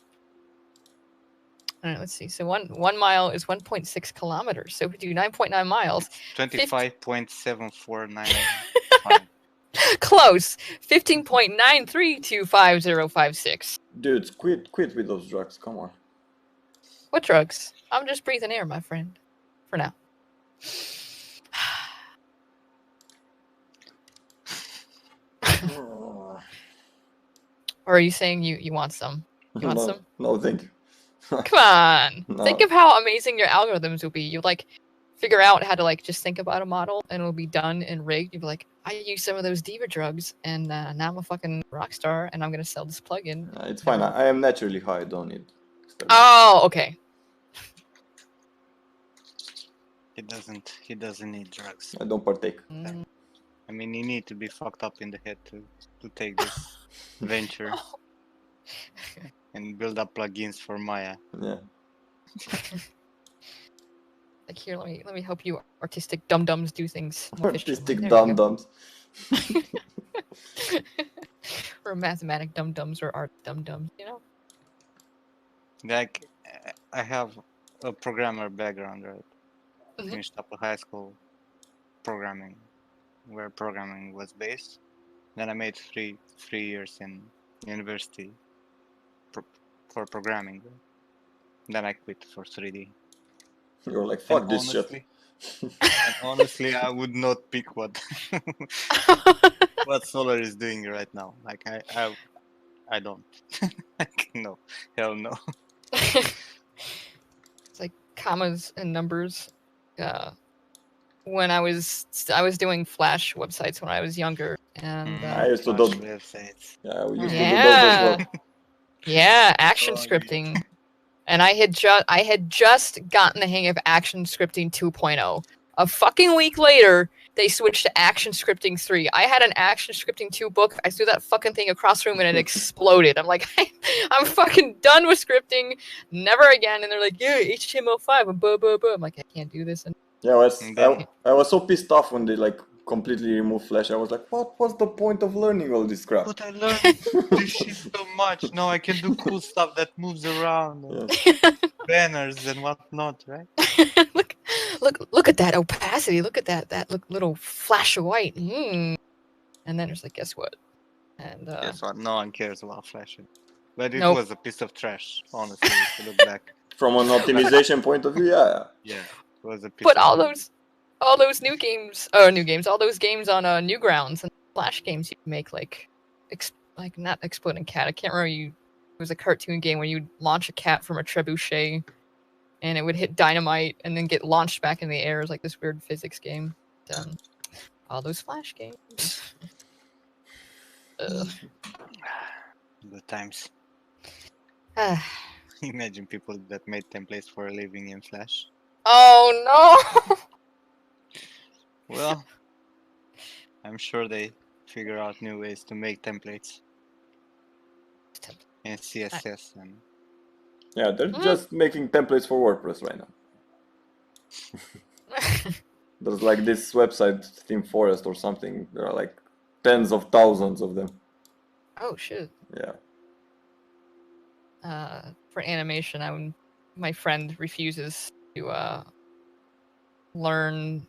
All right, let's see. So one mile is 1.6 kilometers. So if we do 9.9 miles, 25.7495. close. 15.93255056. Dudes, quit with those drugs. Come on. What drugs? I'm just breathing air, my friend. For now. Or are you saying you want some? You want some? No, thank you. Come on. No. Think of how amazing your algorithms will be. You like figure out how to like just think about a model and it'll be done and rigged. You'll be like, I use some of those diva drugs and now I'm a fucking rock star and I'm gonna sell this plugin. It's fine. I am naturally high. I don't need. Oh, okay. He doesn't need drugs. I don't partake. I mean, you need to be fucked up in the head to take this venture and build up plugins for Maya. Yeah. Like here, let me help you artistic dum-dums do things. Artistic dum-dums. Or mathematic dum-dums or art dum-dums, you know? Like, I have a programmer background, right? Mm-hmm. Finished up a high school programming, where programming was based. Then I made three years in university for programming. Then I quit for 3D. You're like, fuck this shit. And honestly, I would not pick what Solar is doing right now. Like I don't. Like, no, hell no. It's like commas and numbers. When I was doing Flash websites when I was younger, and I used to do websites. Yeah, we used to do those as well. Yeah, action scripting. And I had just gotten the hang of action scripting 2.0. A fucking week later, they switched to action scripting 3. I had an action scripting 2 book. I threw that fucking thing across the room and it exploded. I'm like, I'm fucking done with scripting. Never again. And they're like, yeah, HTML5 and blah, blah, blah. I'm like, I can't do this. And yeah, I was so pissed off when they like completely removed Flash. I was like, what was the point of learning all this crap? But I learned this shit so much. Now I can do cool stuff that moves around. Banners and whatnot, right? Look at that opacity. Look at that little flash of white. And then it's like, guess what? And guess what? No one cares about Flash. But it Nope. was a piece of trash, honestly, if you look back. From an optimization point of view, yeah. Yeah, it was a piece but of all those all those those games on Newgrounds and Flash games you make like not Exploding Cat. I can't remember. It was a cartoon game where you'd launch a cat from a trebuchet, and it would hit dynamite and then get launched back in the air. It was like this weird physics game. All those Flash games. Good times. Ah. Imagine people that made templates for a living in Flash. Oh no! Well, I'm sure they figure out new ways to make templates in CSS and Yeah, they're just making templates for WordPress right now. There's like this website, Theme Forest or something. There are like tens of thousands of them. Oh shit. Yeah. For animation, my friend refuses to learn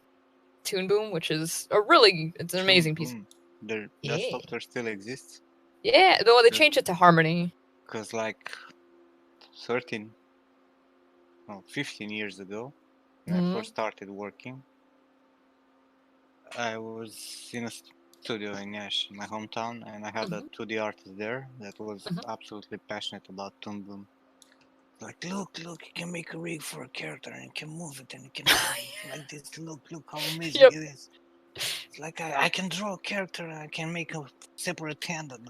Toon Boom, which is it's an amazing piece. That Yeah. software still exists. Yeah, though they changed it to Harmony. Because like 15 years ago, when I first started working, I was in a studio in Yash, my hometown, and I had a 2D artist there that was absolutely passionate about Toon Boom. Like, look, you can make a rig for a character and you can move it and you can like this. Look how amazing it is. It's like I can draw a character and I can make a separate hand and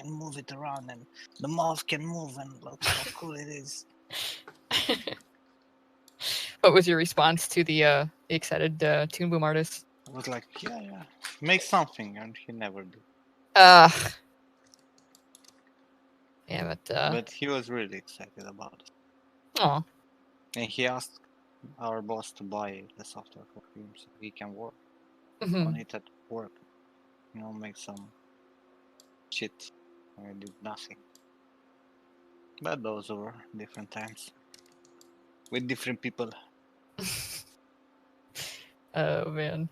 move it around and the mouth can move and look how cool it is. What was your response to the excited Toon Boom artist? I was like, yeah, make something, and he never did. Yeah, but he was really excited about it. Oh. And he asked our boss to buy the software for him so he can work on it at work. Make some shit. I did nothing. But those were different times. With different people. Oh man.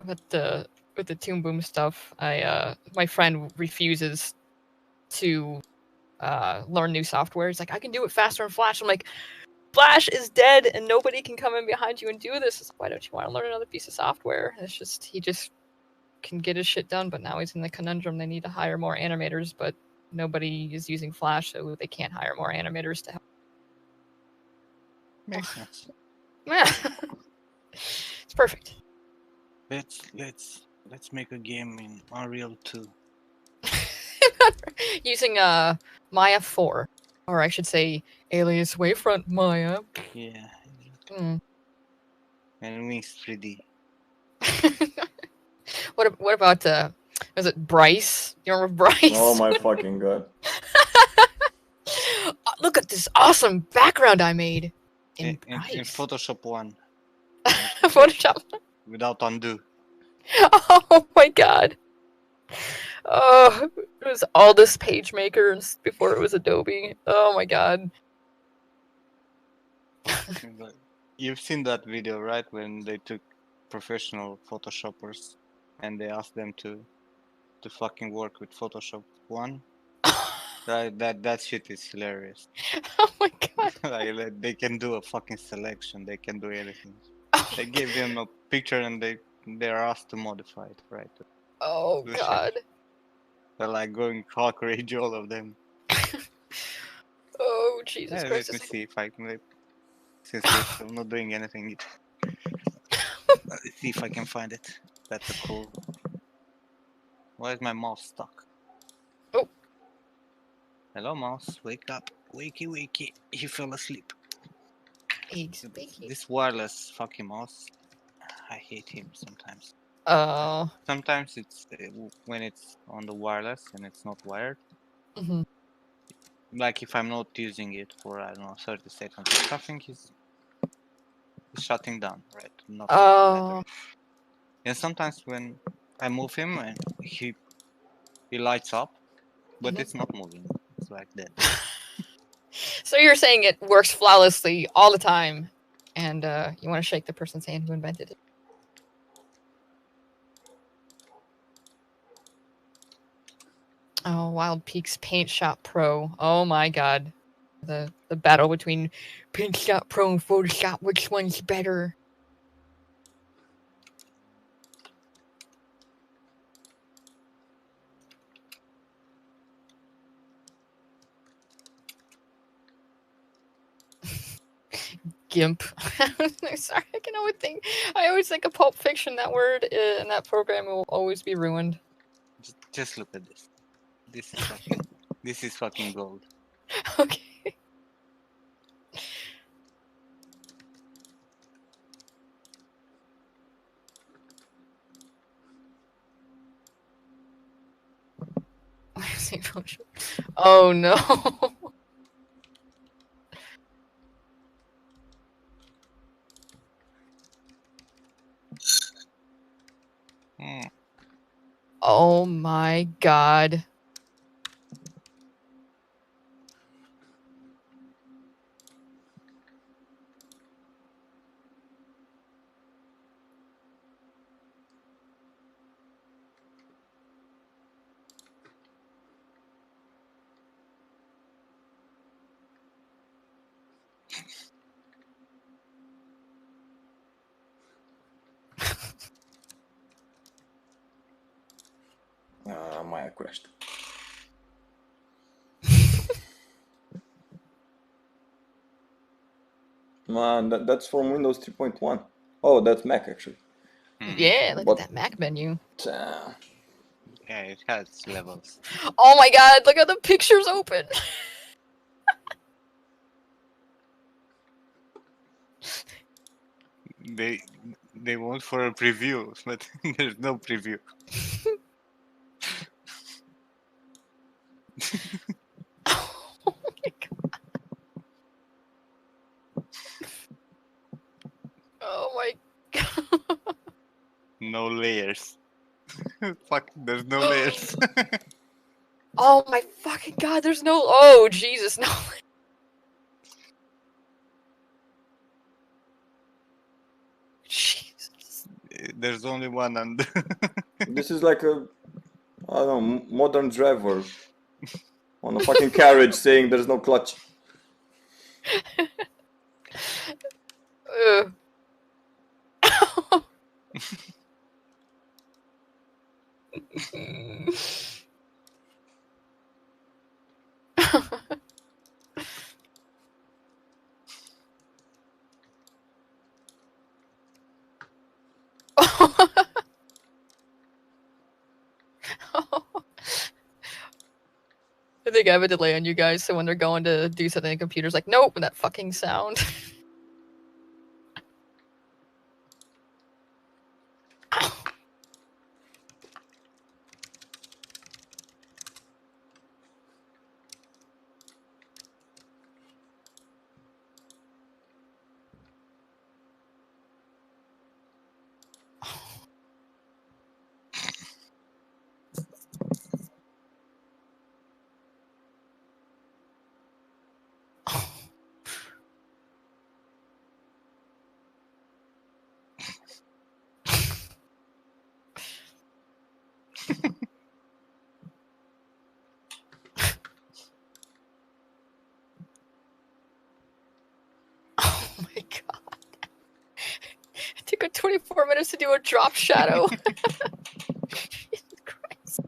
With the Toon Boom stuff, my friend refuses to learn new software. He's like, I can do it faster in Flash. I'm like, Flash is dead and nobody can come in behind you and do this. It's like, why don't you want to learn another piece of software? It's just he just can get his shit done, but now he's in the conundrum. They need to hire more animators, but nobody is using Flash, so they can't hire more animators to help. Makes sense. Yeah. It's perfect. Let's make a game in Unreal 2. Using Maya 4. Or I should say Alias Wavefront Maya. Yeah. And Wings 3D. What about was it Bryce? You remember Bryce? Oh my fucking god. Look at this awesome background I made in Photoshop 1. Photoshop. Without undo. Oh my god. Oh, it was all this PageMaker before it was Adobe. Oh my god. You've seen that video, right? When they took professional Photoshoppers and they asked them to fucking work with Photoshop 1. Right, that shit is hilarious. Oh my god. Like, they can do a fucking selection. They can do anything. They gave them a picture and they're asked to modify it, right? Oh god. They're like going Hulk rage, all of them. Oh Jesus Christ! Let me see if I can. Since we're not doing anything, let's see if I can find it. That's a cool. Why is my mouse stuck? Oh. Hello, mouse. Wake up. Wakey. You fell asleep. This wireless fucking mouse. I hate him sometimes. Sometimes it's when it's on the wireless and it's not wired. Like if I'm not using it for, I don't know, 30 seconds or something, he's shutting down, right? Not and sometimes when I move him and he lights up, but it's not moving. It's like that. So you're saying it works flawlessly all the time, and you want to shake the person's hand who invented it? Oh, Wild Peaks Paint Shop Pro. Oh my god. The battle between Paint Shop Pro and Photoshop. Which one's better? Gimp. Sorry, I always think of Pulp Fiction. That word in that program will always be ruined. Just look at this. This is fucking gold. Okay. Oh no. Oh my god. Maya crashed. Man, that's from Windows 3.1. Oh, that's Mac actually. Yeah, look at that Mac menu. Yeah, it has levels. Oh my god, look at the pictures open. They want for a preview, but there's no preview. Oh my god. Oh my god. No layers. Fuck, there's no layers. Oh my fucking god, there's no. Oh Jesus, no. Jesus. There's only one and This is like a, I don't know, modern driver on a fucking carriage saying there's no clutch. Ugh. I think I have a delay on you guys, so when they're going to do something, the computer's like, nope, and that fucking sound. Oh my god. It took 24 minutes to do a drop shadow. Jesus Christ.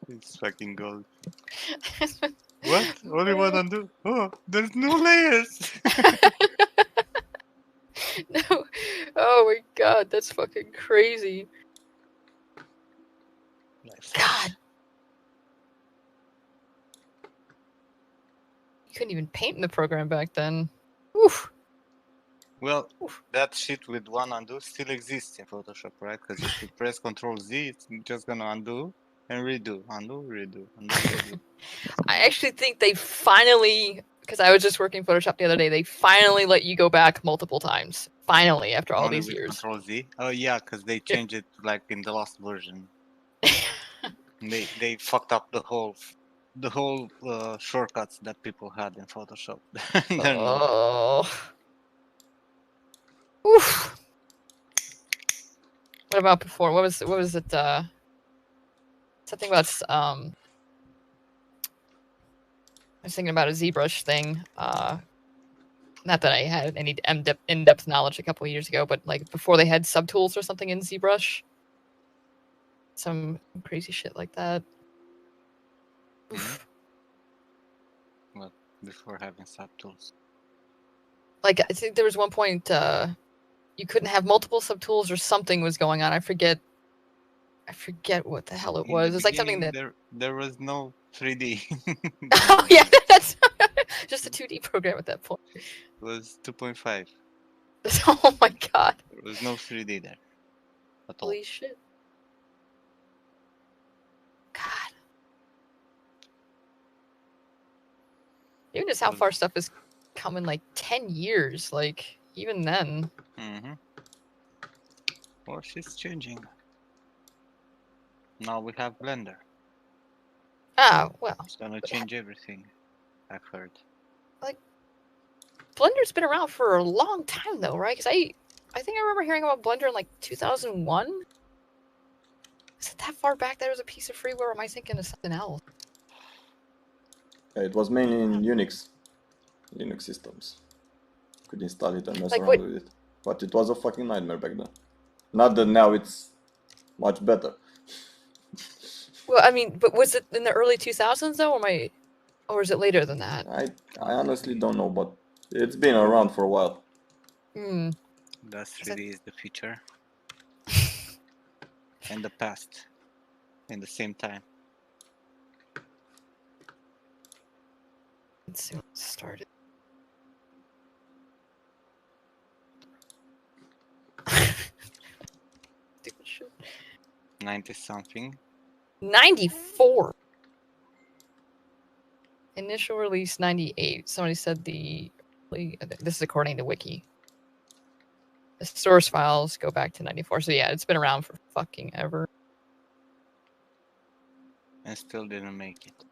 it's fucking gold. What? Only one undo? Oh, there's no layers. No. Oh my god, that's fucking crazy. God. You couldn't even paint in the program back then. Oof. Well, that shit with one undo still exists in Photoshop, right? Because if you press Ctrl Z, it's just gonna undo and redo, undo, redo, undo, redo. I actually think they finally, because I was just working Photoshop the other day, they finally let you go back multiple times. Finally, after all Only these with years. Ctrl Z. Oh yeah, because they changed it like in the last version. They fucked up the whole shortcuts that people had in Photoshop. They're not. Oh. Oof. What about before? What was it? Something about I was thinking about a ZBrush thing. Not that I had any in-depth knowledge a couple of years ago, but like before they had subtools or something in ZBrush. Some crazy shit like that. Oof. Well, before having subtools. Like I think there was one point you couldn't have multiple subtools or something was going on. I forget what the hell it was. It's like something that there was no 3D. Oh yeah, that's just a 2D program at that point. It was 2.5. Oh my god. There was no 3D there at all. Holy shit. God. Even just how far stuff has come in like 10 years, like even then. Well, she's changing. Now we have Blender. Ah, well. It's gonna change everything, I've heard. Like, Blender's been around for a long time though, right? Because I think I remember hearing about Blender in like 2001. Is it that far back that it was a piece of freeware, or am I thinking of something else? Yeah, it was mainly in Linux systems. Could install it and mess Like around with it. But it was a fucking nightmare back then. Not that now it's much better. Well, I mean, but was it in the early 2000s though, or is it later than that? I honestly don't know, but it's been around for a while. That 3D is the future. And the past. In the same time. Let's see when it started. Stupid shit. 90-something. 94. Initial release 98. Somebody said this is according to Wiki. The source files go back to 94. So yeah, it's been around for fucking ever. And still didn't make it.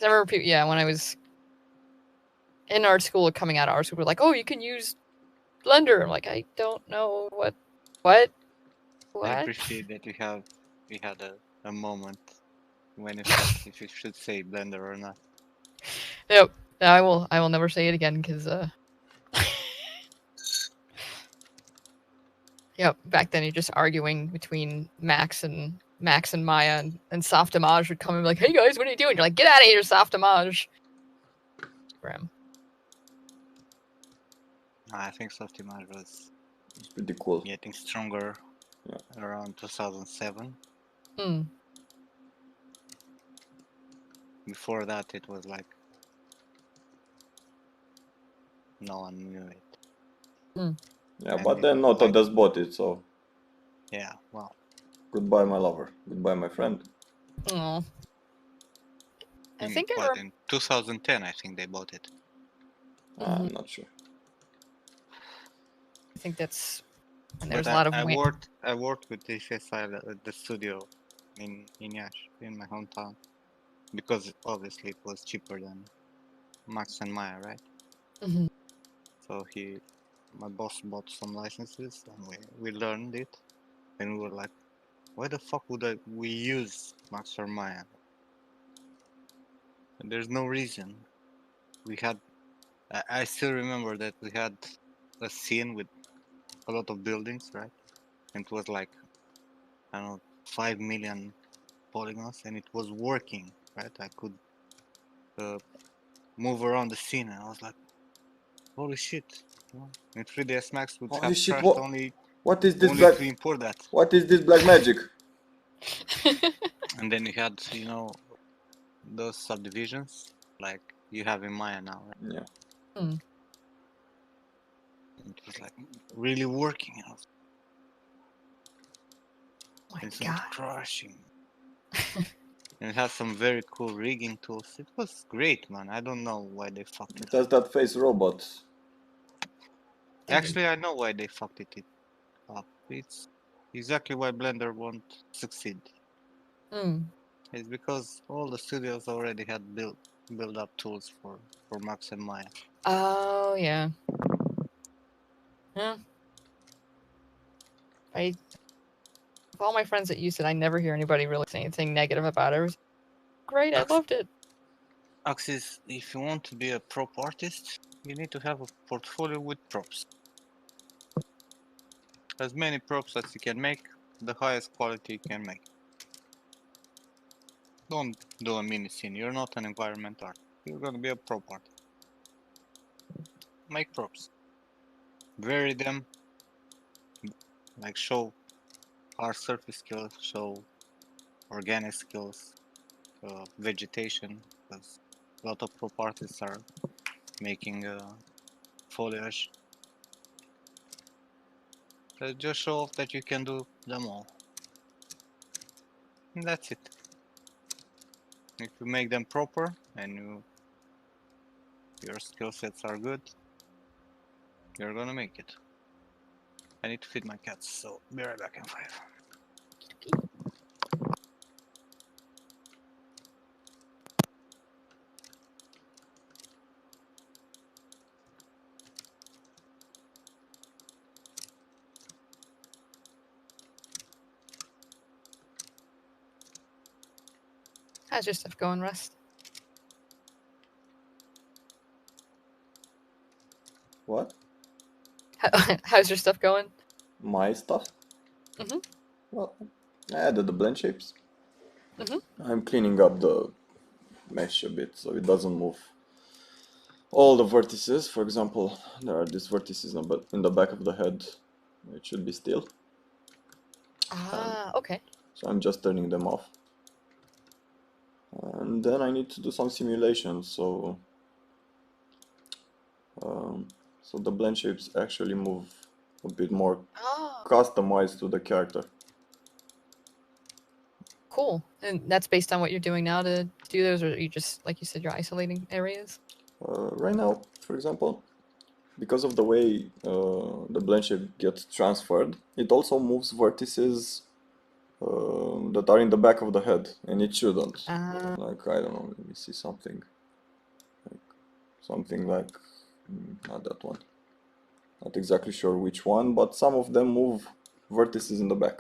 I remember people, when I was in art school, coming out of art school, were like, "Oh, you can use Blender." I'm like, I don't know what. I appreciate that we had a moment when it felt if you should say Blender or not. Yep, I will never say it again because yep, back then you're just arguing between Max and Maya, and Softimage would come and be like, "Hey guys, what are you doing?" You're like, "Get out of here, Softimage." Grim. I think Softimage was pretty cool. Getting stronger around 2007. Before that, it was like no one knew it. Yeah, but then Noto does bought it, so. Yeah, well. Goodbye, my lover. Goodbye, my friend. Oh. I think in 2010, I think they bought it. I'm not sure. I think that's when there's a lot of I worked with DCSI at the studio in Iași, in my hometown, because obviously it was cheaper than Max and Maya, right? So my boss bought some licenses and we learned it, and we were like, why the fuck would we use Max or Maya? And there's no reason. I still remember that we had a scene with a lot of buildings, right? And it was like, I don't know, 5 million polygons, and it was working, right? I could move around the scene, and I was like, holy shit. In 3ds Max would have crashed only what is this only black, to import that. What is this black magic? And then you had, those subdivisions like you have in Maya now, right? Yeah. It was like really working. It's not crushing. And it has some very cool rigging tools. It was great, man. I don't know why they fucked it up. It has that face robot. Actually, I know why they fucked it up. It's exactly why Blender won't succeed. It's because all the studios already had build up tools for Max and Maya. Oh yeah. Yeah. Of all my friends that used it, I never hear anybody really say anything negative about it. It was great. I loved it. Axis, if you want to be a prop artist, you need to have a portfolio with props. As many props as you can make, the highest quality you can make. Don't do a mini scene. You're not an environment artist. You're gonna be a prop artist. Make props. Vary them. Like show hard surface skills, show organic skills, vegetation, because a lot of prop artists are making foliage. Just show off that you can do them all. And that's it. If you make them proper and your skill sets are good, you're gonna make it. I need to feed my cats, so be right back in 5. How's your stuff going, Rust? What? How's your stuff going? My stuff? Mhm. Well, I added the blend shapes. Mhm. I'm cleaning up the mesh a bit so it doesn't move. All the vertices, for example, there are these vertices in the back of the head. It should be still. Ah, okay. So I'm just turning them off. And then I need to do some simulations, so the blend shapes actually move a bit more Oh, customized to the character. cool. And that's based on what you're doing now to do those, or you just, like you said, you're isolating areas? Right now, for example, because of the way the blend shape gets transferred, it also moves vertices that are in the back of the head, and it shouldn't. Like, I don't know, let me see something. Something like, not that one. Not exactly sure which one, but some of them move vertices in the back.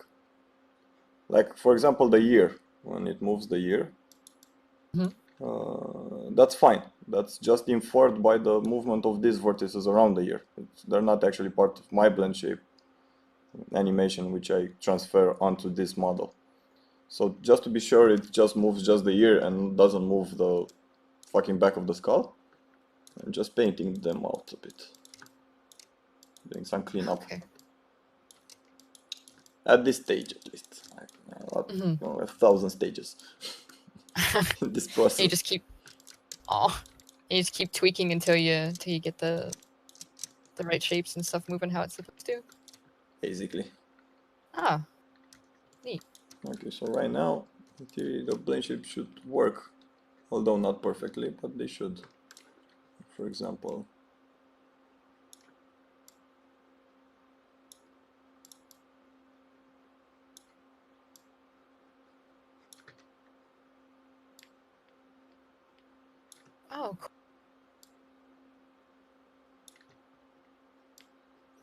Like, for example, the ear. When it moves the ear, that's fine. That's just inferred by the movement of these vertices around the ear. They're not actually part of my blend shape animation, which I transfer onto this model. So just to be sure, it just moves just the ear and doesn't move the fucking back of the skull. I'm just painting them out a bit. Doing some cleanup. Okay. At this stage, at least. We have 1,000 stages in this process. You just keep, you just keep tweaking until you get the right shapes and stuff moving how it's supposed to. Basically. Ah, neat. Okay, so right now, in theory, the blend shape should work, although not perfectly, but they should. For example, oh, cool.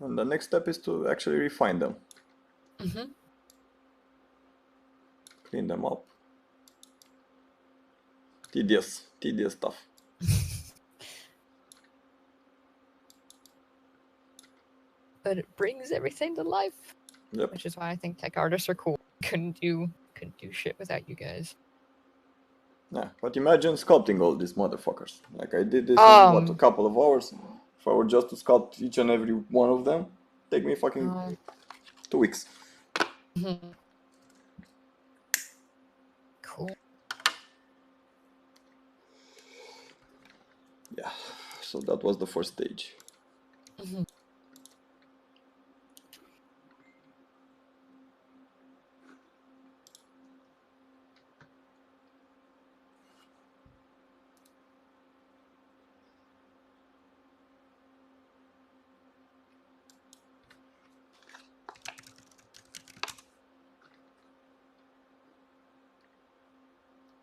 And the next step is to actually refine them. Clean them up. Tedious stuff. But it brings everything to life. Yep. Which is why I think tech artists are cool. Couldn't do shit without you guys. Yeah, but imagine sculpting all these motherfuckers. Like I did this in a couple of hours. If I were just to sculpt each and every one of them, take me fucking 2 weeks. Cool. Yeah, so that was the first stage.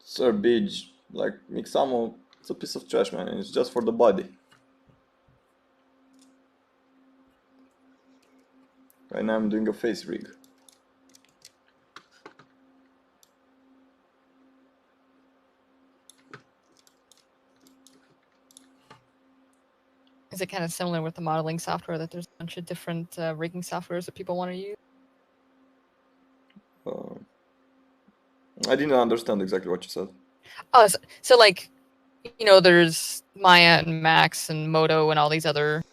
Sir Beach, like Mixamo, it's a piece of trash, man. It's just for the body. Right now I'm doing a face rig. Is it kind of similar with the modeling software that there's a bunch of different rigging softwares that people want to use? I didn't understand exactly what you said. Oh, so like, you know, there's Maya and Max and Modo and all these other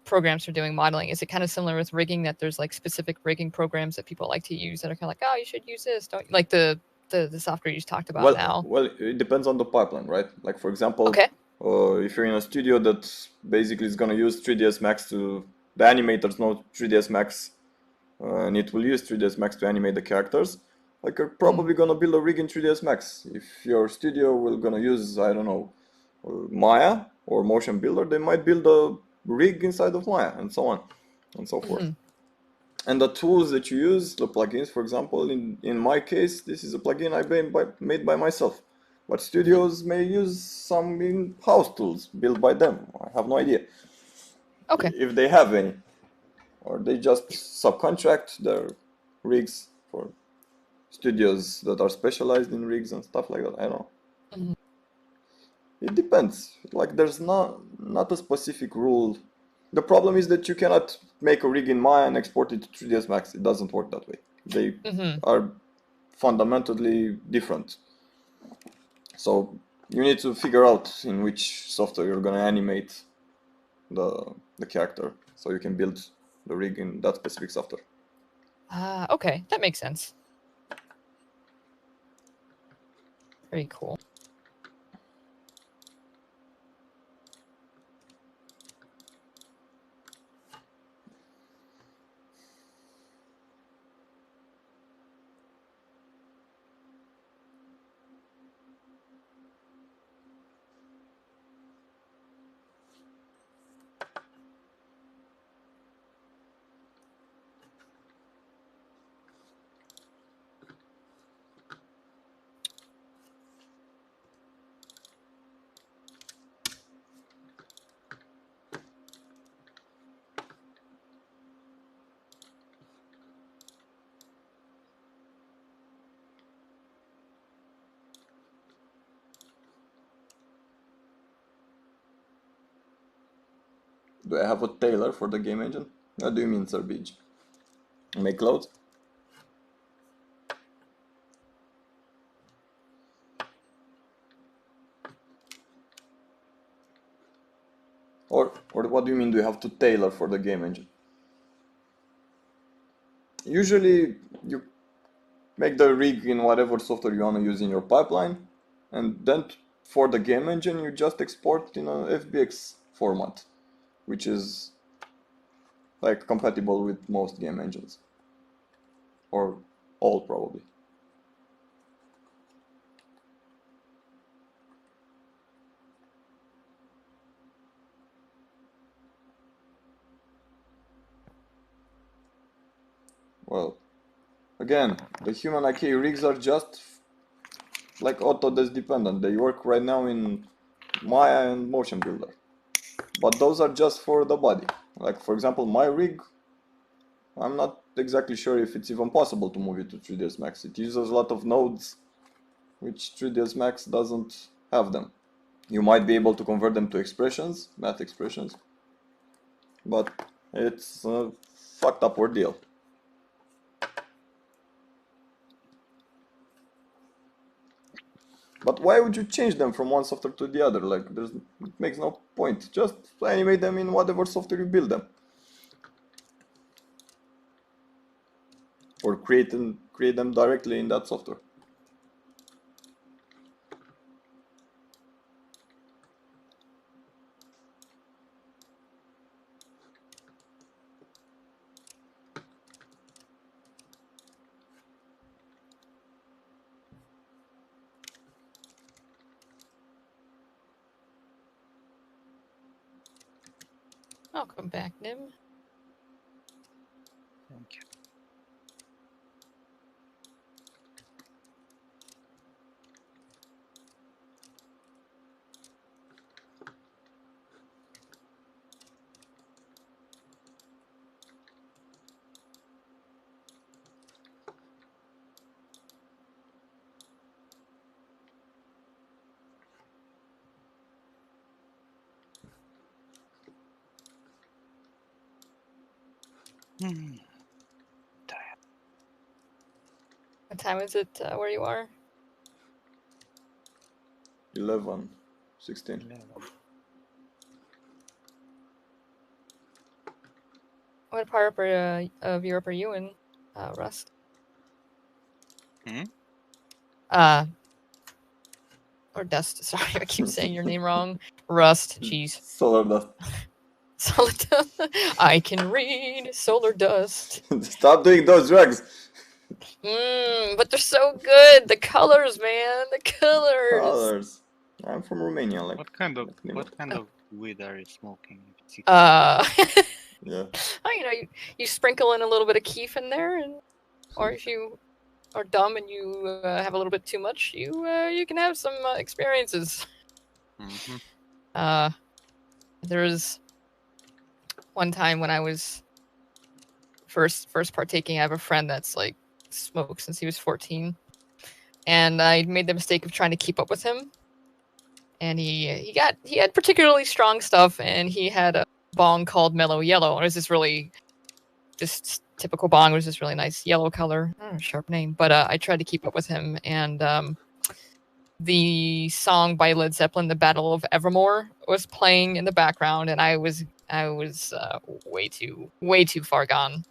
programs for doing modeling. Is it kind of similar with rigging that there's like specific rigging programs that people like to use that are kind of like, oh, you should use this, don't you? Like the software you just talked about now? Well, it depends on the pipeline, right? Like for example, Okay. If you're in a studio that basically is gonna use 3ds Max the animators know 3ds Max, and it will use 3ds Max to animate the characters. Like you're probably gonna build a rig in 3ds Max. If your studio will gonna use, I don't know, Maya or Motion Builder, they might build a rig inside of Maya and so on and so forth. And the tools that you use, the plugins, for example, in my case, this is a plugin I made by myself. But studios may use some in-house tools built by them. I have no idea. Okay. If they have any. Or they just subcontract their rigs for studios that are specialized in rigs and stuff like that. I don't know. It depends. Like there's not a specific rule. The problem is that you cannot make a rig in Maya and export it to 3ds Max. It doesn't work that way. They are fundamentally different. So you need to figure out in which software you're gonna animate the character, so you can build the rig in that specific software. Okay, that makes sense. Very cool. Do I have a tailor for the game engine? What do you mean, Sir Beach? Make clothes? Or what do you mean, do you have to tailor for the game engine? Usually you make the rig in whatever software you want to use in your pipeline, and then for the game engine you just export in a FBX format, which is like compatible with most game engines, or all probably. Well, again, the human IK rigs are just like Autodesk dependent. They work right now in Maya and Motion Builder. But those are just for the body. Like for example, my rig, I'm not exactly sure if it's even possible to move it to 3ds Max. It uses a lot of nodes, which 3ds Max doesn't have them. You might be able to convert them to expressions, math expressions, but it's a fucked up ordeal. But why would you change them from one software to the other? Like, it makes no point. Just animate them in whatever software you build them. Or create them directly in that software. Welcome back, Nim. Thank you. What time is it where you are? 11, 16. 11. What part of Europe are you in, Rust? Hmm? Or Dust. Sorry, I keep saying your name wrong. Rust. Jeez. Solar dust. Solar dust. I can read solar dust. Stop doing those drugs. But they're so good. The colors, man. The colors. Colors. I'm from Romania. Like What kind of like Nemo. what kind of weed are you smoking? Yeah. You sprinkle in a little bit of keef in there, and or if you are dumb and you have a little bit too much, you can have some experiences. Mm-hmm. There was one time when I was first partaking. I have a friend that's like smoked since he was 14, and I made the mistake of trying to keep up with him. And he had particularly strong stuff, and he had a bong called Mellow Yellow. It was this really just typical bong. It was this really nice yellow color. I don't know, sharp name, but I tried to keep up with him, and the song by Led Zeppelin, "The Battle of Evermore," was playing in the background, and I was way too far gone.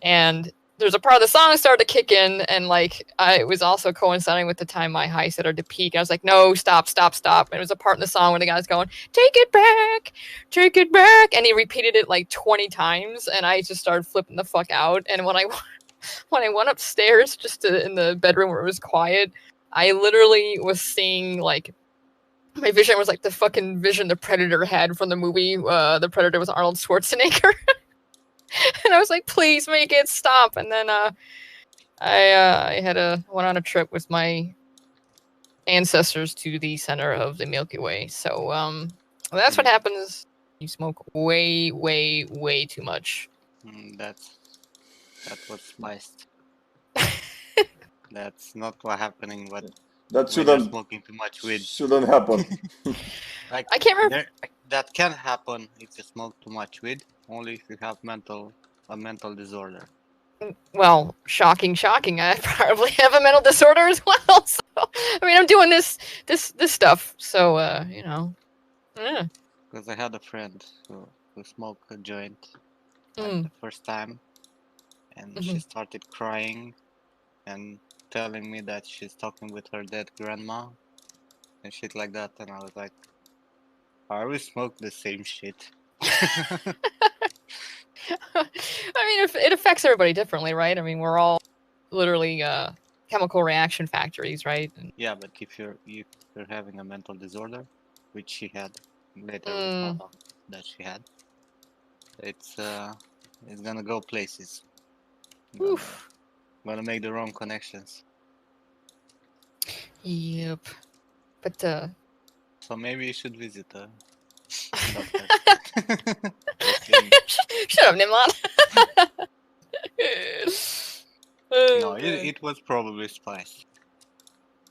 And there's a part of the song started to kick in, and like it was also coinciding with the time my high started to peak. I was like, no, stop. And it was a part in the song where the guy's going, take it back, and he repeated it like 20 times, and I just started flipping the fuck out. And when I went upstairs in the bedroom where it was quiet, I literally was seeing like my vision was like the fucking vision the Predator had from the movie. The Predator was Arnold Schwarzenegger. And I was like, please make it stop. And then I went on a trip with my ancestors to the center of the Milky Way. So that's what happens. You smoke way too much. That was spiced. That's not what happening. But that when you're smoking too much weed shouldn't happen. Like, I can't remember. That can happen if you smoke too much weed. Only if you have a mental disorder. Well, shocking. I probably have a mental disorder as well. So, I mean, I'm doing this stuff. So, Yeah. Because I had a friend who smoked a joint the first time, and she started crying and telling me that she's talking with her dead grandma and shit like that. And I was like, "Are we smoke the same shit?" I mean, it affects everybody differently, right? I mean, we're all literally chemical reaction factories, right? Yeah, but if you're having a mental disorder, which she had later, we found out that she had, it's gonna go places. Gonna make the wrong connections. Yep. But so maybe you should visit a doctor. Shut up, Nimlot. No, it was probably spice.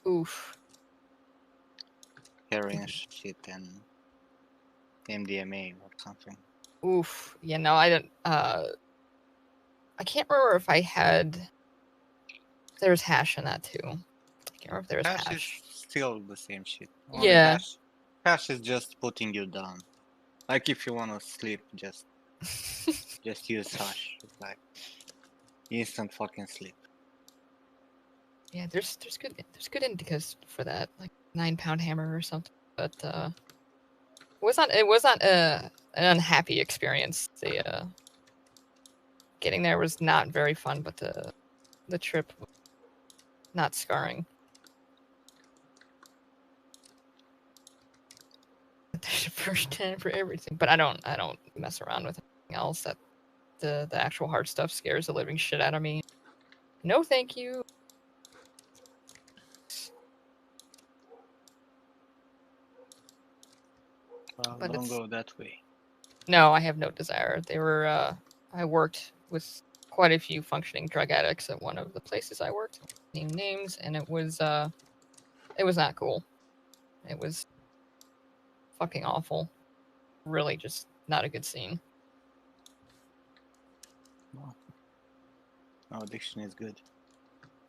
Oof. Heroin shit and MDMA or something. Oof. Yeah, no, I don't. I can't remember if I had. There was hash in that too. I can't remember if there was hash. Hash is still the same shit. Only yeah. Hash is just putting you down. Like if you wanna sleep, just use hash. It's like instant fucking sleep. Yeah, there's good indicas for that, like 9-pound hammer or something. But it was not an unhappy experience. The getting there was not very fun, but the trip not scarring. There's a first time for everything, but I don't mess around with anything else. That the actual hard stuff scares the living shit out of me. No, thank you. Well, but don't go that way. No, I have no desire. They were. I worked with quite a few functioning drug addicts at one of the places I worked. Name names, and it was not cool. It was fucking awful. Really, just not a good scene. No, addiction is good.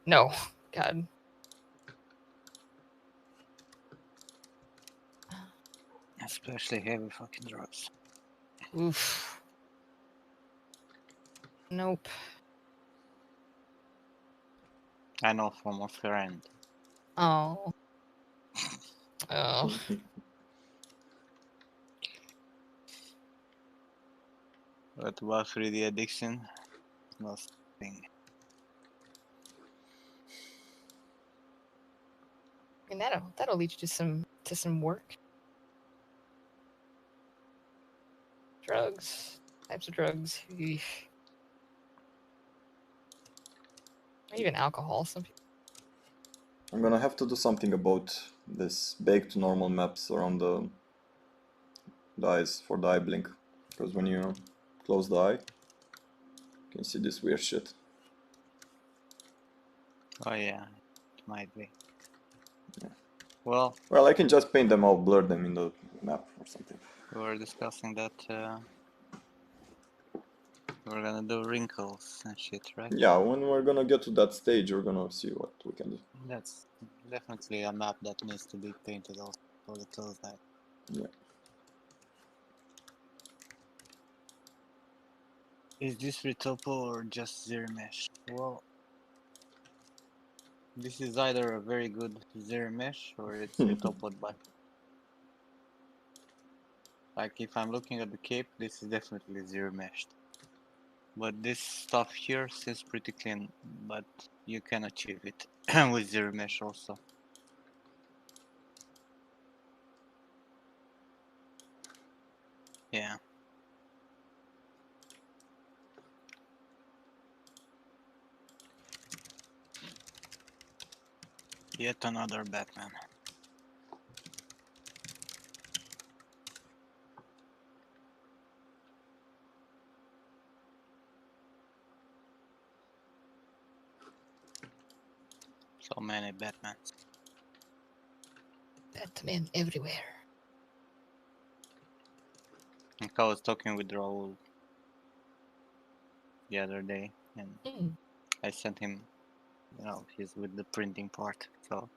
No, God. Especially heavy fucking drugs. Oof. Nope. I know from a friend. Oh. Oh. What about 3D addiction? Nothing. I mean, that'll lead you to some work. Drugs. Types of drugs. Eesh. Or even alcohol. Some people. I'm gonna have to do something about this baked normal maps around the eyes for the eye blink. Because when you close the eye, you can see this weird shit. Oh yeah, it might be. Yeah. Well, I can just paint them out, blur them in the map or something. we were discussing that we're gonna do wrinkles and shit, right? Yeah, when we're gonna get to that stage, we're gonna see what we can do. That's definitely a map that needs to be painted also for the closed eye. Yeah. Is this retopo or just zero mesh? Well, this is either a very good zero mesh or it's retopoed by. Like if I'm looking at the cape, this is definitely zero meshed. But this stuff here seems pretty clean, but you can achieve it with zero mesh also. Yeah. Yet another Batman. So many Batmans. Batman everywhere. Like I was talking with Raul the other day, and I sent him, you know, he's with the printing part, so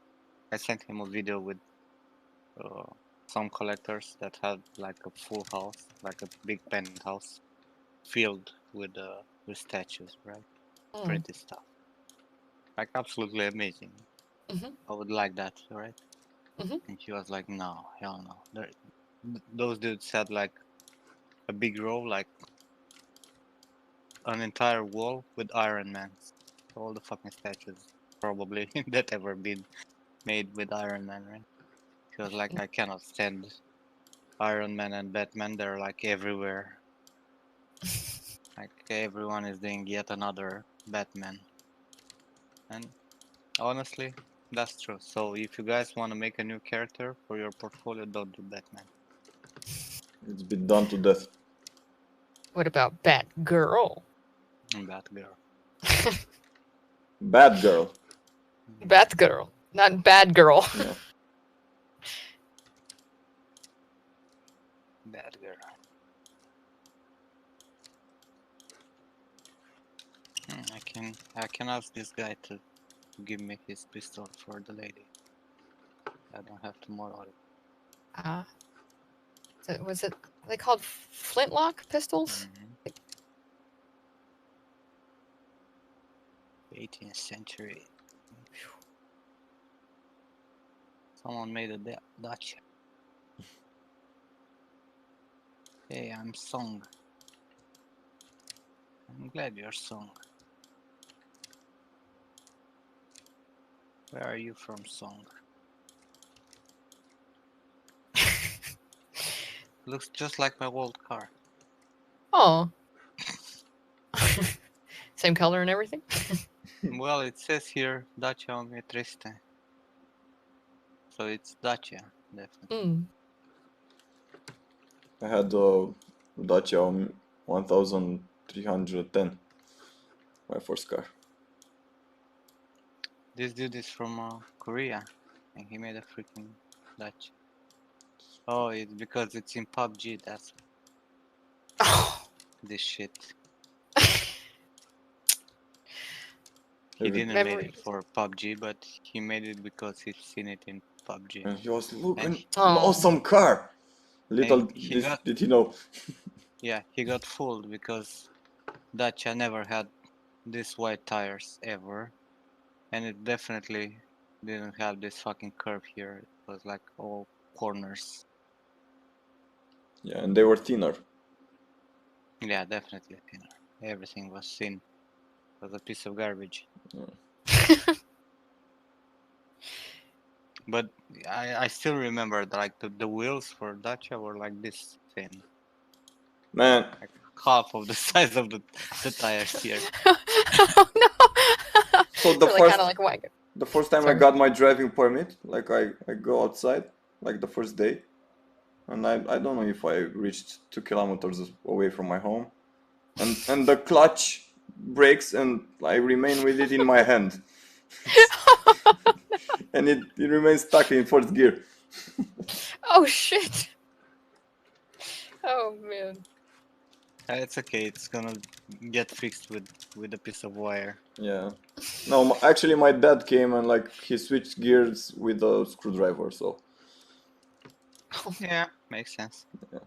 I sent him a video with some collectors that had like a full house, like a big penthouse, filled with statues, right? Printed stuff, like absolutely amazing. I would like that, right? And he was like, "No, hell no." Those dudes had like a big row, like an entire wall with Iron Man. All the fucking statues probably that ever been made with Iron Man, right? He was like, I cannot stand Iron Man and Batman. They're like everywhere. Like everyone is doing yet another Batman. And honestly, that's true. So if you guys want to make a new character for your portfolio, don't do Batman. It's been done to death. What about Batgirl? Batgirl. Batgirl. Batgirl, not bad girl. Yeah. Batgirl. I can ask this guy to give me his pistol for the lady. I don't have to model it. Was it? Are they called flintlock pistols? 18th century. Someone made a dacha. Hey, I'm Song. I'm glad you're Song. Where are you from, Song? Looks just like my old car. Oh. Same color and everything? Well, it says here Dacia mi triste. So it's Dacia, definitely. I had a Dacia 1310. My first car. This dude is from Korea, and he made a freaking Dacia. Oh, it's because it's in PUBG, that's this shit. He didn't make Memories. it for PUBG, but he made it because he's seen it in PUBG. And he was, look, And an awesome car. Little did he know. Yeah, he got fooled because Dacia never had these wide tires ever, and it definitely didn't have this fucking curve here. It was like all corners. Yeah, and they were thinner. Yeah, definitely thinner. Everything was thin. It was a piece of garbage. But I still remember like the wheels for Dacia were like this thin. Man. Like half of the size of the tires here. Oh no! So the Really first, kinda like a wagon. the first time I Sorry. got my driving permit, like I go outside, like the first day, and I don't know if I reached 2 kilometers away from my home, and the clutch breaks and I remain with it in my hand, and it remains stuck in first gear. Oh shit! Oh man. It's okay. It's gonna get fixed with a piece of wire. Yeah. No, actually, my dad came and like he switched gears with a screwdriver. So. Yeah, makes sense. Yeah.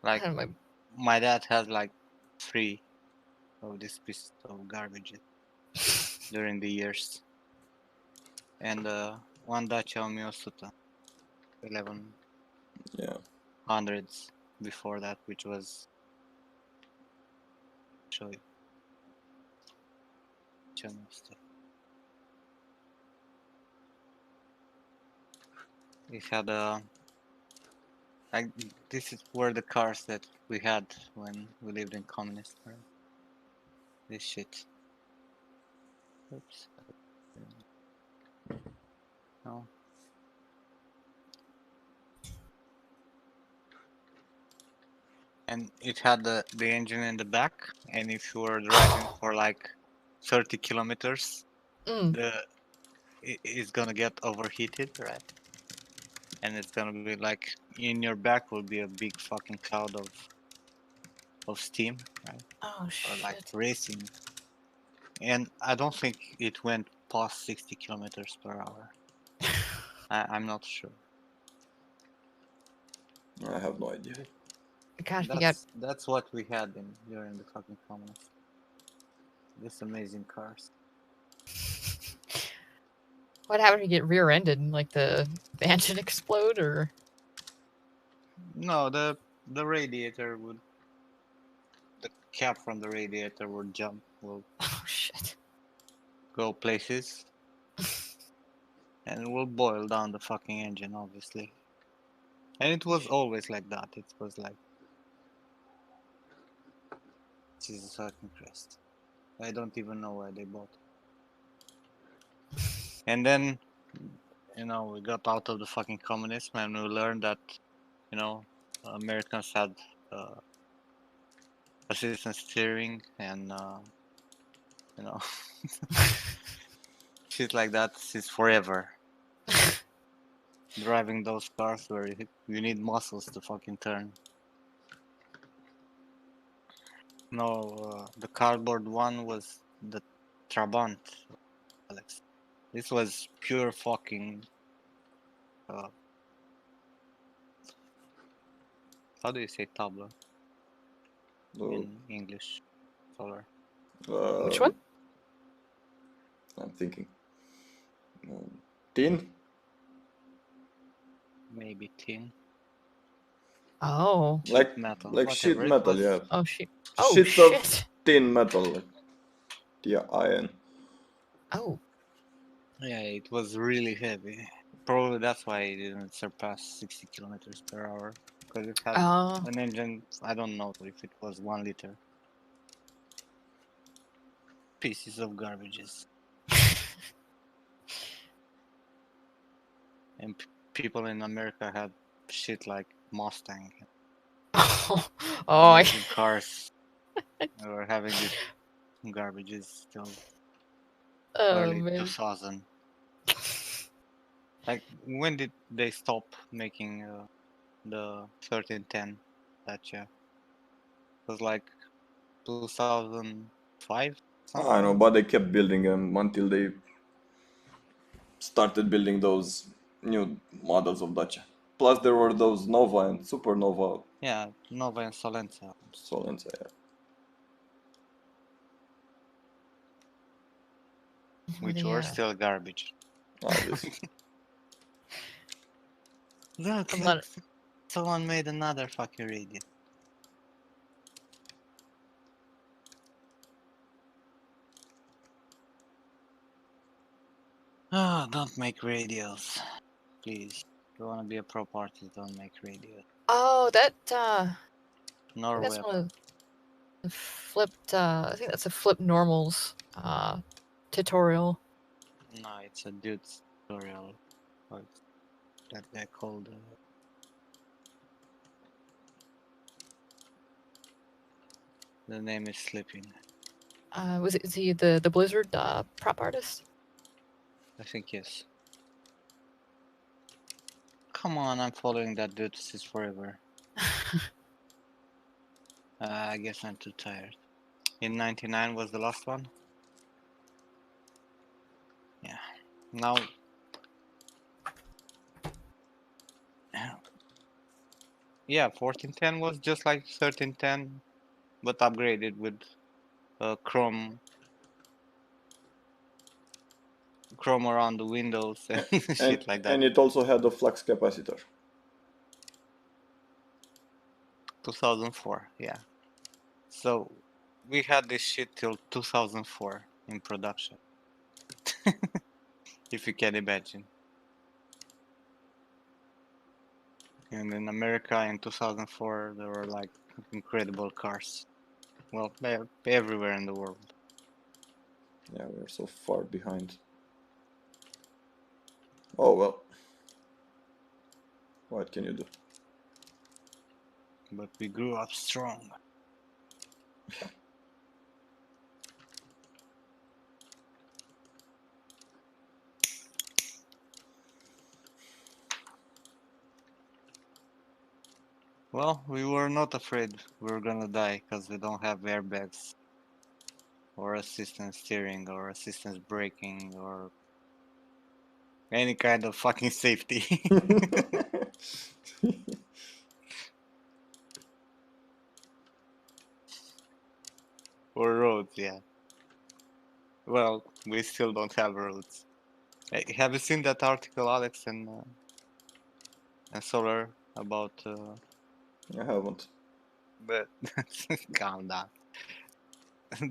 Like my dad has like 3 of this piece of garbage during the years, and one Dacia Miyosuta 11. Yeah. Hundreds before that, which was show you channel stuff. We had like this is were the cars that we had when we lived in communist era. This shit. Oops. No. And it had the engine in the back, and if you were driving for like 30 kilometers, it's gonna get overheated, right? And it's gonna be like in your back will be a big fucking cloud of steam, right? Oh shit. Or like racing. And I don't think it went past 60 kilometers per hour. I'm not sure. I have no idea. Gosh, that's what we had during the fucking communist. This amazing cars. What happened to get rear-ended? Like the engine explode, or? No, the radiator would. The cap from the radiator would jump. Will oh shit. Go places. And it will boil down the fucking engine, obviously. And it was always like that. It was like Jesus fucking Christ. I don't even know why they bought it. And then, you know, we got out of the fucking communism and we learned that, you know, Americans had assistant steering and, you know, shit like that since forever. Driving those cars where you need muscles to fucking turn. No, the cardboard one was the Trabant, Alex. This was pure fucking. How do you say tabla in English? Solar. Which one? I'm thinking. Tin? Maybe tin. Oh. Like metal. Like sheet Whatever, metal, yeah. Oh shit. Oh Sheets shit. of tin metal. Like, yeah, iron. Oh. Yeah, it was really heavy. Probably that's why it didn't surpass 60 kilometers per hour. Because it had an engine, I don't know if it was 1 liter. Pieces of garbages. And people in America had shit like Mustang. Amazing cars. They were having these garbages still. Early 2000. Like, when did they stop making the 1310 Dacia? It was like 2005. I know, but they kept building them until they started building those new models of Dacia. Plus, there were those Nova and Supernova. Yeah, Nova and Solenza. Solenza, yeah. Which were still garbage. Obviously. Look, someone made another fucking radio. Oh, don't make radios. Please. If you want to be a prop artist, don't make radios. Oh, that Nor that's web. one of the flipped I think that's a flip normals tutorial. No, it's a dude's tutorial. What's that guy called? The name is slipping. Is he the Blizzard prop artist? I think yes. Come on, I'm following that dude since forever. I guess I'm too tired. In 99 was the last one? Yeah. Now... Yeah, 1410 was just like 1310, but upgraded with chrome around the windows and shit like that. And it also had a flux capacitor. 2004, yeah. So we had this shit till 2004 in production. If you can imagine. And in America in 2004 there were like incredible cars. Well, they're everywhere in the world. Yeah, we're so far behind. Oh well. What can you do? But we grew up strong. Well, we were not afraid we were gonna die because we don't have airbags or assistance steering or assistance braking or any kind of fucking safety. Or roads, yeah. Well, we still don't have roads. Hey, have you seen that article, Alex, and Solar about? I haven't. But calm down.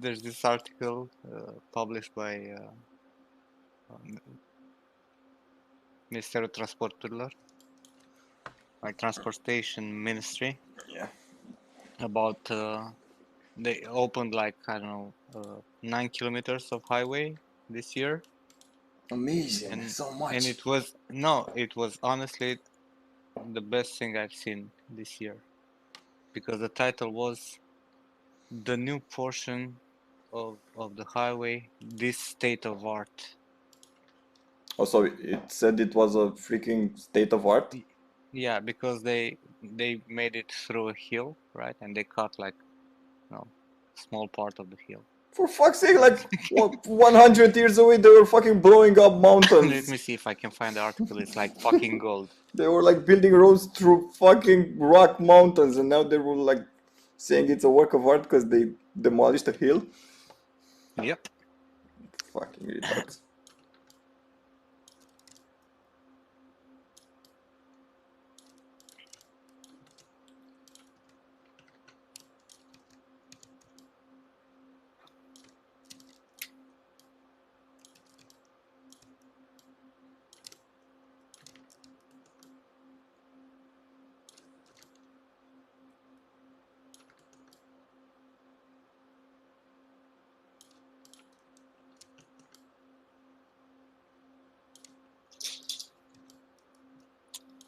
There's this article published by Ministerul Transporturilor, like Transportation Ministry. Yeah. About they opened like I don't know 9 kilometers of highway this year. Amazing, And, so much. And it was honestly the best thing I've seen this year, because the title was the new portion of the highway, this state of art. Oh, so it said it was a freaking state of art? Yeah, because they made it through a hill, right? And they cut like, you know, small part of the hill. For fuck's sake, like 100 years away they were fucking blowing up mountains. Let me see if I can find the article. It's like fucking gold. They were like building roads through fucking rock mountains, and now they were like saying it's a work of art because they demolished a hill. Yep. Fucking retards.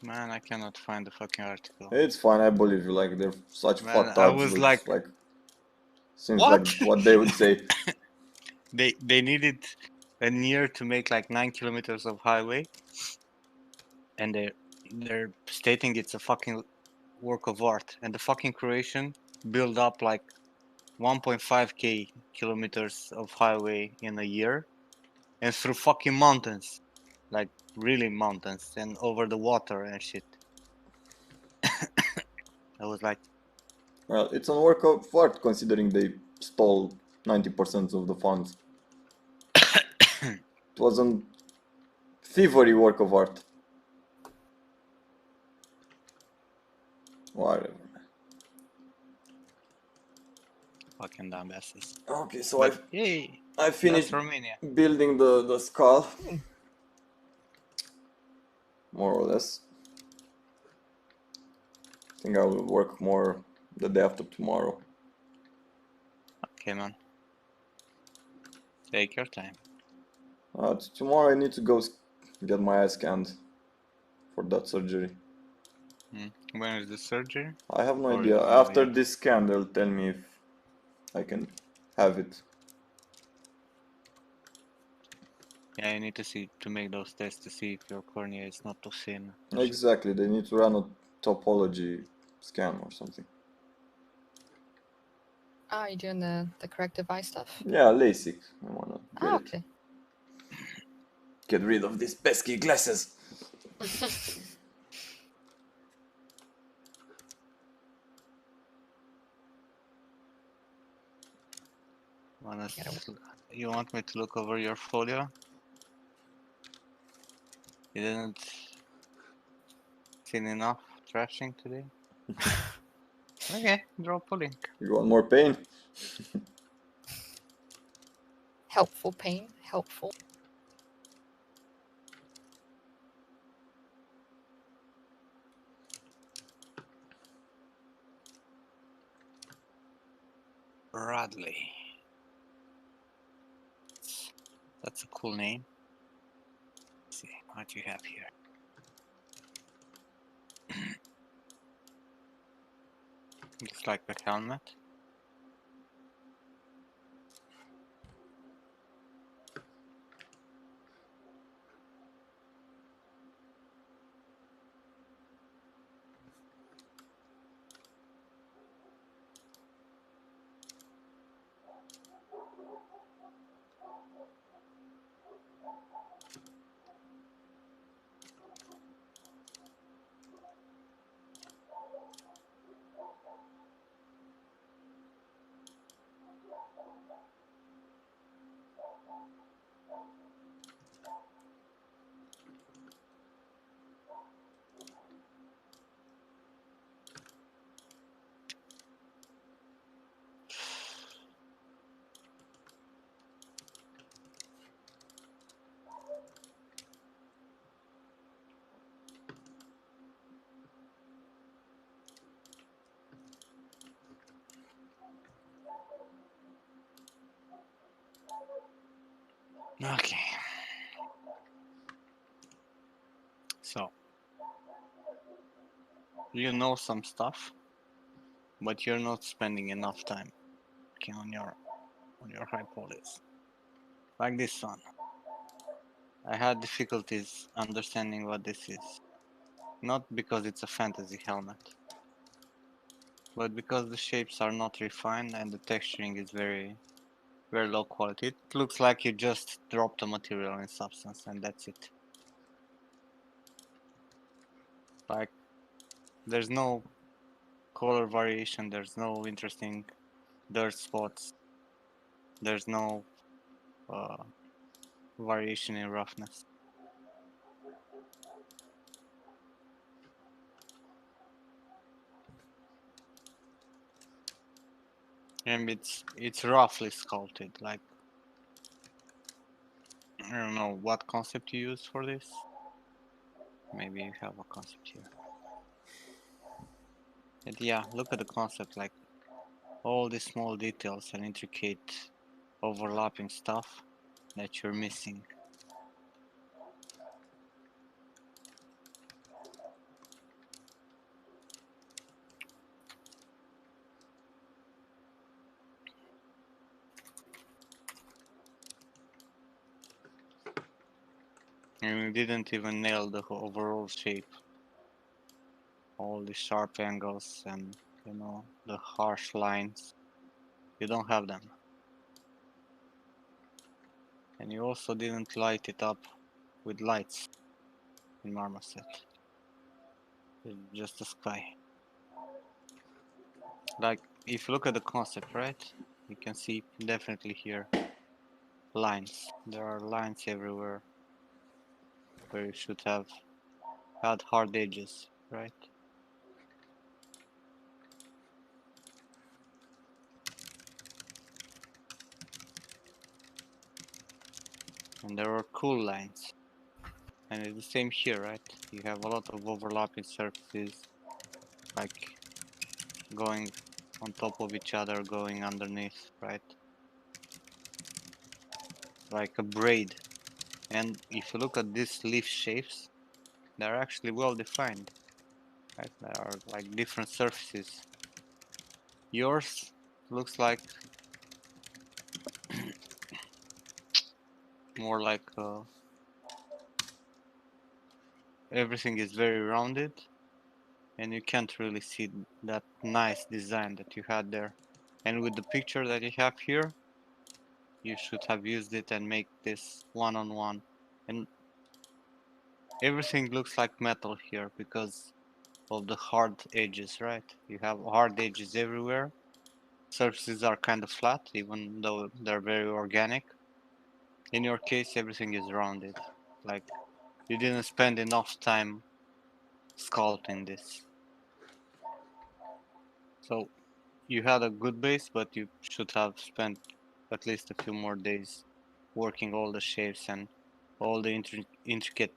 Man, I cannot find the fucking article. It's fine, I believe you. Like they're such fucked I up. was like seems what? like what they would say. They needed a year to make like 9 kilometers of highway, and they're stating it's a fucking work of art, and the fucking Croatian build up like 1.5k kilometers of highway in a year, and through fucking mountains, like really mountains, and over the water and shit. I was like, Well, it's a work of art considering they stole 90% of the funds. It wasn't thievery work of art. Whatever. fucking dumbasses. Okay, so But yay, I finished that's Romania. building the skull. More or less. I think I will work more the day after tomorrow. Okay, man. Take your time. Tomorrow I need to go get my eye scanned for that surgery. When is the surgery? I have no Or idea. you don't know After yet? this scan, they'll tell me if I can have it. Yeah, you need to see to make those tests to see if your cornea is not too thin. Exactly, they need to run a topology scan or something. Ah, you doing the corrective eye stuff? Yeah, LASIK. I wanna get it. Okay. Get rid of these pesky glasses. You want me to look over your folio? You didn't seen enough trashing today? Okay, drop a link. You want more pain? Helpful pain, helpful. Bradley. That's a cool name. Let's see what you have here. Looks like a helmet. Okay. So you know some stuff, but you're not spending enough time working on your hypothesis. Like this one. I had difficulties understanding what this is. Not because it's a fantasy helmet, but because the shapes are not refined and the texturing is very low quality. It looks like you just dropped a material in substance and that's it. Like, there's no color variation, there's no interesting dirt spots, there's no variation in roughness. And it's roughly sculpted, like, I don't know what concept you use for this. Maybe you have a concept here. But yeah, look at the concept, like all these small details and intricate overlapping stuff that you're missing. And we didn't even nail the overall shape. All the sharp angles and, you know, the harsh lines. You don't have them. And you also didn't light it up with lights in Marmoset. It's just the sky. Like, if you look at the concept, right? You can see definitely here lines. There are lines everywhere where you should have had hard edges, right? And there are cool lines. And it's the same here, right? You have a lot of overlapping surfaces, like going on top of each other, going underneath, right? Like a braid. And if you look at these leaf shapes, they're actually well defined, right? There are like different surfaces. Yours looks like more like everything is very rounded, and you can't really see that nice design that you had there. And with the picture that you have here, you should have used it and make this one-on-one. And everything looks like metal here because of the hard edges, right? You have hard edges everywhere. Surfaces are kind of flat, even though they're very organic. In your case, everything is rounded. Like, you didn't spend enough time sculpting this. So you had a good base, but you should have spent at least a few more days working all the shapes and all the intricate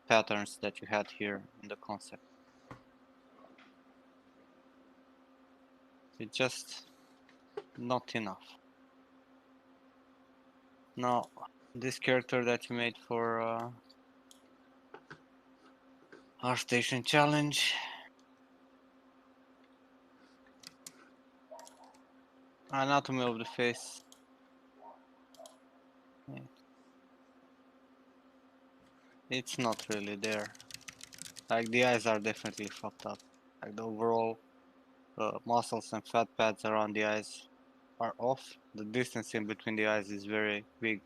patterns that you had here in the concept. It's just not enough. Now, this character that you made for our station challenge, anatomy of the face. It's not really there. Like, the eyes are definitely fucked up. Like, the overall muscles and fat pads around the eyes are off. The distance in between the eyes is very big,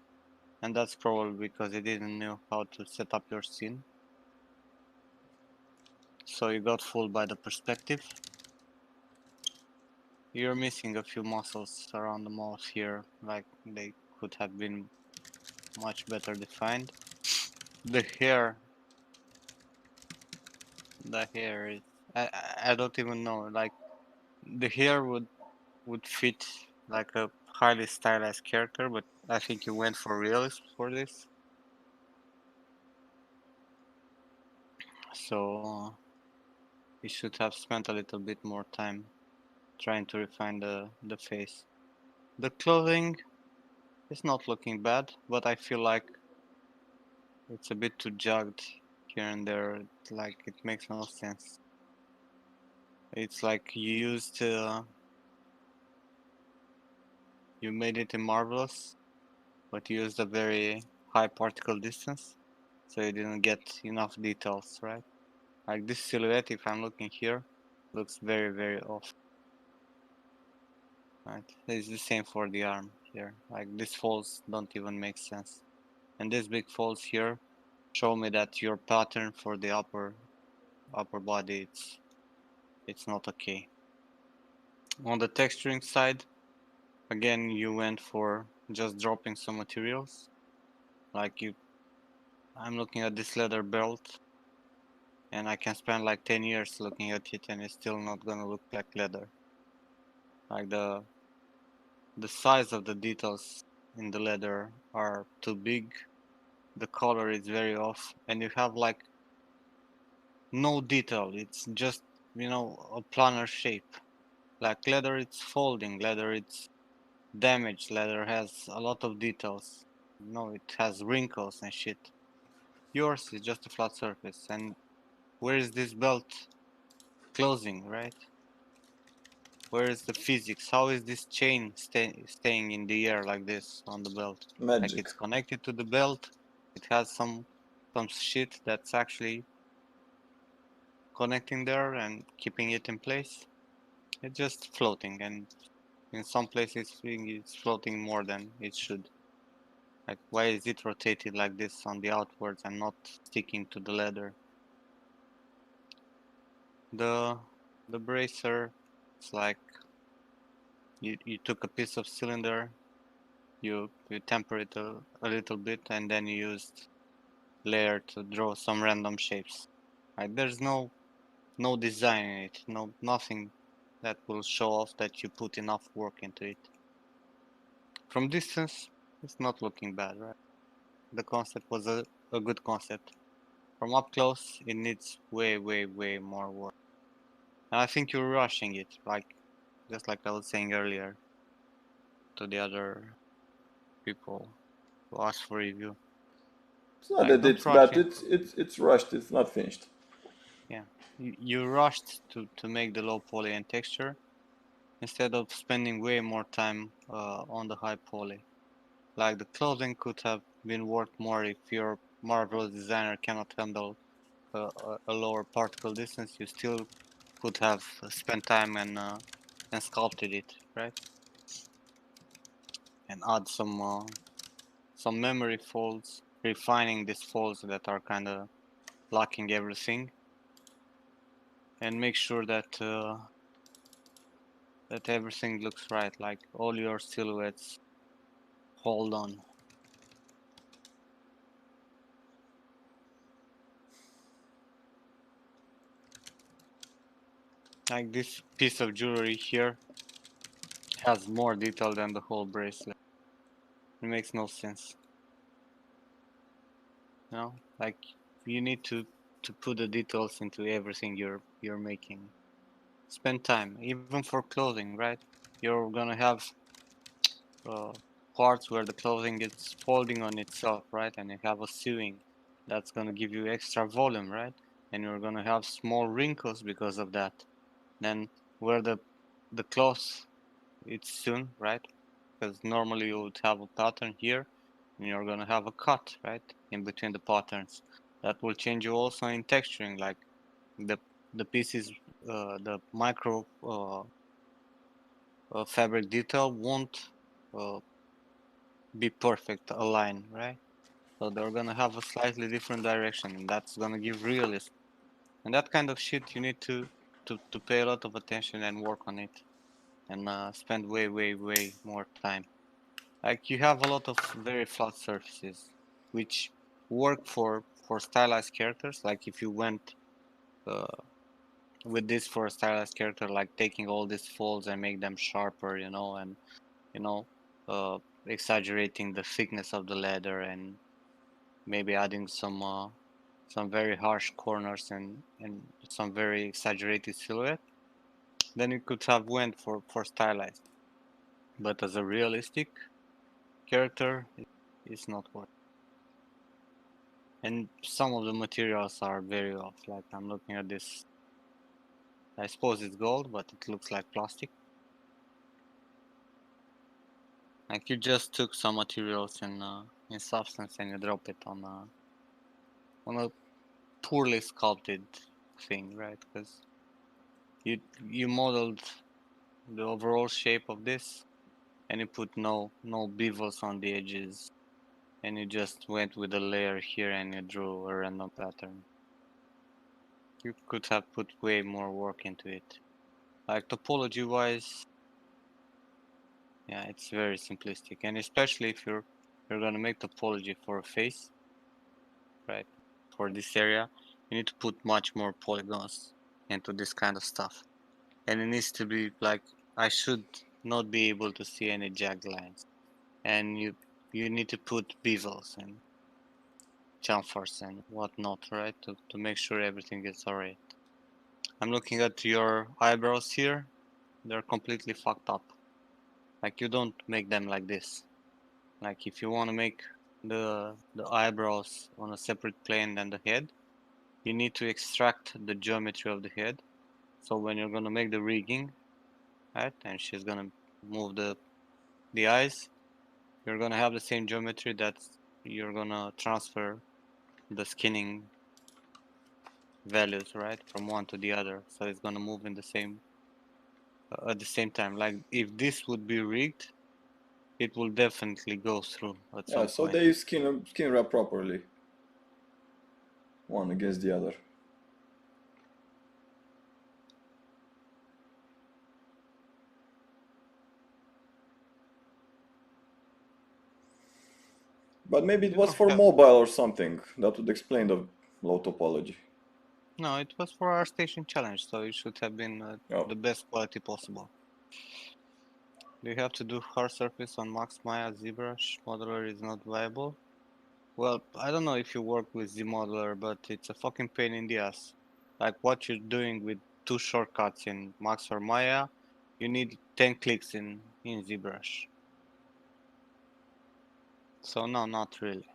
and that's probably because you didn't know how to set up your scene. So you got fooled by the perspective. You're missing a few muscles around the mouth here, like they could have been much better defined. The hair is, I don't even know, like the hair would fit like a highly stylized character, but I think you went for realism for this. So you should have spent a little bit more time trying to refine the face. The clothing is not looking bad, but I feel like it's a bit too jagged here and there. Like, it makes no sense. It's like you used you made it in Marvelous, but you used a very high particle distance, so you didn't get enough details, right? Like this silhouette, if I'm looking here, looks very, very off. Right, it's the same for the arm here. Like, these folds don't even make sense, and these big folds here show me that your pattern for the upper body, it's not okay. On the texturing side, again, you went for just dropping some materials. Like, I'm looking at this leather belt, and I can spend like 10 years looking at it, and it's still not gonna look like leather. Like, the size of the details in the leather are too big. The color is very off, and you have like no detail. It's just, a planar shape. Like, leather, it's folding. Leather, it's damaged. Leather has a lot of details. It has wrinkles and shit. Yours is just a flat surface. And where is this belt closing, right? Where is the physics? How is this chain staying in the air like this on the belt? Like, Magic. it's connected to the belt. It has some shit that's actually connecting there and keeping it in place. It's just floating, and In some places it's floating more than it should. Like, why is it rotated like this on the outwards and not sticking to the ladder? The bracer, it's like you took a piece of cylinder, you temper it a little bit, and then you used layer to draw some random shapes. Like, there's no design in it, nothing that will show off that you put enough work into it. From distance, it's not looking bad, right? The concept was a good concept. From up close, it needs way more work. And I think you're rushing it, like just like I was saying earlier to the other people who asked for review. It's not Like, that don't it's rush bad. it. It's rushed. It's not finished. Yeah, you rushed to make the low poly and texture instead of spending way more time on the high poly. Like, the clothing could have been worked more if your marvelous designer cannot handle a lower particle distance. You still could have spent time and sculpted it, right? And add some memory folds, refining these folds that are kind of blocking everything, and make sure that that everything looks right, like all your silhouettes hold on. Like, this piece of jewelry here has more detail than the whole bracelet. It makes no sense. You know, like, you need to put the details into everything you're making. Spend time, even for clothing, right? You're gonna have parts where the clothing is folding on itself, right? And you have a sewing that's gonna give you extra volume, right? And you're gonna have small wrinkles because of that. Then where the cloth it's sewn, right? Because normally you would have a pattern here, and you're gonna have a cut, right, in between the patterns. That will change you also in texturing, like the pieces, the micro fabric detail won't be perfect align, right? So they're gonna have a slightly different direction, and that's gonna give realism. And that kind of shit you need to pay a lot of attention and work on it, and spend way more time. Like, you have a lot of very flat surfaces, which work for stylized characters. Like, if you went with this for a stylized character, like taking all these folds and make them sharper, you know, and you know, exaggerating the thickness of the leather, and maybe adding some very harsh corners and some very exaggerated silhouette, then you could have went for stylized. But as a realistic character, it's not worth. And some of the materials are very off. Like, I'm looking at this. I suppose it's gold, but it looks like plastic. Like, you just took some materials in substance and you drop it on a poorly sculpted thing, right? Because you modeled the overall shape of this, and you put no bevels on the edges, and you just went with a layer here and you drew a random pattern. You could have put way more work into it. Like, topology wise, yeah, it's very simplistic, and especially if you're gonna make topology for a face, right? For this area, you need to put much more polygons into this kind of stuff, and it needs to be like, I should not be able to see any jagged lines, and you need to put bezels and chamfers and whatnot, right, to make sure everything is alright. I'm looking at your eyebrows here; they're completely fucked up. Like, you don't make them like this. Like, if you want to make the eyebrows on a separate plane than the head, you need to extract the geometry of the head. So when you're gonna make the rigging, right, and she's gonna move the eyes, you're gonna have the same geometry that you're gonna transfer the skinning values, right, from one to the other. So it's gonna move in the same at the same time. Like if this would be rigged, it will definitely go through at some Yeah, so point. they skin wrap properly. One against the other. But maybe it You was don't for have- mobile or something. That would explain the low topology. No, it was for our station challenge, so it should have been Oh. the best quality possible. Do you have to do hard surface on Max Maya ZBrush? Modeler is not viable. Well, I don't know if you work with ZModeler, but it's a fucking pain in the ass. Like what you're doing with 2 shortcuts in Max or Maya, you need 10 clicks in ZBrush. So no, not really.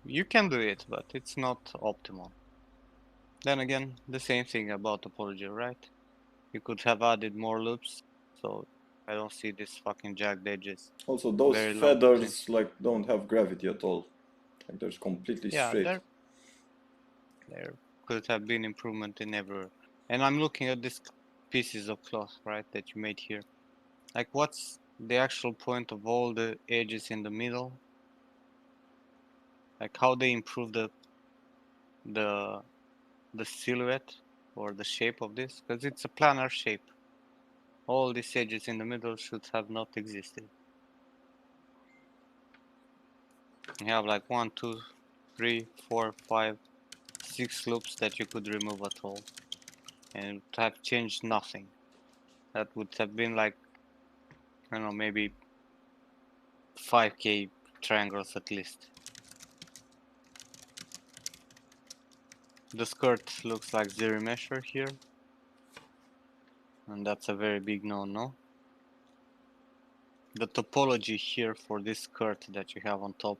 You can do it, but it's not optimal. Then again, the same thing about topology, right? You could have added more loops, so I don't see these fucking jagged edges. Also, those Very low feathers like don't have gravity at all. Like they're completely Yeah, straight. there could have been improvement in everywhere. And I'm looking at these pieces of cloth, right, that you made here. Like, what's the actual point of all the edges in the middle? Like, how they improve the silhouette or the shape of this? Because it's a planar shape. All these edges in the middle should have not existed. You have like 1, 2, 3, 4, 5, 6 loops that you could remove at all, and it would have changed nothing. That would have been like, I don't know, maybe 5k triangles at least. The skirt looks like zero measure here, and that's a very big no-no. The topology here for this skirt that you have on top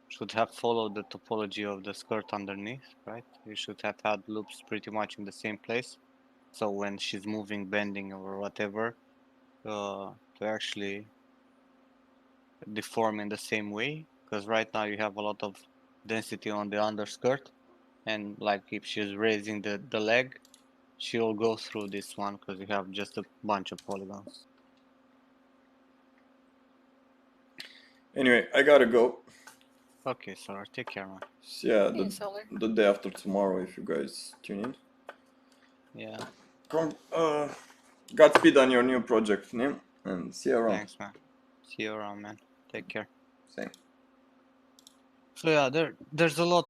should have followed the topology of the skirt underneath, right? You should have had loops pretty much in the same place. So when she's moving, bending, or whatever, to actually deform in the same way. Because right now you have a lot of density on the underskirt, and like if she's raising the leg, she'll go through this one because you have just a bunch of polygons. Anyway, I gotta go. Okay, so take care, man. Yeah, Yeah, Solar. the day after tomorrow, if you guys tune in. Yeah, Godspeed on your new project, Nim, and see you around. thanks, man. See you around, man. Take care. Same. So yeah, there's a lot